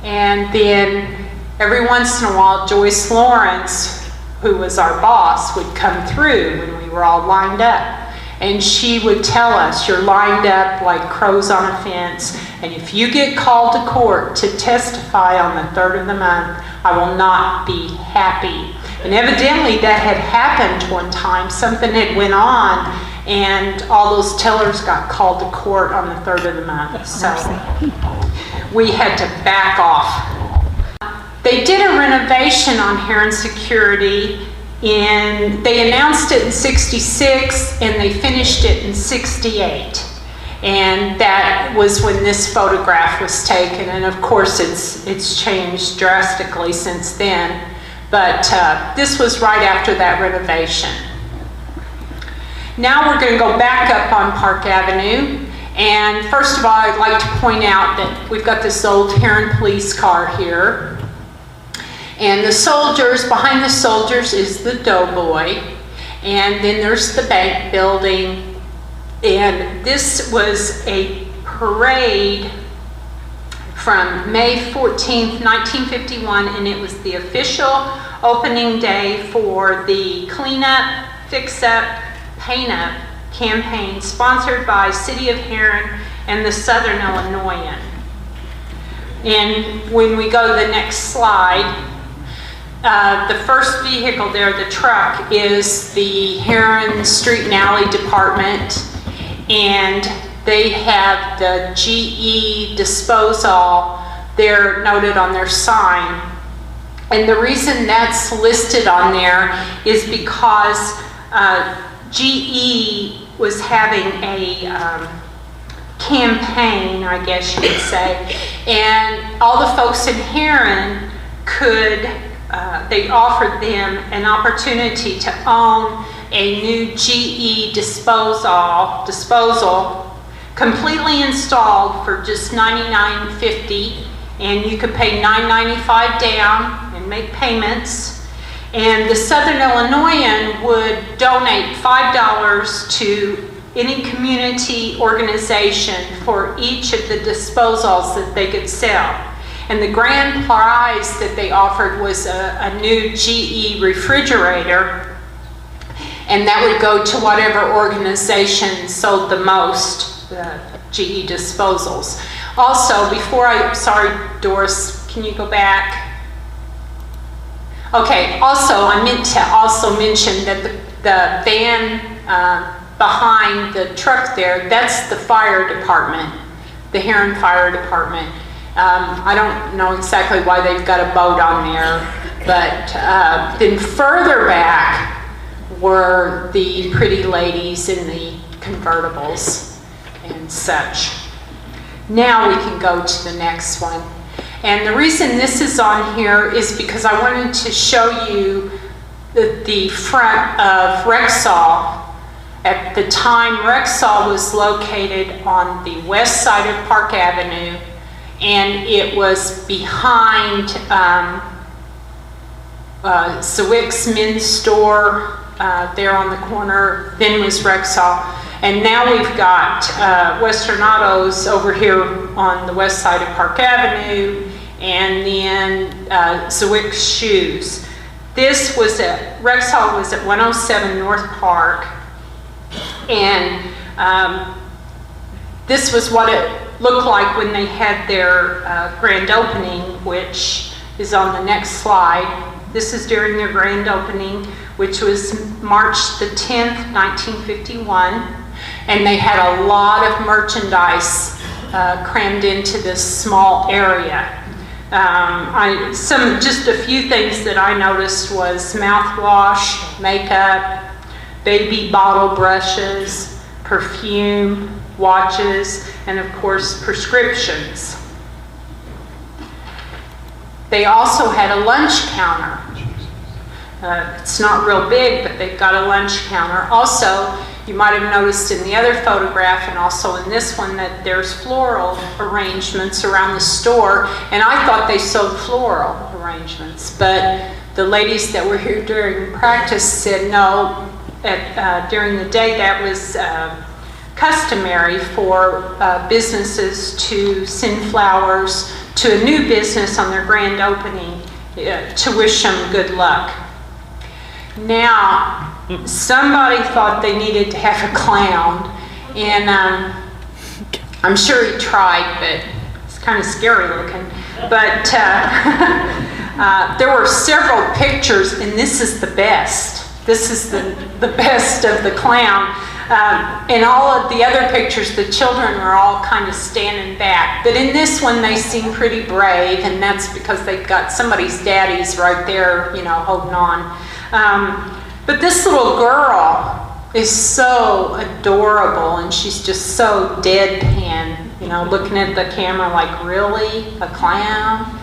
And then every once in a while, Joyce Lawrence, who was our boss, would come through when we were all lined up. And she would tell us, you're lined up like crows on a fence, and if you get called to court to testify on the 3rd of the month, I will not be happy. And evidently that had happened one time. Something had went on, and all those tellers got called to court on the 3rd of the month. So we had to back off. They did a renovation on Herrin Security. They announced it in '66 and they finished it in '68. And that was when this photograph was taken. And of course it's changed drastically since then. But this was right after that renovation. Now we're going to go back up on Park Avenue. And first of all, I'd like to point out that we've got this old Herrin police car here. And the soldiers, behind the soldiers is the Doughboy. And then there's the bank building. And this was a parade from May 14th, 1951, and it was the official opening day for the Clean Up, Fix Up, Paint Up campaign sponsored by City of Herrin and the Southern Illinoisan. And when we go to the next slide, the first vehicle there, the truck, is the Herrin Street and Alley Department, and they have the GE disposal there noted on their sign. And the reason that's listed on there is because GE was having a campaign, I guess you would say, and all the folks in Herrin could, they offered them an opportunity to own a new GE disposal completely installed for just $99.50, and you could pay $9.95 down and make payments. And the Southern Illinoisan would donate $5 to any community organization for each of the disposals that they could sell. And the grand prize that they offered was a new GE refrigerator, and that would go to whatever organization sold the most GE disposals. Also, sorry Doris, can you go back? Okay, also I meant to also mention that the van behind the truck there, that's the fire department, the Herrin Fire Department. I don't know exactly why they've got a boat on there, but then further back were the pretty ladies in the convertibles and such. Now we can go to the next one. And the reason this is on here is because I wanted to show you the front of Rexall. At the time, Rexall was located on the west side of Park Avenue, and it was behind Zwick's men's store there on the corner. Then was Rexall. And now we've got Western Autos over here on the west side of Park Avenue, and then Zwick's Shoes. This was Rexall was at 107 North Park, and this was what it looked like when they had their grand opening, which is on the next slide. This is during their grand opening, which was March the 10th, 1951. And they had a lot of merchandise crammed into this small area. Just a few things that I noticed was mouthwash, makeup, baby bottle brushes, perfume, watches, and of course prescriptions. They also had a lunch counter. It's not real big, but they've got a lunch counter. Also, you might have noticed in the other photograph and also in this one that there's floral arrangements around the store, and I thought they sold floral arrangements, but the ladies that were here during practice said no, during the day that was customary for businesses to send flowers to a new business on their grand opening to wish them good luck. Now, somebody thought they needed to have a clown, and I'm sure he tried, but it's kind of scary looking. But there were several pictures, and this is the best. This is the best of the clown. In all of the other pictures, the children are all kind of standing back. But in this one, they seem pretty brave, and that's because they've got somebody's daddies right there, you know, holding on. But this little girl is so adorable, and she's just so deadpan, you know, looking at the camera like, really? A clown?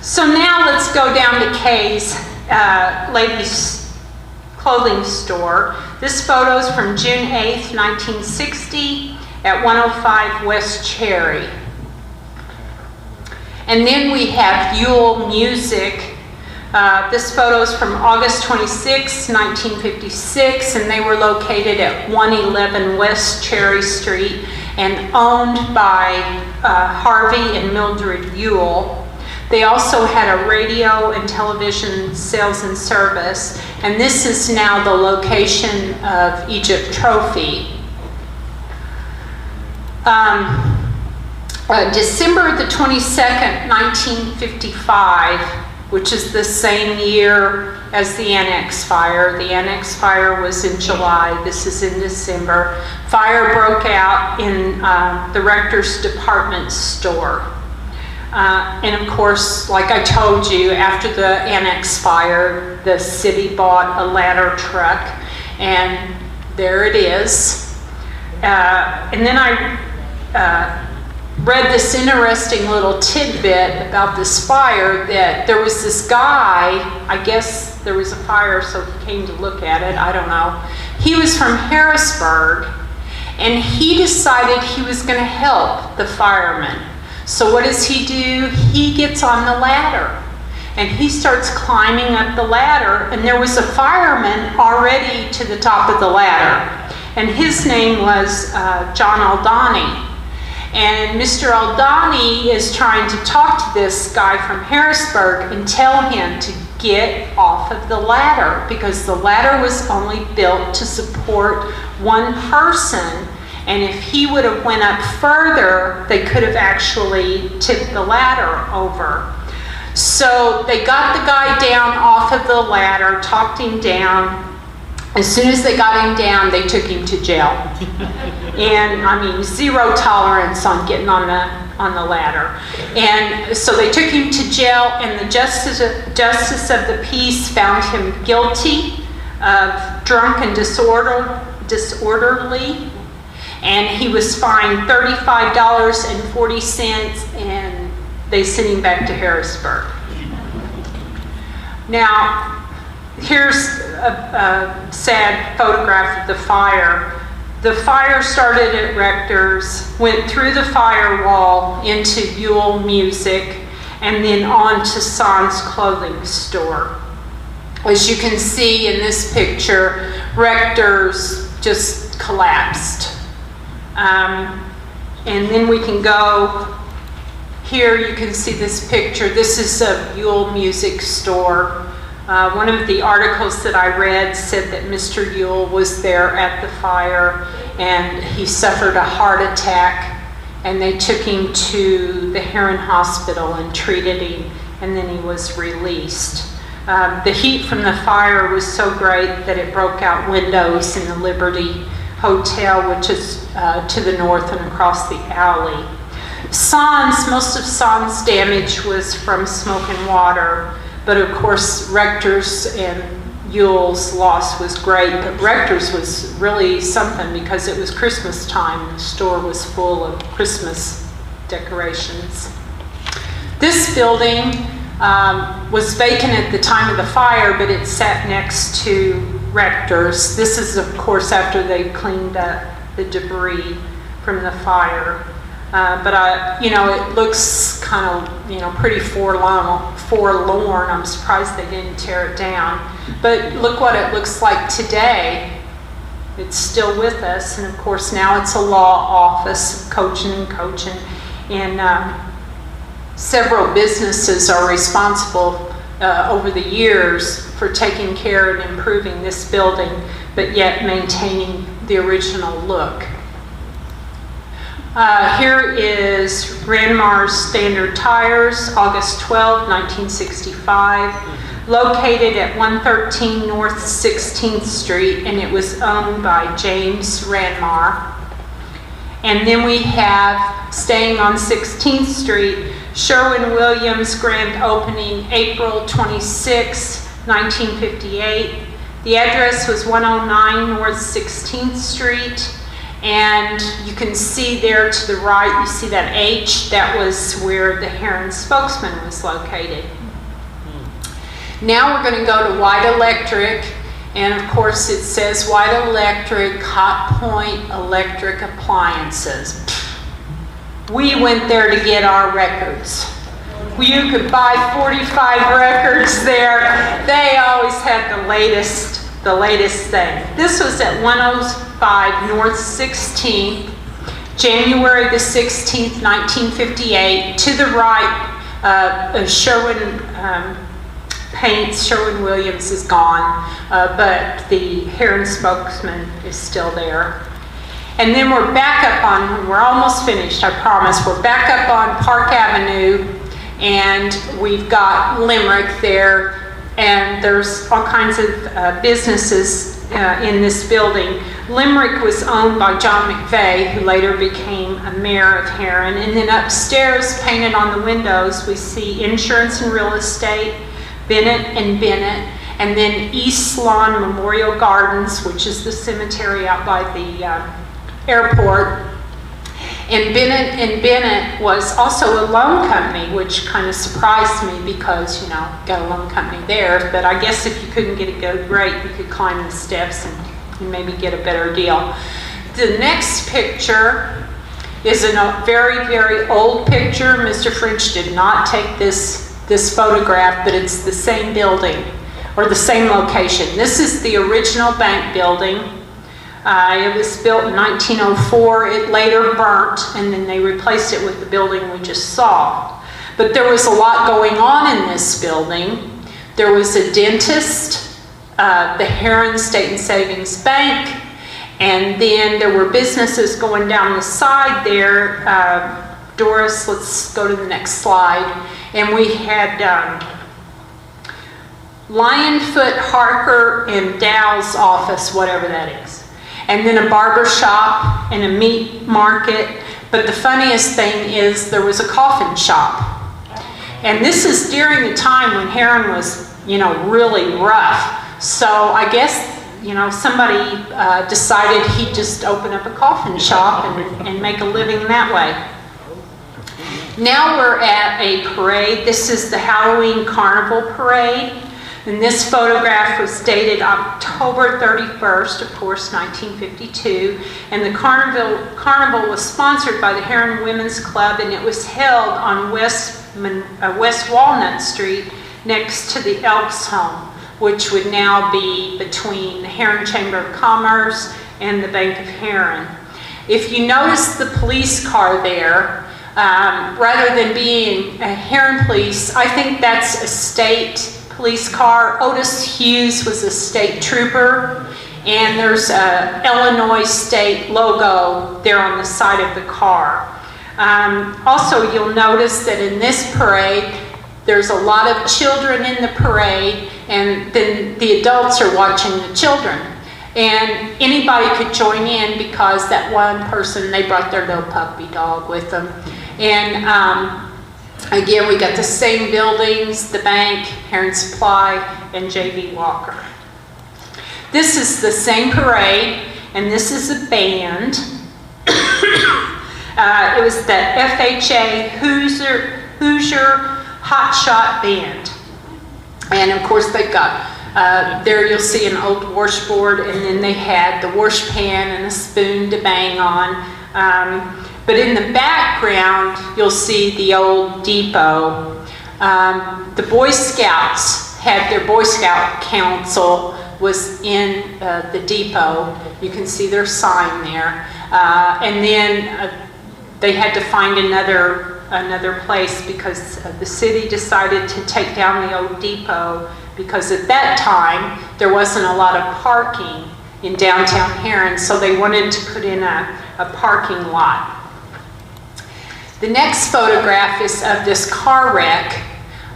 So now let's go down to Kay's ladies' clothing store. This photo is from June 8th, 1960 at 105 West Cherry. And then we have Yule Music. This photo is from August 26, 1956, and they were located at 111 West Cherry Street and owned by Harvey and Mildred Yule. They also had a radio and television sales and service, and this is now the location of Egypt Trophy. December the 22nd, 1955, which is the same year as the Annex fire. The Annex fire was in July, this is in December. Fire broke out in the rector's department store. And of course, like I told you, after the Annex fire, the city bought a ladder truck, and there it is. And then I read this interesting little tidbit about this fire, that there was this guy, I guess there was a fire so he came to look at it, I don't know. He was from Harrisburg, and he decided he was going to help the firemen. So what does he do? He gets on the ladder, and he starts climbing up the ladder, and there was a fireman already to the top of the ladder, and his name was John Aldani. And Mr. Aldani is trying to talk to this guy from Harrisburg and tell him to get off of the ladder, because the ladder was only built to support one person, and if he would have went up further, they could have actually tipped the ladder over. So they got the guy down off of the ladder, talked him down. As soon as they got him down, they took him to jail. And I mean, zero tolerance on getting on the ladder. And so they took him to jail, and the justice of the peace found him guilty of drunk and disorderly. And he was fined $35.40, and they sent him back to Harrisburg. Now, here's a sad photograph of the fire. The fire started at Rector's, went through the firewall into Yule Music, and then on to San's clothing store. As you can see in this picture, Rector's just collapsed. And then we can go here, you can see this picture. This is a Yule Music store. One of the articles that I read said that Mr. Yule was there at the fire, and he suffered a heart attack, and they took him to the Herrin hospital and treated him, and then he was released. The heat from the fire was so great that it broke out windows in the Liberty Hotel, which is to the north and across the alley. Most of Son's damage was from smoke and water, but of course Rector's and Yule's loss was great, but Rector's was really something because it was Christmas time and the store was full of Christmas decorations. This building was vacant at the time of the fire, but it sat next to Rector's. This is, of course, after they cleaned up the debris from the fire. But it looks kind of, pretty forlorn. I'm surprised they didn't tear it down. But look what it looks like today. It's still with us, and of course now it's a law office, coaching. And several businesses are responsible over the years for taking care and improving this building, but yet maintaining the original look. Here is Ranmar's Standard Tires, August 12, 1965, located at 113 North 16th Street, and it was owned by James Ranmar. And then we have, staying on 16th Street, Sherwin-Williams grand opening April 26, 1958. The address was 109 North 16th Street. And you can see there to the right, you see that H, that was where the Herrin spokesman was located. Now we're going to go to White Electric, and of course it says White Electric, Hot Point Electric Appliances. We went there to get our records. You could buy 45 records there. They always had the latest thing. This was at 105 North 16th, January the 16th, 1958. To the right, Sherwin Paints, Sherwin-Williams is gone, but the Herrin spokesman is still there. And then we're back up on, we're almost finished, I promise. We're back up on Park Avenue, and we've got Limerick there. And there's all kinds of businesses in this building. Limerick was owned by John McVeigh, who later became a mayor of Herrin. And then upstairs, painted on the windows, we see Insurance and Real Estate, Bennett and Bennett, and then East Lawn Memorial Gardens, which is the cemetery out by the airport. And Bennett was also a loan company, which kind of surprised me because, got a loan company there. But I guess if you couldn't get a good rate, you could climb the steps and maybe get a better deal. The next picture is a very, very old picture. Mr. French did not take this photograph, but it's the same building or the same location. This is the original bank building. It was built in 1904. It later burnt, and then they replaced it with the building we just saw. But there was a lot going on in this building. There was a dentist, the Herrin State and Savings Bank, and then there were businesses going down the side there. Doris, let's go to the next slide. And we had Lionfoot, Harker, and Dow's office, whatever that is. And then a barber shop and a meat market. But the funniest thing is there was a coffin shop. And this is during the time when Herrin was, really rough. So I guess, somebody decided he'd just open up a coffin shop and make a living that way. Now we're at a parade. This is the Halloween Carnival Parade. And this photograph was dated October 31st, of course, 1952. And the carnival was sponsored by the Herrin Women's Club, and it was held on West Walnut Street next to the Elks Home, which would now be between the Herrin Chamber of Commerce and the Bank of Herrin. If you notice the police car there, rather than being a Herrin police, I think that's a state police car. Otis Hughes was a state trooper, and there's a Illinois state logo there on the side of the car. Also, you'll notice that in this parade, there's a lot of children in the parade, and then the adults are watching the children. And anybody could join in because that one person, they brought their little puppy dog with them. And again, we got the same buildings, the bank, Herrin Supply, and J.V. Walker. This is the same parade, and this is a band. It was the FHA Hoosier Hot Shot Band. And of course they've got, there you'll see an old washboard, and then they had the wash pan and a spoon to bang on. But in the background, you'll see the old depot. The Boy Scouts had their Boy Scout Council was in the depot. You can see their sign there. And then they had to find another place because the city decided to take down the old depot because at that time there wasn't a lot of parking in downtown Herrin, so they wanted to put in a parking lot. The next photograph is of this car wreck,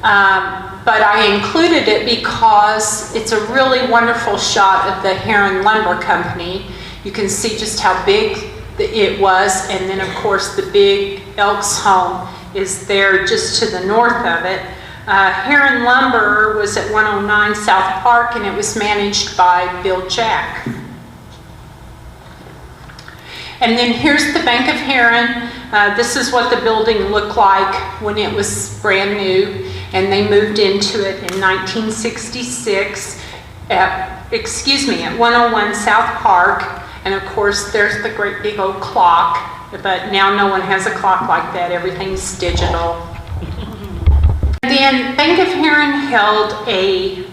but I included it because it's a really wonderful shot of the Herrin Lumber Company. You can see just how big it was, and then of course the big Elks home is there just to the north of it. Herrin Lumber was at 109 South Park, and it was managed by Bill Jack. And then here's the Bank of Herrin. This is what the building looked like when it was brand new, and they moved into it in 1966 at 101 South Park. And of course, there's the great big old clock, but now no one has a clock like that. Everything's digital. And then Bank of Herrin held a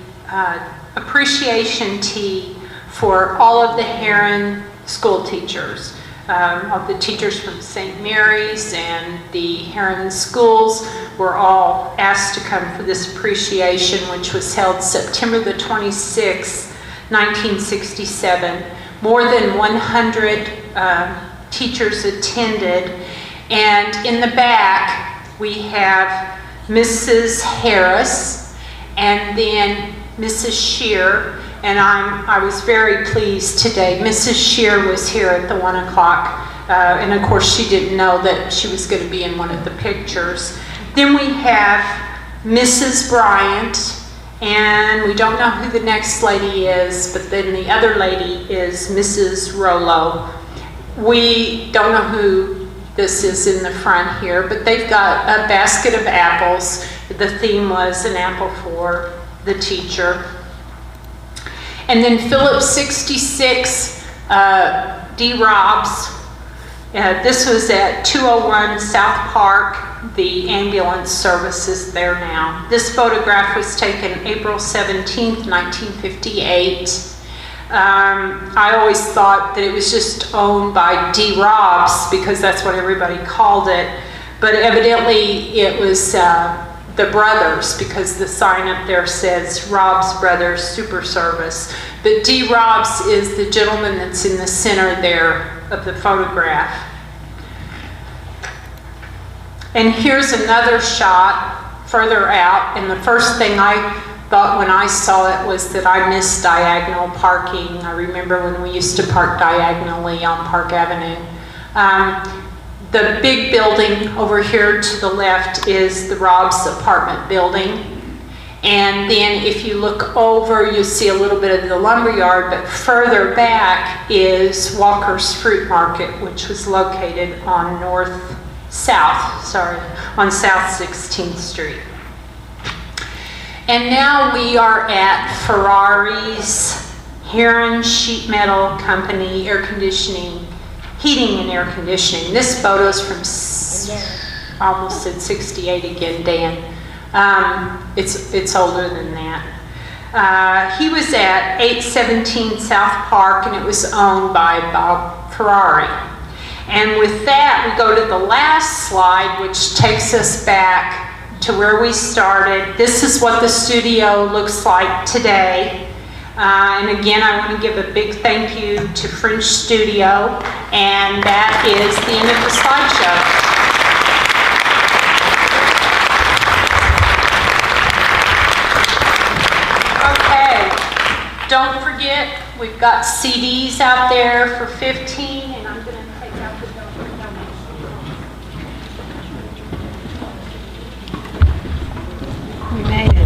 appreciation tea for all of the Herrin school teachers. All the teachers from St. Mary's and the Herrin schools were all asked to come for this appreciation, which was held September the 26th, 1967. More than 100 teachers attended, and in the back we have Mrs. Harris and then Mrs. Shear, and I was very pleased today. Mrs. Shear was here at the 1 o'clock, and of course she didn't know that she was going to be in one of the pictures. Then we have Mrs. Bryant, and we don't know who the next lady is, but then the other lady is Mrs. Rollo. We don't know who this is in the front here, but they've got a basket of apples. The theme was an apple for the teacher. And then Phillips 66 D. Robs. This was at 201 South Park. The ambulance service is there now. This photograph was taken April 17th, 1958. I always thought that it was just owned by D. Robs because that's what everybody called it. But evidently it was the brothers, because the sign up there says Robs Brothers Super Service. But D. Robs is the gentleman that's in the center there of the photograph. And here's another shot further out, and the first thing I thought when I saw it was that I missed diagonal parking. I remember when we used to park diagonally on Park Avenue. The big building over here to the left is the Robs apartment building. And then if you look over, you'll see a little bit of the lumberyard, but further back is Walker's Fruit Market, which was located on South 16th Street. And now we are at Ferrari's Herrin Sheet Metal Company Air Conditioning, Heating and Air Conditioning. This photo's from almost at 68 again, Dan. It's older than that. He was at 817 South Park, and it was owned by Bob Ferrari. And with that, we go to the last slide, which takes us back to where we started. This is what the studio looks like today. And again, I want to give a big thank you to French Studio, and that is the end of the slideshow. Okay, don't forget, We've got CDs out there for 15, and I'm going to take out the donation. We made it.